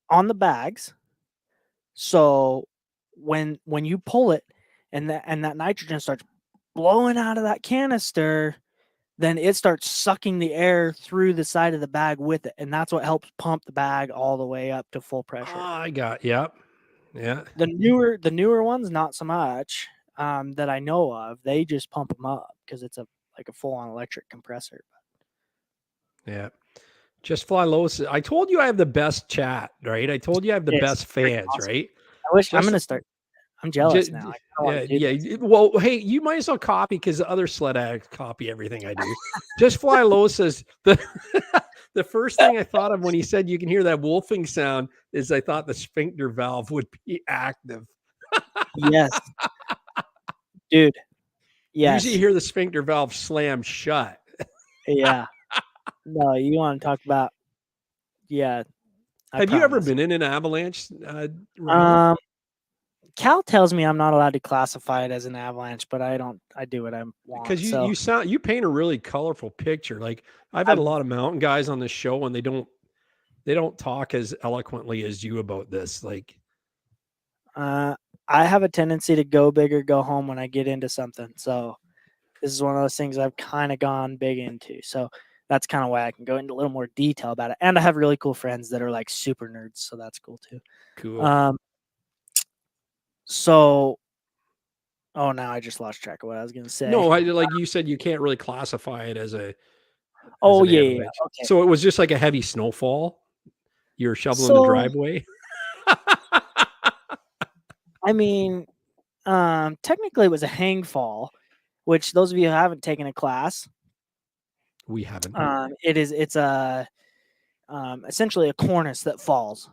the bags. So when you pull it and that nitrogen starts blowing out of that canister, then it starts sucking the air through the side of the bag with it, and that's what helps pump the bag all the way up to full pressure. Yep. Yeah. The newer ones, not so much that I know of. They just pump them up because it's like a full on electric compressor. Yeah. Just Fly Low. I told you I have the best chat, right? I told you I have the best fans, awesome. right? I wish I'm going to start. I'm jealous now. Yeah. Well, hey, you might as well copy because the other SledAdx copy everything I do. Just Fly Low says the first thing I thought of when he said you can hear that wolfing sound is I thought the sphincter valve would be active. Yes, dude. Yes. Usually you hear the sphincter valve slam shut. Yeah. No, you want to talk about? Yeah. Have you ever been in an avalanche? Cal tells me I'm not allowed to classify it as an avalanche, but I don't. I do what I want. Because you paint a really colorful picture. Like I've had a lot of mountain guys on the show, and they don't talk as eloquently as you about this. Like, I have a tendency to go big or go home when I get into something. So this is one of those things I've kind of gone big into. So that's kind of why I can go into a little more detail about it. And I have really cool friends that are like super nerds, so that's cool too. Cool. So, now I just lost track of what I was going to say. No, like you said, you can't really classify it as a. Okay. So it was just like a heavy snowfall. You're shoveling the driveway. I mean, technically it was a hang fall, which those of you who haven't taken a class, we haven't. It's a essentially a cornice that falls.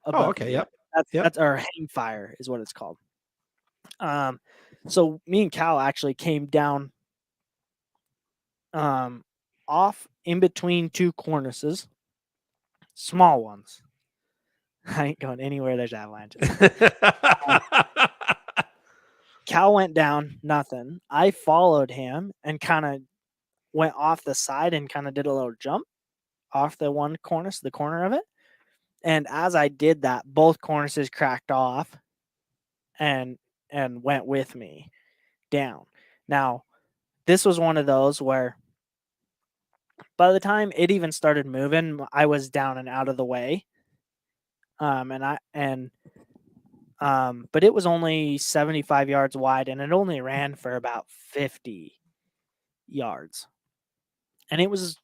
Oh, okay. Yep. That's our hang fire is what it's called. So me and Cal actually came down off in between two cornices, small ones. I ain't going anywhere there's avalanches. Cal went down, nothing. I followed him and kind of went off the side and kind of did a little jump off the one cornice, the corner of it. And as I did that, both cornices cracked off and went with me down. Now, this was one of those where by the time it even started moving, I was down and out of the way. But it was only 75 yards wide, and it only ran for about 50 yards. And it was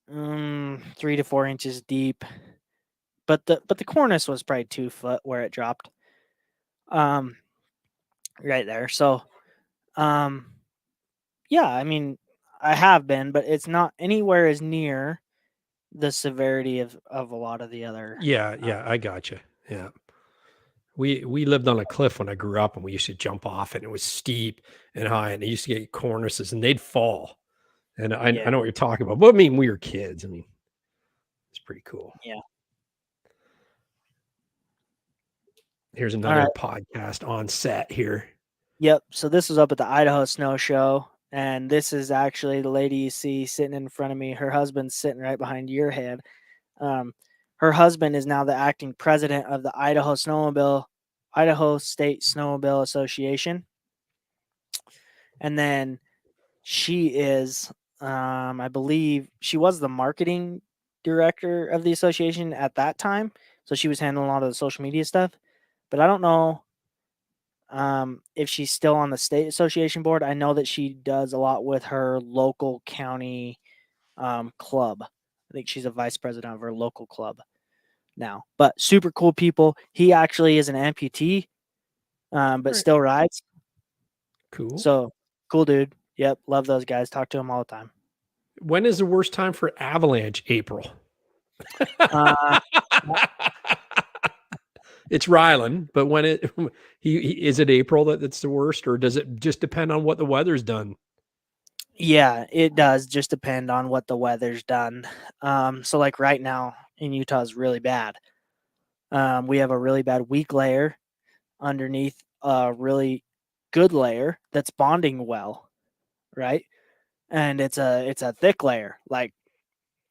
3 to 4 inches deep. But the cornice was probably 2 foot where it dropped. Right there. So, yeah, I mean, I have been, but it's not anywhere as near the severity of a lot of the other. Yeah, I gotcha. Yeah. We lived on a cliff when I grew up, and we used to jump off it. And it was steep and high, and they used to get cornices, and they'd fall. And I know what you're talking about. But I mean, we were kids. I mean, it's pretty cool. Yeah. Here's another podcast on set here. Yep. So this was up at the Idaho Snow Show. And this is actually the lady you see sitting in front of me. Her husband's sitting right behind your head. Her husband is now the acting president of the Idaho State Snowmobile Association. And then she is, I believe, she was the marketing director of the association at that time. So she was handling a lot of the social media stuff. But I don't know if she's still on the state association board. I know that she does a lot with her local county club. I think she's a vice president of her local club now. But super cool people. He actually is an amputee, but still rides. Cool. So cool dude. Yep, love those guys. Talk to him all the time. When is the worst time for Avalanche? April. It's Rylan, but when is it April that's the worst, or does it just depend on what the weather's done? Yeah, it does just depend on what the weather's done. So like right now in Utah is really bad. We have a really bad weak layer underneath a really good layer that's bonding well, right? And it's a thick layer. Like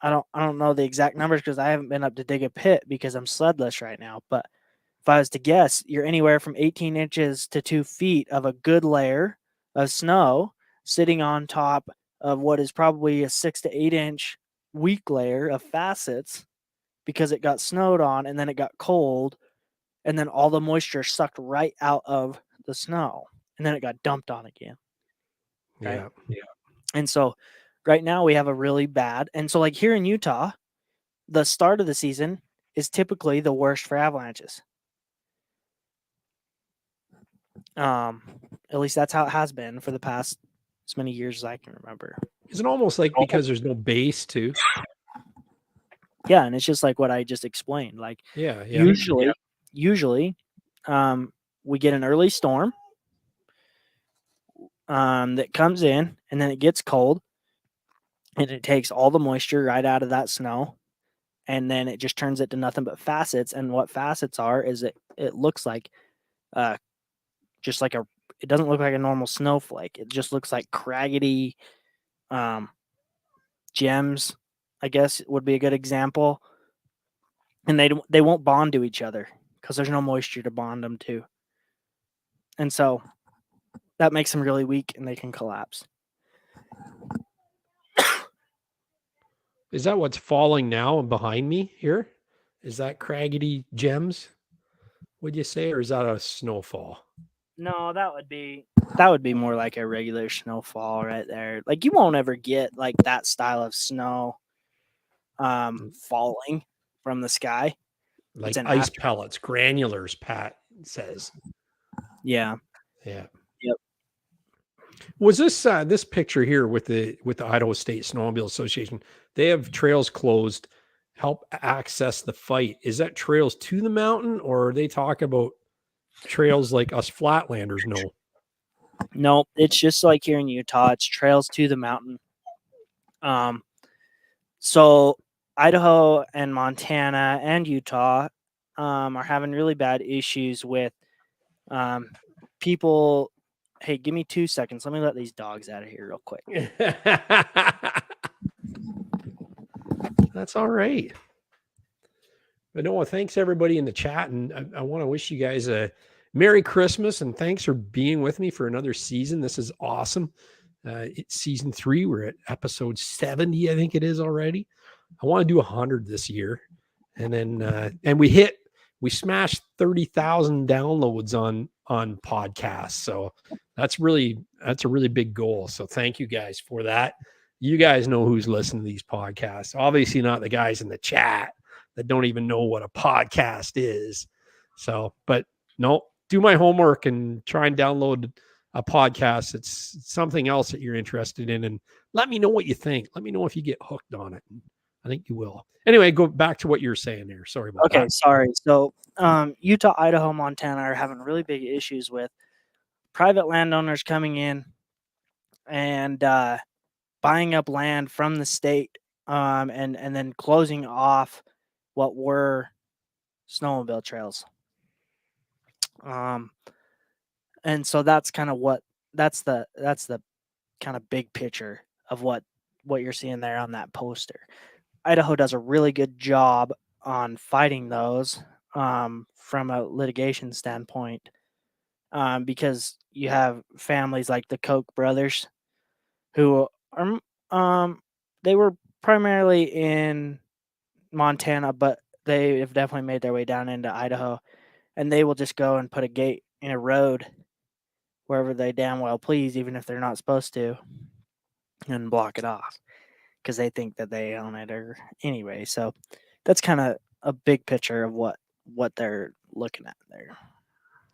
I don't know the exact numbers because I haven't been up to dig a pit because I'm sledless right now. But if I was to guess, you're anywhere from 18 inches to 2 feet of a good layer of snow sitting on top of what is probably a 6 to 8 inch weak layer of facets because it got snowed on and then it got cold and then all the moisture sucked right out of the snow and then it got dumped on again. Right? Yeah. And so right now we have a really bad, and so like here in Utah, the start of the season is typically the worst for avalanches. At least that's how it has been for the past as many years as I can remember. Is it almost like because there's no base too? Yeah, and it's just like what I just explained. Like usually, we get an early storm that comes in, and then it gets cold, and it takes all the moisture right out of that snow, and then it just turns it to nothing but facets. And what facets are is it looks like just like it doesn't look like a normal snowflake. It just looks like craggedy gems, I guess would be a good example. And they won't bond to each other because there's no moisture to bond them to. And so that makes them really weak and they can collapse. Is that what's falling now and behind me here? Is that craggedy gems? Would you say, or is that a snowfall? No, that would be more like a regular snowfall right there. Like you won't ever get like that style of snow falling from the sky. Like ice pellets, granulars, Pat says. Yeah. Yeah. Yep. Was this picture here with the Idaho State Snowmobile Association? They have trails closed, help access the fight. Is that trails to the mountain, or are they talk about trails like us flatlanders know? No, it's just like here in Utah. It's trails to the mountain. So Idaho and Montana and Utah are having really bad issues with people. Hey, give me 2 seconds. Let me let these dogs out of here real quick. That's all right. But no, thanks everybody in the chat. And I want to wish you guys a Merry Christmas and thanks for being with me for another season. This is awesome. It's season 3. We're at episode 70, I think it is already. I want to do 100 this year. And then, and we smashed 30,000 downloads on podcasts. So that's a really big goal. So thank you guys for that. You guys know who's listening to these podcasts. Obviously not the guys in the chat that don't even know what a podcast is. So, but no, do my homework and try and download a podcast. It's something else that you're interested in, and let me know what you think. Let me know if you get hooked on it. I think you will. Anyway, go back to what you were saying there. Sorry about that. Okay, sorry. So Utah, Idaho, Montana are having really big issues with private landowners coming in and buying up land from the state and then closing off what were snowmobile trails. And so that's kind of that's the kind of big picture of what you're seeing there on that poster. Idaho does a really good job on fighting those from a litigation standpoint because you have families like the Koch brothers who are they were primarily in Montana, but they have definitely made their way down into Idaho, and they will just go and put a gate in a road wherever they damn well please, even if they're not supposed to, and block it off because they think that they own it or anyway. So that's kind of a big picture of what they're looking at there.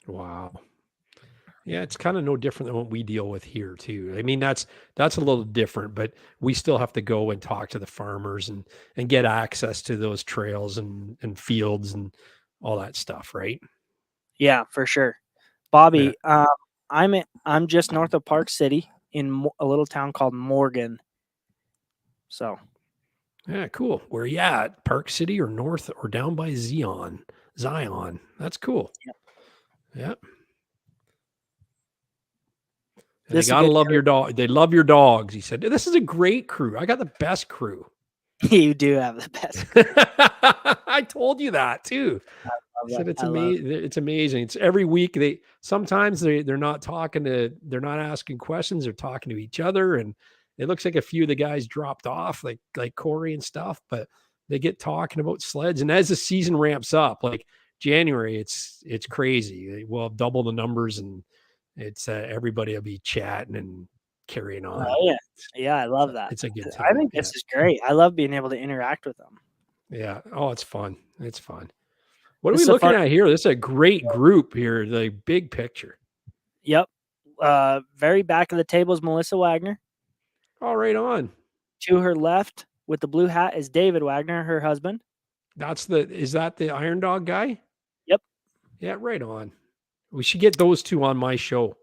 Wow. Yeah, it's kind of no different than what we deal with here too. I mean, that's a little different, but we still have to go and talk to the farmers and get access to those trails and fields and all that stuff, right? Yeah, for sure. Bobby, I'm just north of Park City in a little town called Morgan. So, yeah, cool. Where you at? Park City or north or down by Zion? That's cool. Yep. Yeah. And they gotta love your dog. They love your dogs. He said, "This is a great crew. I got the best crew." You do have the best. I told you that too. I said it's amazing. It's amazing. It's every week. Sometimes they're not they're not asking questions. They're talking to each other, and it looks like a few of the guys dropped off, like Corey and stuff. But they get talking about sleds, and as the season ramps up, like January, it's crazy. We'll have double the numbers, and it's everybody will be chatting and carrying on. Oh, yeah, I love that. It's a good time. I think this is great. I love being able to interact with them. Yeah. Oh, it's fun. It's fun. What are we looking at here? This is a great group here. The big picture. Yep. Very back of the table is Melissa Wagner. Oh, right on. To her left with the blue hat is David Wagner, her husband. Is that the Iron Dog guy? Yep. Yeah, right on. We should get those two on my show.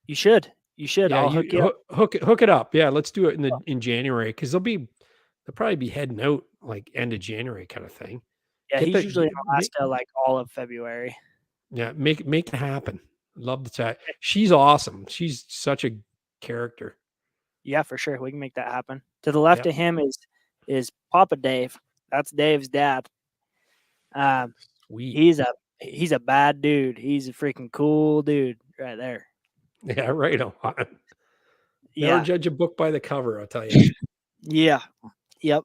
You should. Yeah, I'll hook it up. Yeah, let's do it in January because they'll probably be heading out like end of January kind of thing. Yeah, he's usually in Alaska like all of February. Yeah, make it happen. Love the chat. She's awesome. She's such a character. Yeah, for sure. We can make that happen. To the left of him is Papa Dave. That's Dave's dad. Sweet. He's a bad dude. He's a freaking cool dude right there. Yeah, right on. Never judge a book by the cover, I'll tell you. Yeah. Yep.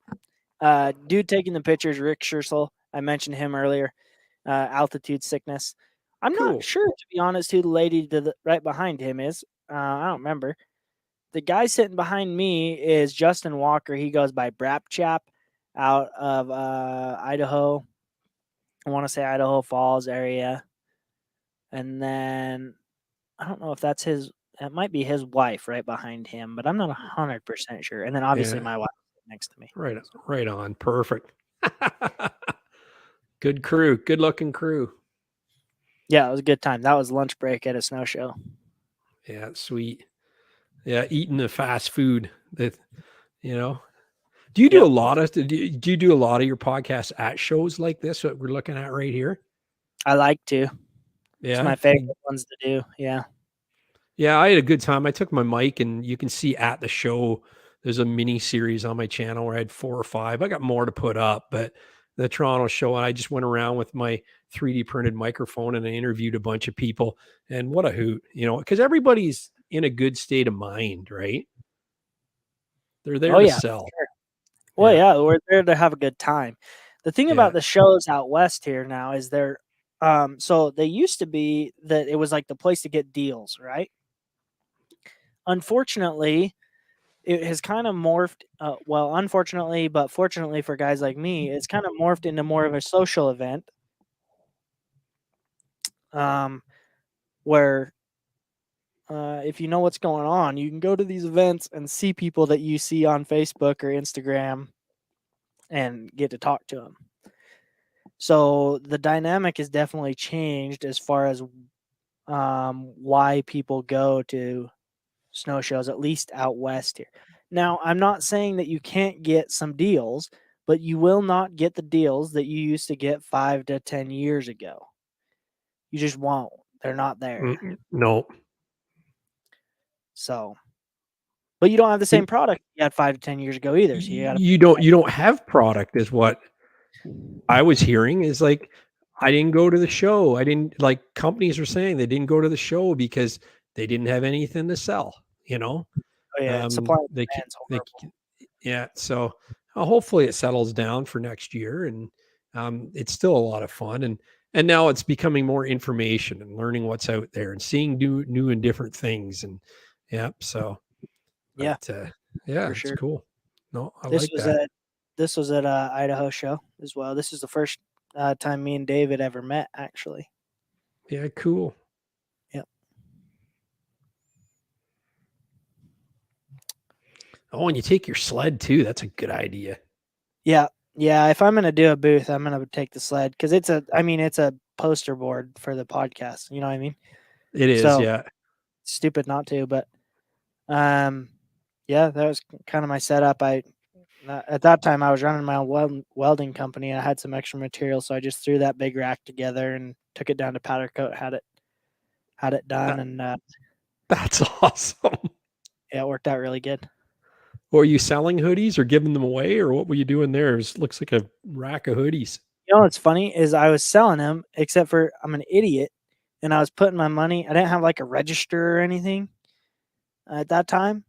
Dude taking the pictures, Rick Schursel. I mentioned him earlier. Altitude sickness. I'm not sure, to be honest, who the lady right behind him is. I don't remember. The guy sitting behind me is Justin Walker. He goes by Brap Chap out of Idaho. I want to say Idaho Falls area. And then I don't know if that's his. It might be his wife right behind him, but I'm not 100% sure. And then obviously my wife next to me. Right on. Perfect. Good crew. Good looking crew. Yeah, it was a good time. That was lunch break at a snow show. Yeah, sweet. Yeah, eating the fast food that, Do you do a lot of do you do a lot of your podcasts at shows like this that we're looking at right here? I like to. Yeah. It's my favorite ones to do. Yeah. Yeah, I had a good time. I took my mic, and you can see at the show there's a mini series on my channel where I had 4 or 5. I got more to put up, but the Toronto show, and I just went around with my 3D printed microphone and I interviewed a bunch of people, and what a hoot, because everybody's in a good state of mind, right? They're there to sell. Sure. Well, yeah, we're there to have a good time. The thing about the shows out west here now is so they used to be that it was like the place to get deals, right? Unfortunately, it has kind of morphed. Unfortunately, but fortunately for guys like me, it's kind of morphed into more of a social event. Where if you know what's going on, you can go to these events and see people that you see on Facebook or Instagram and get to talk to them. So the dynamic has definitely changed as far as why people go to snow shows, at least out west here. Now, I'm not saying that you can't get some deals, but you will not get the deals that you used to get 5 to 10 years ago. You just won't. They're not there. No. So, but you don't have the same product you had 5 to 10 years ago either. So you don't have product, is what I was hearing. Is like, I didn't go to the show. Companies were saying they didn't go to the show because they didn't have anything to sell. Oh, yeah, supply So hopefully it settles down for next year, and it's still a lot of fun. And And now it's becoming more information and learning what's out there and seeing new and different things. And so Yeah, yeah, for it's sure. cool. No, I This like was that. at Idaho show as well. This is the first time me and David ever met, actually. Yeah, cool. Yep. Oh, and you take your sled too. That's a good idea. Yeah. If I'm gonna do a booth, I'm gonna take the sled because it's a poster board for the podcast. You know what I mean? It is, So yeah. stupid not to, but yeah, that was kind of my setup. At that time I was running my own welding company and I had some extra material, so I just threw that big rack together and took it down to powder coat, had it done, and That's awesome. yeah, it worked out really good. Were you selling hoodies or giving them away, or what were you doing there? It looks like a rack of hoodies. You know what's funny is I was selling them, except for I'm an idiot, and I was putting my money. I didn't have like a register or anything at that time,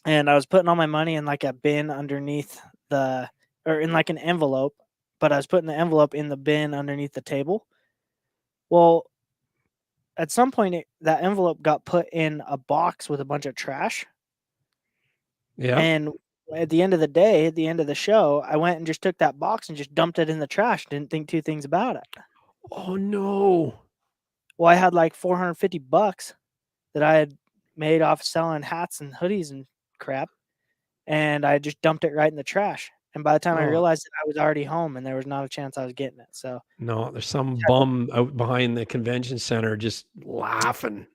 and I was putting all my money in like a bin underneath or in like an envelope, but I was putting the envelope in the bin underneath the table. Well, at some point, that envelope got put in a box with a bunch of trash. Yeah. And at the end of the day, at the end of the show, I went and just took that box and just dumped it in the trash. Didn't think two things about it. Oh no. Well, I had like $450 that I had made off selling hats and hoodies and crap, and I just dumped it right in the trash. And by the time I Oh. realized it, I was already home, and there was not a chance I was getting it. So No, there's some bum out behind the convention center just laughing.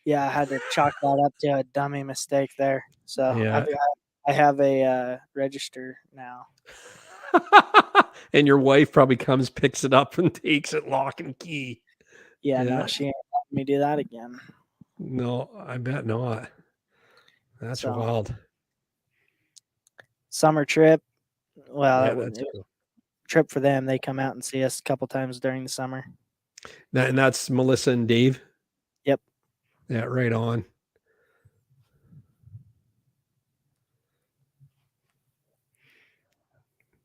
yeah, I had to chalk that up to a dummy mistake there. So Yeah. I have a register now. And your wife probably comes, picks it up, and takes it lock and key. Yeah, no, she ain't letting me do that again. No, I bet not. That's wild. Summer trip. Well, Yeah, it was cool. trip for them. They come out and see us a couple times during the summer. And that's Melissa and Dave? Yep. Yeah, right on.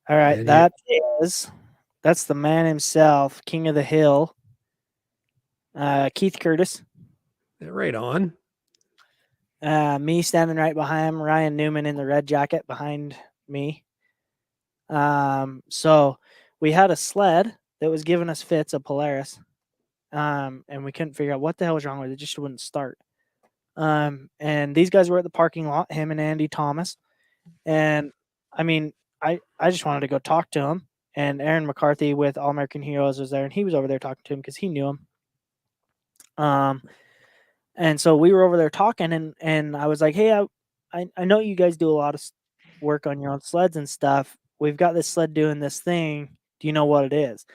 All right, that's the man himself, King of the Hill, Keith Curtis. Yeah, right on. Me standing right behind him, Ryan Newman in the red jacket behind me. So we had a sled that was giving us fits, a Polaris, and we couldn't figure out what the hell was wrong with it. It just wouldn't start. And these guys were at the parking lot, him and Andy Thomas, and I mean, I just wanted to go talk to him. And Aaron McCarthy with All American Heroes was there, and he was over there talking to him because he knew him. And so we were over there talking, and I was like, hey, I know you guys do a lot of work on your own sleds and stuff. We've got this sled doing this thing. Do you know what it is?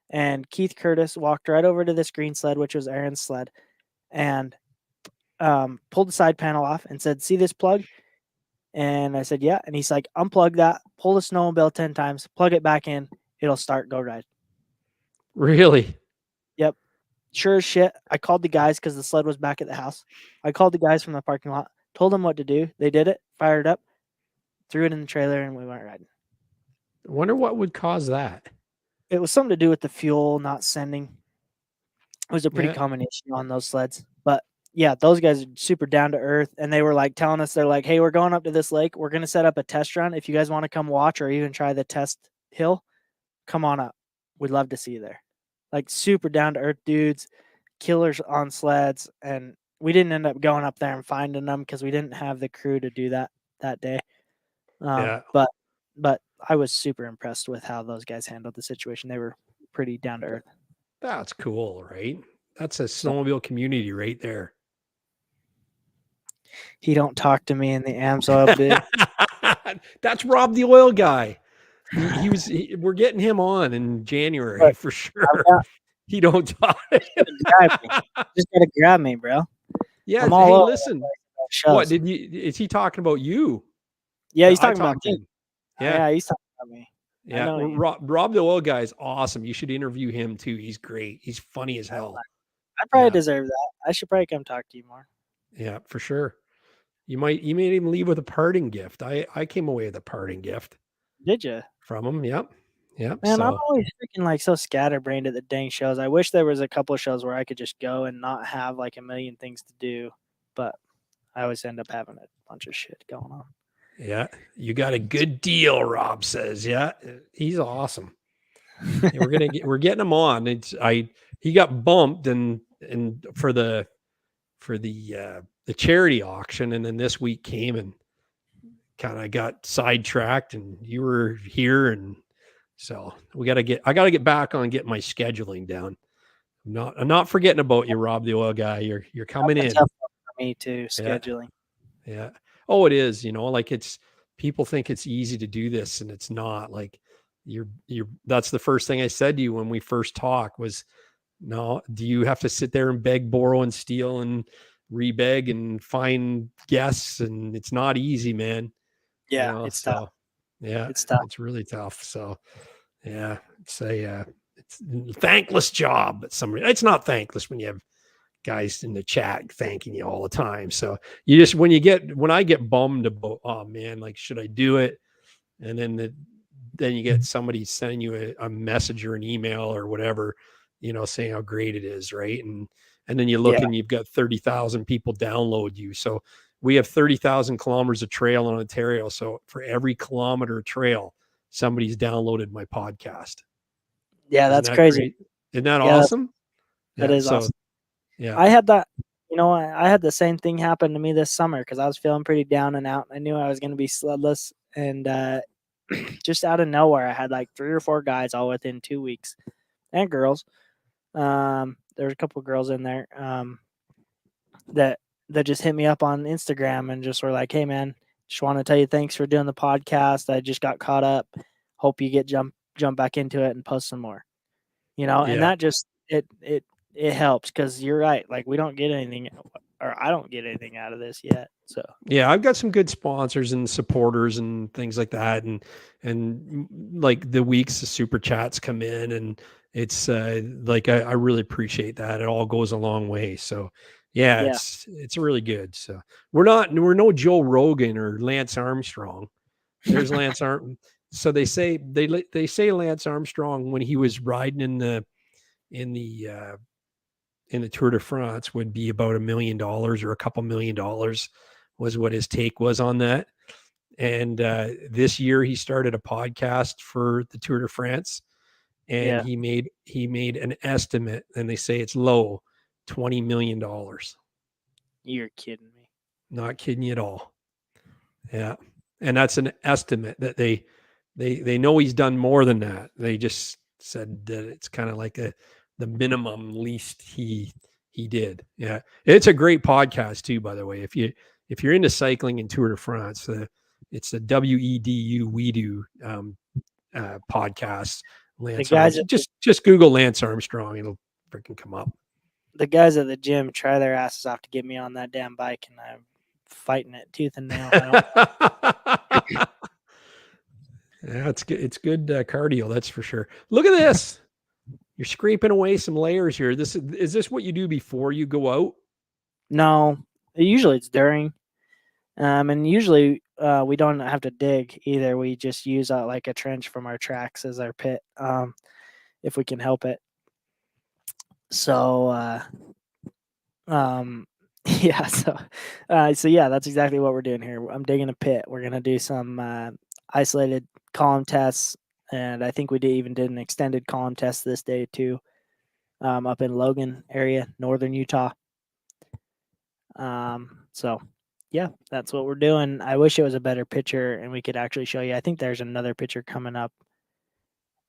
And Keith Curtis walked right over to this green sled, which was Aaron's sled, and pulled the side panel off and said, see this plug? And I said, yeah. And he's like, unplug that, pull the snowmobile 10 times, plug it back in, it'll start, go ride. Really? Yep. Sure as shit. I called the guys because the sled was back at the house. I called the guys from the parking lot, told them what to do. They did it, fired up, threw it in the trailer, and we went riding. I wonder what would cause that. It was something to do with the fuel not sending. It was a pretty common issue on those sleds. But yeah, those guys are super down to earth. And they were like telling us, they're like, hey, we're going up to this lake. We're going to set up a test run. If you guys want to come watch or even try the test hill, come on up. We'd love to see you there. Like super down to earth dudes, killers on sleds. And we didn't end up going up there and finding them because we didn't have the crew to do that day. But I was super impressed with how those guys handled the situation. They were pretty down to earth. That's cool, right? That's a snowmobile community right there. He don't talk to me in the AMSO bit. That's Rob the oil guy. We're getting him on in January for sure. He don't talk. Just gotta grab me, bro. Yeah. Hey, listen. What is he talking about you? Yeah, he's talking about me. Yeah, he's talking about me. Yeah, Rob the oil guy is awesome. You should interview him too. He's great. He's funny as hell. I probably deserve that. I should probably come talk to you more. Yeah, for sure. You may even leave with a parting gift. I came away with a parting gift. Did you? From him? Yep. Yeah. Man, I'm So always freaking like so scatterbrained at the dang shows. I wish there was a couple of shows where I could just go and not have like a million things to do, but I always end up having a bunch of shit going on. yeah, you got a good deal, Rob says. Yeah, he's awesome. Yeah, we're getting him on. He got bumped and for the charity auction, and then this week came and kind of got sidetracked, and you were here, and so I got to get back on getting my scheduling down. I'm not forgetting about you, Rob, the oil guy. You're coming That's a in. tough one for me too, Yeah. scheduling. Yeah. Oh, it is, like people think it's easy to do this, and it's not. Like that's the first thing I said to you when we first talked was, no, do you have to sit there and beg, borrow, and steal and rebeg and find guests? And it's not easy, man. Yeah, it's tough. Yeah, It's tough. it's really tough. So yeah, it's a thankless job, but it's not thankless when you have guys in the chat thanking you all the time. So you just, when I get bummed about, oh man, like, should I do it? And then you get somebody sending you a message or an email or whatever, saying how great it is. Right. And then you look and you've got 30,000 people download you. So we have 30,000 kilometers of trail in Ontario. So for every kilometer of trail, somebody's downloaded my podcast. Yeah, that's crazy. Great? Isn't that awesome? That is awesome. Yeah. I had that, I had the same thing happen to me this summer because I was feeling pretty down and out. I knew I was going to be sledless, and just out of nowhere, I had like 3 or 4 guys all within 2 weeks, and girls. There was a couple of girls in there that just hit me up on Instagram and just were like, "Hey man, just want to tell you thanks for doing the podcast. I just got caught up. Hope you get jump back into it and post some more." And that just it helps because you're right. Like, we don't get anything, or I don't get anything out of this yet. So yeah, I've got some good sponsors and supporters and things like that. And like the weeks the super chats come in, and it's like, I really appreciate that. It all goes a long way. So yeah. It's really good. So we're no Joe Rogan or Lance Armstrong. There's Lance Armstrong. So they say Lance Armstrong, when he was riding in the Tour de France, would be about $1 million or a couple $1 million was what his take was on that. And this year he started a podcast for the Tour de France, and he made an estimate, and they say it's low, $20 million. You're kidding me. Not kidding you at all. Yeah. And that's an estimate that they know he's done more than that. They just said that it's kind of like the minimum least he did. Yeah. It's a great podcast too, by the way. If you're into cycling and Tour de France, it's the WEDU We Do podcast. Lance Armstrong. Just Google Lance Armstrong. It'll freaking come up. The guys at the gym try their asses off to get me on that damn bike, and I'm fighting it tooth and nail. Yeah, it's good. It's good cardio, that's for sure. Look at this. You're scraping away some layers here. Is this what you do before you go out? No, usually it's during. And usually we don't have to dig either. We just use like a trench from our tracks as our pit, if we can help it. So yeah, so yeah, that's exactly what we're doing here. I'm digging a pit. We're gonna do some isolated column tests, and I think we even did an extended column test this day too, up in Logan area, northern Utah. So yeah, that's what we're doing. I wish it was a better picture and we could actually show you. I think there's another picture coming up.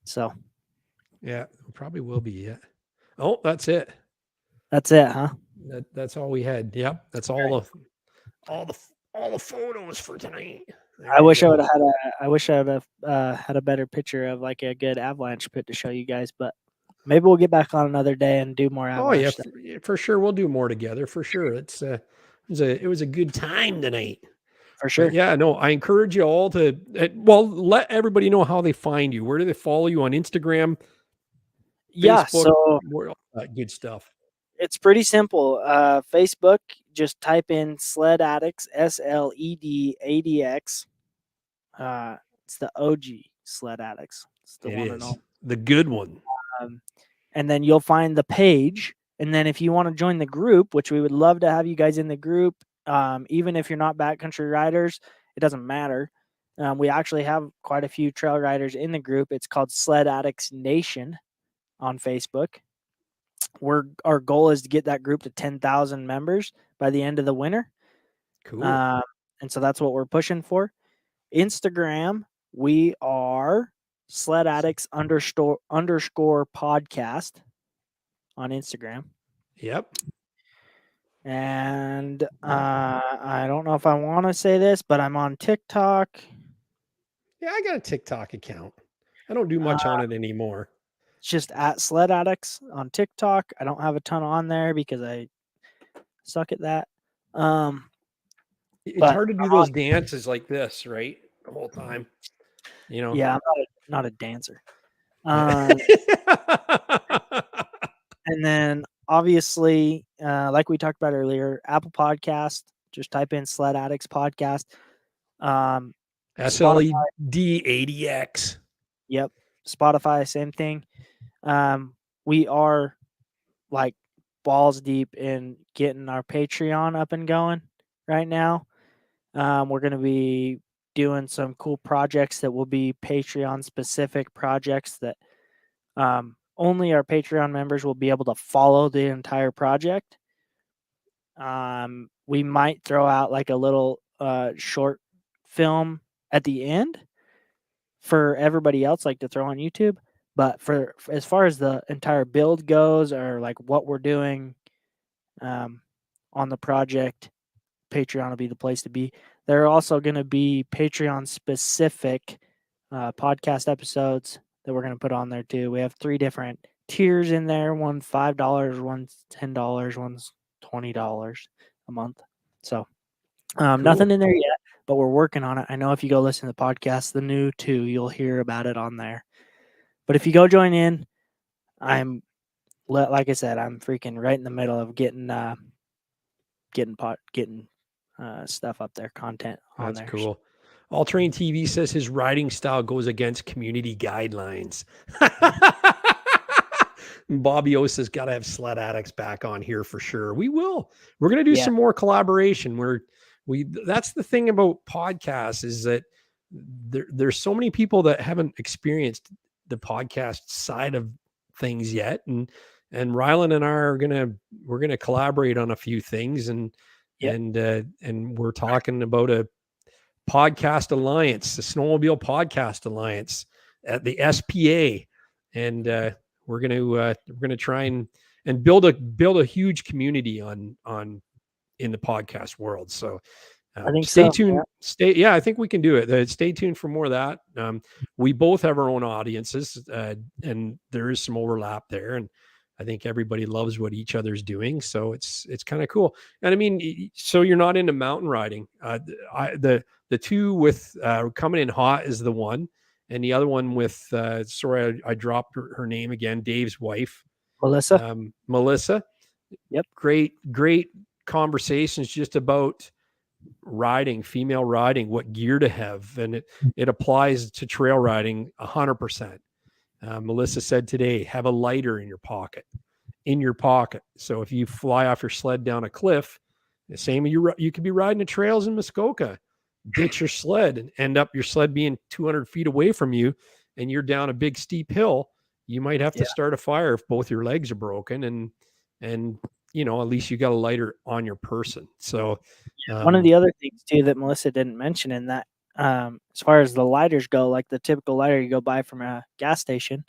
So yeah, it probably will be. Yeah. Oh, that's it. That's it, huh? That's all we had. Yep. That's all the photos for tonight. I wish I would have had a better picture of like a good Avalanche pit to show you guys, but maybe we'll get back on another day and do more Avalanche stuff. For sure. We'll do more together for sure. It was a good time tonight. For sure. But yeah, no, I encourage you all to, let everybody know how they find you. Where do they follow you on Instagram? Yeah. Facebook, So all that good stuff. It's pretty simple. Facebook, just type in SledAdx, SLEDADX. It's the OG SledAdx. It's the It one is and all. the good one. And then you'll find the page. And then if you want to join the group, which we would love to have you guys in the group, even if you're not backcountry riders, it doesn't matter. We actually have quite a few trail riders in the group. It's called SledAdx Nation on Facebook. Our goal is to get that group to 10,000 members by the end of the winter. Cool. And so that's what we're pushing for. Instagram, we are SledAdx __ podcast on Instagram. Yep. And I don't know if I want to say this, but I'm on TikTok. Yeah, I got a TikTok account. I don't do much on it anymore. It's just at SledAdx on TikTok. I don't have a ton on there because I suck at that. It's hard to do those dances like this, right? The whole time. You know. Yeah, I'm not a dancer. And then obviously, like we talked about earlier, Apple Podcast, just type in SledAdx Podcast. SledAdx. Yep. Spotify, same thing. We are like balls deep in getting our Patreon up and going right now. We're going to be doing some cool projects that will be Patreon specific projects that only our Patreon members will be able to follow the entire project. We might throw out like a little short film at the end for everybody else, like to throw on YouTube. But for as far as the entire build goes, or like what we're doing on the project, Patreon will be the place to be. There are also going to be Patreon specific podcast episodes that we're going to put on there too. We have 3 different tiers in there. One $5, one's $10, one's $20 a month. So Cool. Nothing in there yet, but we're working on it. I know if you go listen to the podcast, the new 2, you'll hear about it on there. But if you go join in, like I said, I'm freaking right in the middle of getting stuff up there, content on there. That's cool. All Terrain TV says his riding style goes against community guidelines. Bobby Osa's got to have SledAdx back on here for sure. We will. We're going to do some more collaboration. That's the thing about podcasts, is that there's so many people that haven't experienced the podcast side of things yet. And Rylan and I we're going to collaborate on a few things, and we're talking about a podcast alliance, the Snowmobile Podcast Alliance at the SPA. And we're going to try and build a huge community in the podcast world. So I think stay so, tuned. Yeah. I think we can do it. Stay tuned for more of that. We both have our own audiences, and there is some overlap there. And I think everybody loves what each other's doing. So it's kind of cool. And I mean, so you're not into mountain riding. The 2 with coming in hot is the one. And the other one with, sorry, I dropped her name again, Dave's wife. Melissa. Yep. Great conversations just about riding, female riding, what gear to have. And it applies to trail riding 100%. Melissa said today, have a lighter in your pocket. So if you fly off your sled down a cliff, the same you could be riding the trails in Muskoka, ditch your sled and end up your sled being 200 feet away from you, and you're down a big steep hill. You might have to start a fire if both your legs are broken, and you know, at least you got a lighter on your person. So one of the other things too that Melissa didn't mention in that, as far as the lighters go, like the typical lighter you go buy from a gas station,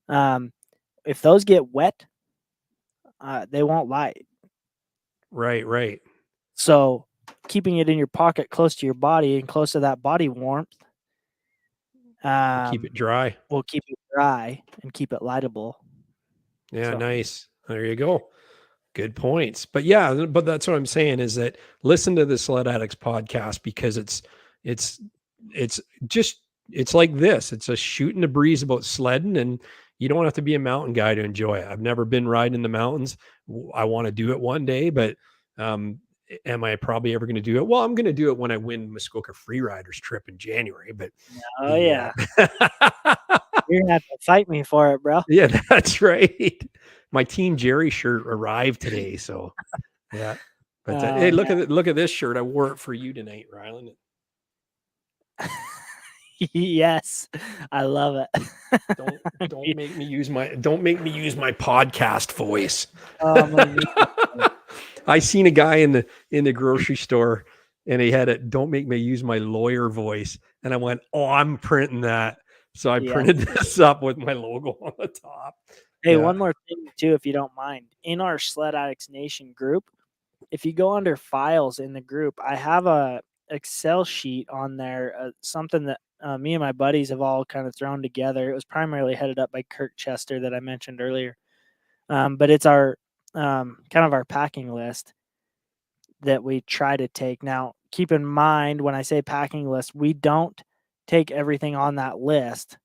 if those get wet, they won't light. Right. So keeping it in your pocket close to your body and close to that body warmth, keep it dry. We'll keep it dry and keep it lightable. Yeah, so. Nice. There you go. Good points. But that's what I'm saying, is that listen to the SledAdx podcast, because it's like this. It's a shooting the breeze about sledding, and you don't have to be a mountain guy to enjoy it. I've never been riding in the mountains. I want to do it one day, but am I probably ever going to do it? Well, I'm going to do it when I win Muskoka Freeriders trip in January. But You're gonna have to fight me for it, bro. Yeah, that's right. My Team Jerry shirt arrived today, so yeah. But hey, look at this shirt. I wore it for you tonight, Rylan. Yes, I love it. Don't make me use my podcast voice. I seen a guy in the grocery store, and he had it. Don't make me use my lawyer voice, and I went, "Oh, I'm printing that." So I printed this up with my logo on the top. Hey, one more thing too, if you don't mind. In our SledAdx Nation group, if you go under files in the group, I have a Excel sheet on there, something that me and my buddies have all kind of thrown together. It was primarily headed up by Kirk Chester that I mentioned earlier. But it's our kind of our packing list that we try to take. Now, keep in mind, when I say packing list, we don't take everything on that list.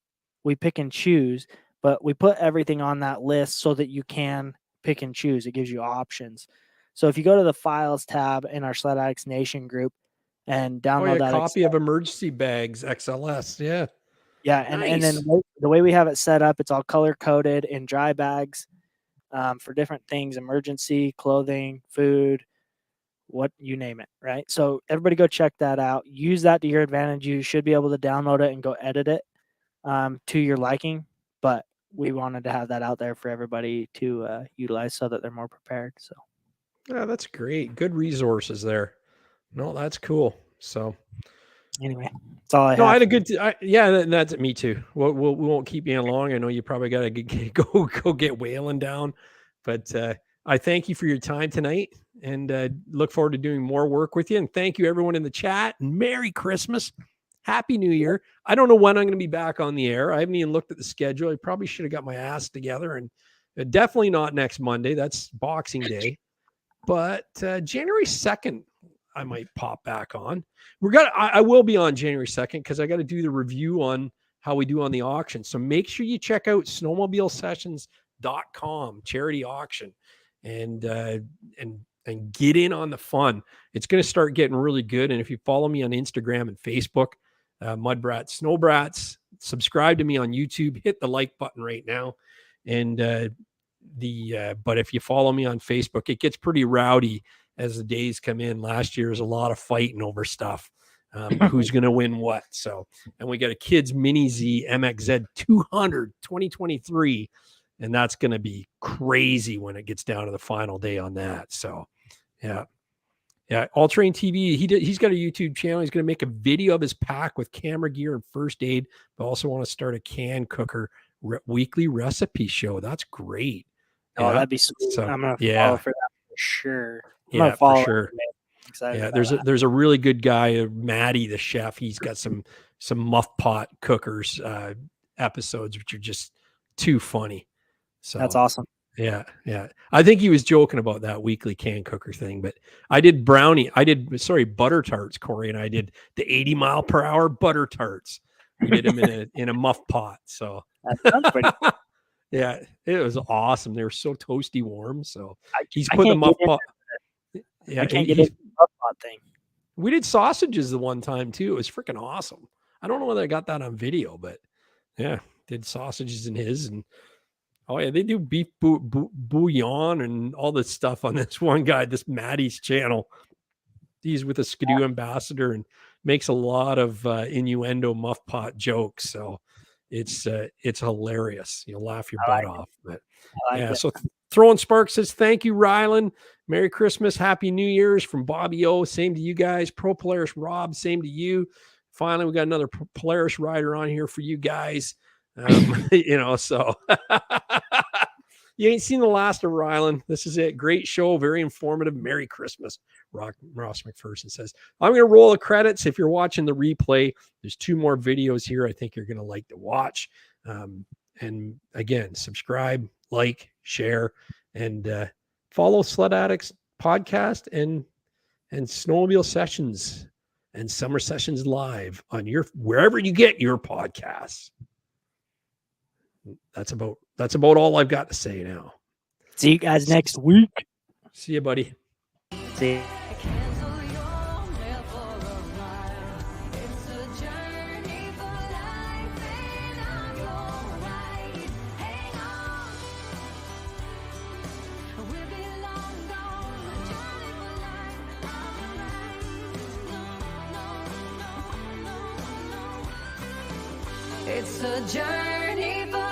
We pick and choose, but we put everything on that list so that you can pick and choose. It gives you options. So if you go to the files tab in our SledAdx Nation group and download that copy of emergency bags XLS, and then the way we have it set up, it's all color coded in dry bags for different things: emergency, clothing, food, what you name it, right? So everybody go check that out. Use that to your advantage. You should be able to download it and go edit it to your liking, but we wanted to have that out there for everybody to utilize so that they're more prepared. So yeah, that's great. Good resources there. No, that's cool. So anyway, that's all I have. No, I had a good. That's me too. We won't keep you long. I know you probably got to go get whaling down, but I thank you for your time tonight, and look forward to doing more work with you. And thank you everyone in the chat. And Merry Christmas, Happy New Year. I don't know when I'm going to be back on the air. I haven't even looked at the schedule. I probably should have got my ass together, and definitely not next Monday. That's Boxing Day, but January 2nd. I might pop back on. I will be on January 2nd because I got to do the review on how we do on the auction. So make sure you check out snowmobilesessions.com charity auction and get in on the fun. It's going to start getting really good. And if you follow me on Instagram and Facebook, MUDBRATS, SNOWBRATS, subscribe to me on YouTube, hit the like button right now. And but if you follow me on Facebook, it gets pretty rowdy as the days come in. Last year was a lot of fighting over stuff. Who's going to win what? So, and we got a kids mini Z MXZ 200 2023, and that's going to be crazy when it gets down to the final day on that. So, yeah. All Train TV. He's got a YouTube channel. He's going to make a video of his pack with camera gear and first aid, but also want to start a can cooker weekly recipe show. That's great. Oh, that'd be sweet. So, I'm going to follow for that for sure. Yeah, for sure. Yeah, there's a really good guy, Maddie, the chef. He's got some muff pot cookers episodes, which are just too funny. So that's awesome. Yeah. I think he was joking about that weekly can cooker thing, but I did butter tarts, Corey, and I did the 80-mile-per-hour butter tarts. We did them in a muff pot. So that sounds pretty cool. Yeah, it was awesome. They were so toasty warm. So he's put the muff pot. Yeah, I can't get into the muff pot thing. We did sausages the one time too. It was freaking awesome. I don't know whether I got that on video, but yeah, did sausages in his, and oh yeah, they do beef bouillon and all this stuff on this one guy, this Maddie's channel. He's with a Skidoo ambassador and makes a lot of innuendo muff pot jokes. So it's hilarious. You'll laugh your butt off. But yeah, so Throwing Sparks says, thank you, Rylan. Merry Christmas, Happy New Year's from Bobby O. Same to you guys. Pro Polaris Rob, same to you. Finally, we got another Polaris rider on here for you guys. So you ain't seen the last of Rylan. This is it. Great show. Very informative. Merry Christmas. Ross McPherson says, I'm going to roll the credits. If you're watching the replay, there's 2 more videos here I think you're going to like to watch. And again, subscribe, like, share, and follow SledAdx Podcast and Snowmobile Sessions and Summer Sessions Live on wherever you get your podcasts. That's about all I've got to say now. See you guys next week. See you, buddy. See you. It's a journey for